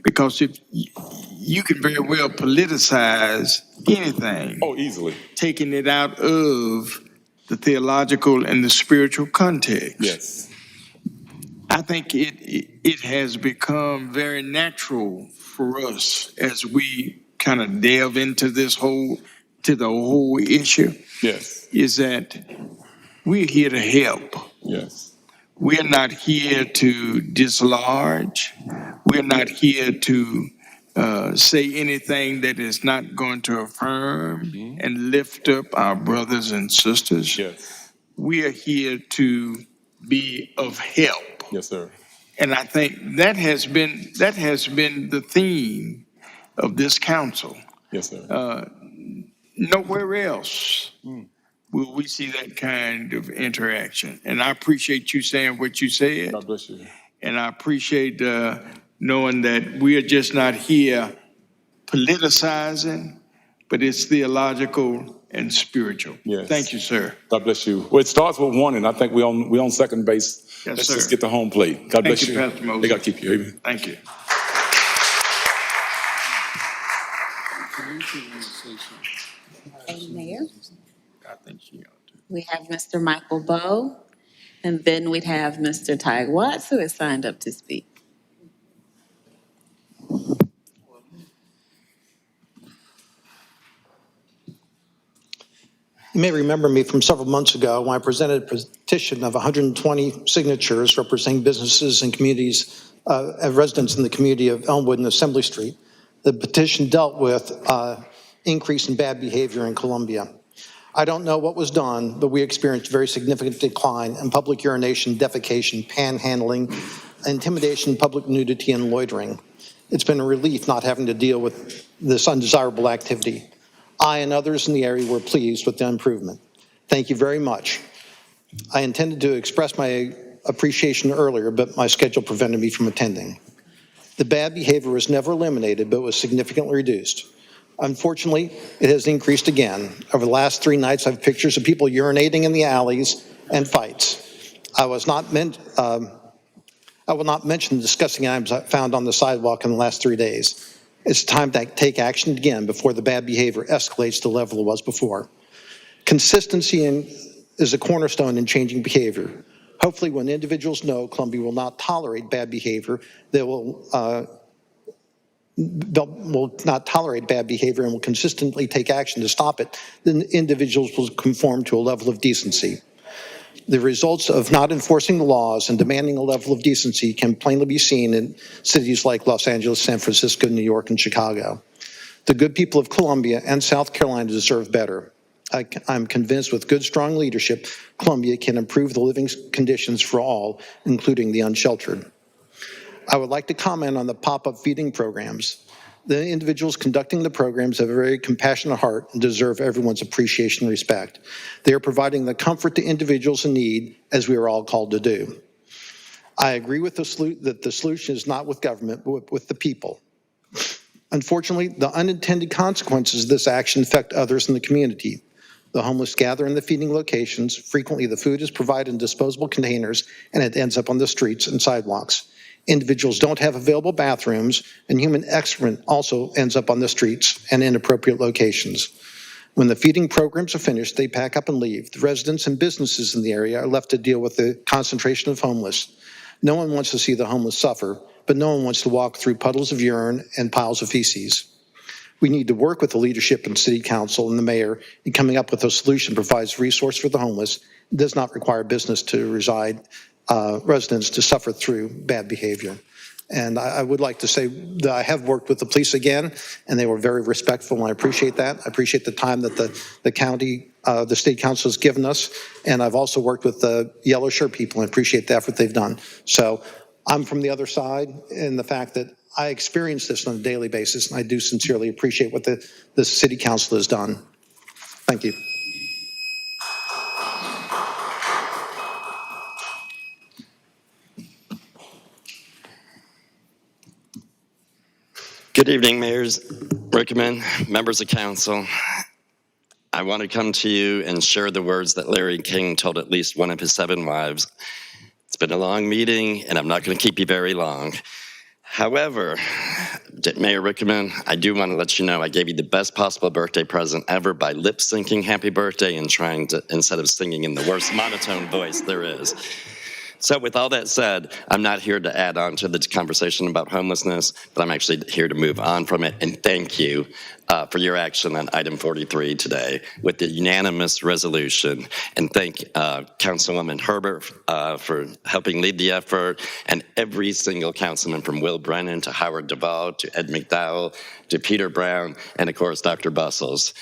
because if you can very well politicize anything. Oh, easily. Taking it out of the theological and the spiritual context. Yes. I think it has become very natural for us as we kind of delve into the whole issue. Yes. Is that we're here to help. Yes. We're not here to dislodge. We're not here to say anything that is not going to affirm and lift up our brothers and sisters. Yes. We are here to be of help. Yes, sir. And I think that has been the theme of this council. Yes, sir. Nowhere else will we see that kind of interaction. And I appreciate you saying what you said. God bless you. And I appreciate knowing that we are just not here politicizing. but it's theological and spiritual. Yes. Thank you, sir. God bless you. Well, it starts with one, and I think we're on second base. Yes, Let's sir. just get the home plate. God bless Thank you, Pastor Moses. They got to keep you. Amen. Thank you. Hey, Mayor. We have Mr. Michael Bowe, and then we'd have Mr. Ty Watts, who is signed up to speak. You may remember me from several months ago when I presented a petition of 120 signatures representing businesses and communities, residents in the community of Elmwood and Assembly Street. The petition dealt with increase in bad behavior in Columbia. I don't know what was done, but we experienced very significant decline in public urination, defecation, panhandling, intimidation, public nudity, and loitering. It's been a relief not having to deal with this undesirable activity. I and others in the area were pleased with the improvement. Thank you very much. I intended to express my appreciation earlier, but my schedule prevented me from attending. The bad behavior was never eliminated, but was significantly reduced. Unfortunately, it has increased again. Over the last 3 nights, I have pictures of people urinating in the alleys and fights. I will not mention the disgusting items I found on the sidewalk in the last 3 days. It's time to take action again before the bad behavior escalates to the level it was before. Consistency is a cornerstone in changing behavior. Hopefully, when individuals know Columbia will not tolerate bad behavior, they will not tolerate bad behavior and will consistently take action to stop it, then individuals will conform to a level of decency. The results of not enforcing the laws and demanding a level of decency can plainly be seen in cities like Los Angeles, San Francisco, New York, and Chicago. The good people of Columbia and South Carolina deserve better. I'm convinced with good, strong leadership, Columbia can improve the living conditions for all, including the unsheltered. I would like to comment on the pop-up feeding programs. The individuals conducting the programs have a very compassionate heart and deserve everyone's appreciation and respect. They are providing the comfort to individuals in need, as we are all called to do. I agree with that the solution is not with government, but with the people. Unfortunately, the unintended consequences of this action affect others in the community. The homeless gather in the feeding locations. Frequently, the food is provided in disposable containers, and it ends up on the streets and sidewalks. Individuals don't have available bathrooms, and human excrement also ends up on the streets and inappropriate locations. When the feeding programs are finished, they pack up and leave. The residents and businesses in the area are left to deal with the concentration of homeless. No one wants to see the homeless suffer, but no one wants to walk through puddles of urine and piles of feces. We need to work with the leadership and city council and the mayor in coming up with a solution that provides resource for the homeless. It does not require business to reside residents to suffer through bad behavior. And I would like to say that I have worked with the police again, and they were very respectful, and I appreciate that. I appreciate the time that the county, the state council has given us, and I've also worked with the yellow shirt people and appreciate the effort they've done. So I'm from the other side in the fact that I experience this on a daily basis, and I do sincerely appreciate what the city council has done. Thank you. Good evening, Mayors, Rickman, members of council. I want to come to you and share the words that Larry King told at least one of his 7 wives. It's been a long meeting, and I'm not going to keep you very long. However, Mayor Rickman, I do want to let you know I gave you the best possible birthday present ever by lip-syncing happy birthday and trying to, instead of singing in the worst monotone voice there is. So with all that said, I'm not here to add on to the conversation about homelessness, but I'm actually here to move on from it. And thank you for your action on item 43 today with the unanimous resolution. And thank Councilwoman Herbert for helping lead the effort, and every single councilman from Will Brennan to Howard Duvall to Ed McDowell to Peter Brown and of course Dr. Bustles.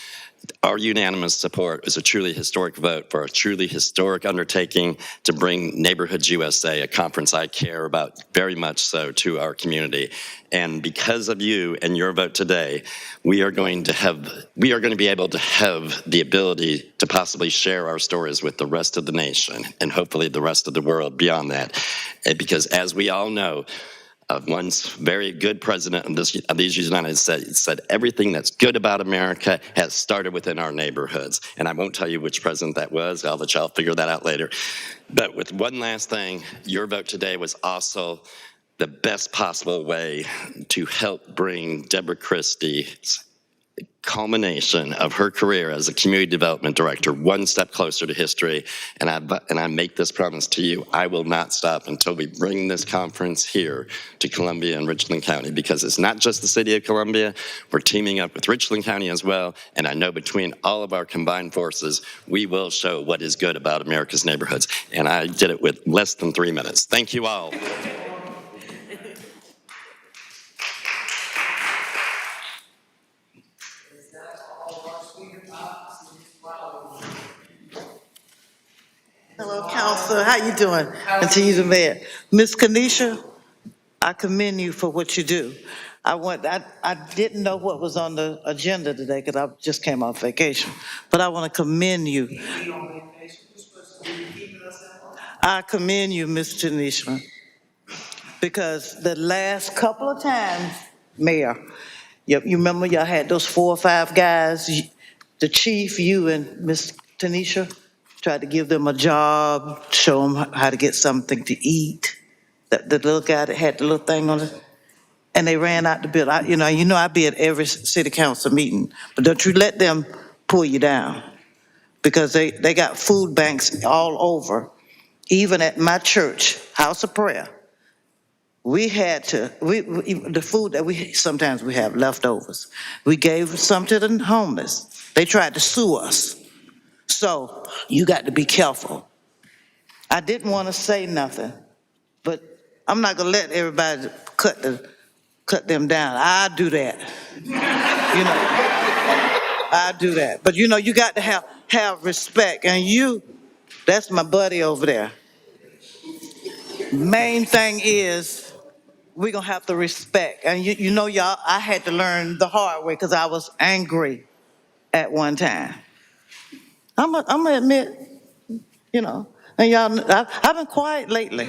Our unanimous support is a truly historic vote for a truly historic undertaking to bring Neighborhoods USA, a conference I care about very much so, to our community. And because of you and your vote today, we are going to be able to have the ability to possibly share our stories with the rest of the nation and hopefully the rest of the world beyond that. Because as we all know, once very good president of these United States said, everything that's good about America has started within our neighborhoods. And I won't tell you which president that was. I'll let y'all figure that out later. But with one last thing, your vote today was also the best possible way to help bring Deborah Christie's culmination of her career as a community development director one step closer to history. And I make this promise to you, I will not stop until we bring this conference here to Columbia and Richland County, because it's not just the city of Columbia, we're teaming up with Richland County as well, and I know between all of our combined forces, we will show what is good about America's neighborhoods. And I did it with less than 3 minutes. Thank you all. Hello, Counselor. How you doing? And to you, the mayor. Ms. Kanisha, I commend you for what you do. I didn't know what was on the agenda today because I just came off vacation, but I want to commend you. I commend you, Ms. Tanisha, because the last couple of times, Mayor, you remember y'all had those 4 or 5 guys, the chief, you and Ms. Tanisha, tried to give them a job, show them how to get something to eat. The little guy that had the little thing on it, and they ran out the building. You know, I be at every city council meeting, but don't you let them pull you down, because they got food banks all over. Even at my church, House of Prayer, we had to, the food that sometimes we have leftovers, we gave some to the homeless. They tried to sue us. So you got to be careful. I didn't want to say nothing, but I'm not gonna let everybody cut them down. I do that. You know, I do that. But you know, you got to have respect. And that's my buddy over there. Main thing is we're gonna have to respect. And you know, y'all, I had to learn the hard way because I was angry at one time. I'm gonna admit, you know, and y'all, I've been quiet lately.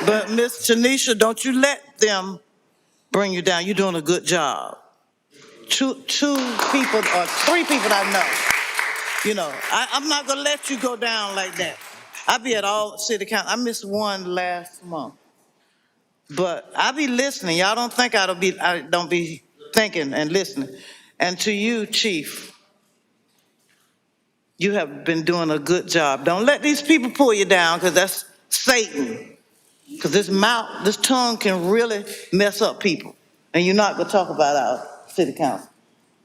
But Miss Tanisha, don't you let them bring you down. You're doing a good job. 2 people or 3 people I know. You know, I'm not gonna let you go down like that. I be at all city council. I missed one last month. But I be listening. Y'all don't think I don't be thinking and listening. And to you, Chief, you have been doing a good job. Don't let these people pull you down, because that's Satan. Because this tongue can really mess up people. And you're not gonna talk about our city council.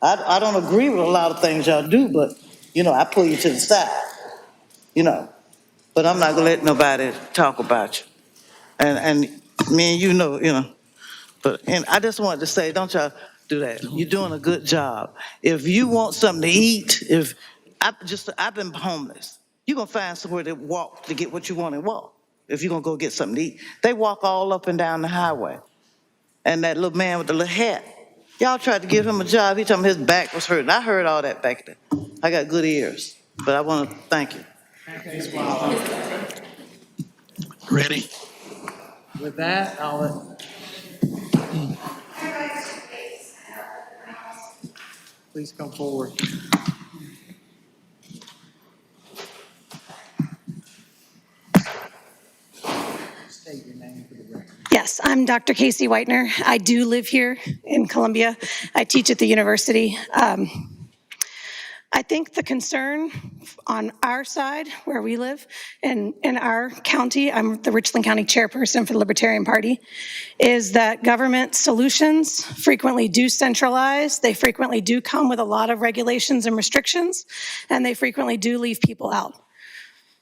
I don't agree with a lot of things y'all do, but you know, I pull you to the side. You know, but I'm not gonna let nobody talk about you. And me and you know. And I just wanted to say, don't y'all do that. You're doing a good job. If you want something to eat, I've been homeless. You're gonna find somewhere to walk to get what you want and walk. If you're gonna go get something to eat, they walk all up and down the highway. And that little man with the little hat, y'all tried to give him a job. He told me his back was hurting. I heard all that back there. I got good ears, but I want to thank you. Ready? With that, please come forward. State your name for the record. Yes, I'm Dr. Casey Whitener. I do live here in Columbia. I teach at the university. I think the concern on our side, where we live, in our county, I'm the Richland County chairperson for the Libertarian Party, is that government solutions frequently do centralize, they frequently do come with a lot of regulations and restrictions, and they frequently do leave people out.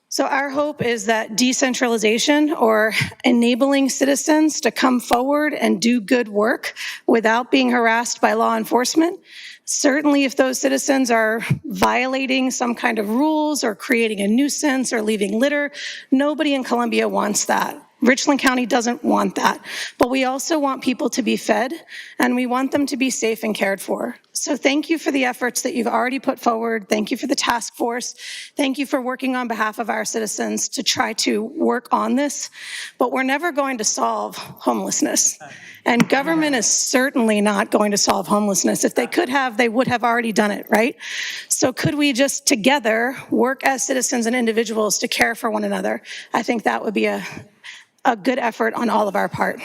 So our hope is that decentralization, or enabling citizens to come forward and do good work without being harassed by law enforcement. Certainly if those citizens are violating some kind of rules or creating a nuisance or leaving litter, nobody in Columbia wants that. Richland County doesn't want that, but we also want people to be fed, and we want them to be safe and cared for. So thank you for the efforts that you've already put forward. Thank you for the task force. Thank you for working on behalf of our citizens to try to work on this, but we're never going to solve homelessness. And government is certainly not going to solve homelessness. If they could have, they would have already done it, right? So could we just together work as citizens and individuals to care for one another? I think that would be a good effort on all of our part.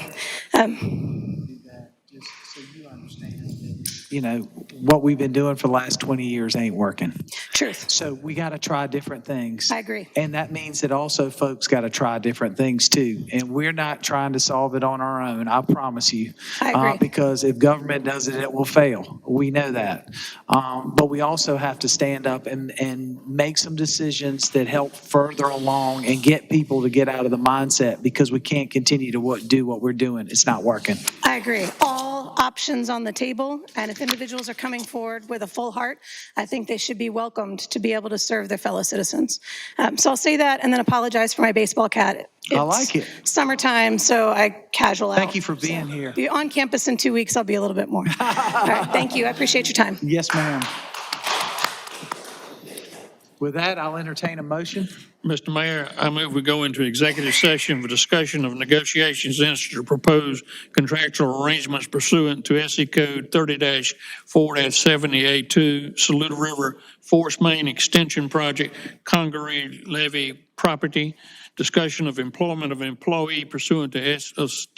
You know, what we've been doing for the last 20 years ain't working. Truth. So we got to try different things. I agree. And that means that also folks got to try different things too. And we're not trying to solve it on our own, I promise you. I agree. Because if government does it, it will fail. We know that. But we also have to stand up and make some decisions that help further along and get people to get out of the mindset, because we can't continue to do what we're doing. It's not working. I agree. All options on the table, and if individuals are coming forward with a full heart, I think they should be welcomed to be able to serve their fellow citizens. So I'll say that and then apologize for my baseball cat. I like it. Summertime, so I casual out. Thank you for being here. Be on campus in 2 weeks, I'll be a little bit more. All right, thank you. I appreciate your time. Yes, ma'am. With that, I'll entertain a motion. Mr. Mayor, I move we go into executive session for discussion of negotiations into the proposed contractual arrangements pursuant to SC Code 30-4-70A2, Saluda River Force Main Extension Project, Congaree Levee Property, discussion of employment of employee pursuant to SC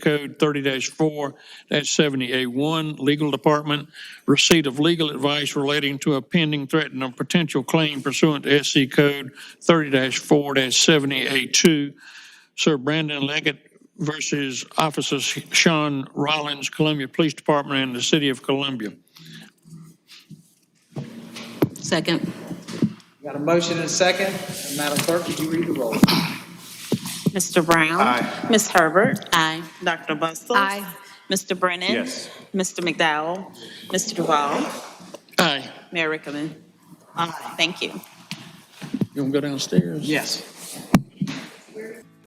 Code 30-4-70A1, Legal Department, receipt of legal advice relating to a pending, threatened, or potential claim pursuant to SC Code 30-4-70A2, Sir Brandon Leggett versus Officer Sean Rollins, Columbia Police Department, and the City of Columbia. Second. Got a motion and a second. Madam Clerk, could you read the roll? Mr. Brown? Aye. Ms. Herbert? Aye. Dr. Bustles? Aye. Mr. Brennan? Yes. Mr. McDowell? Mr. Duval? Aye. Mayor Rickaman? Aye. Thank you. You want to go downstairs? Yes.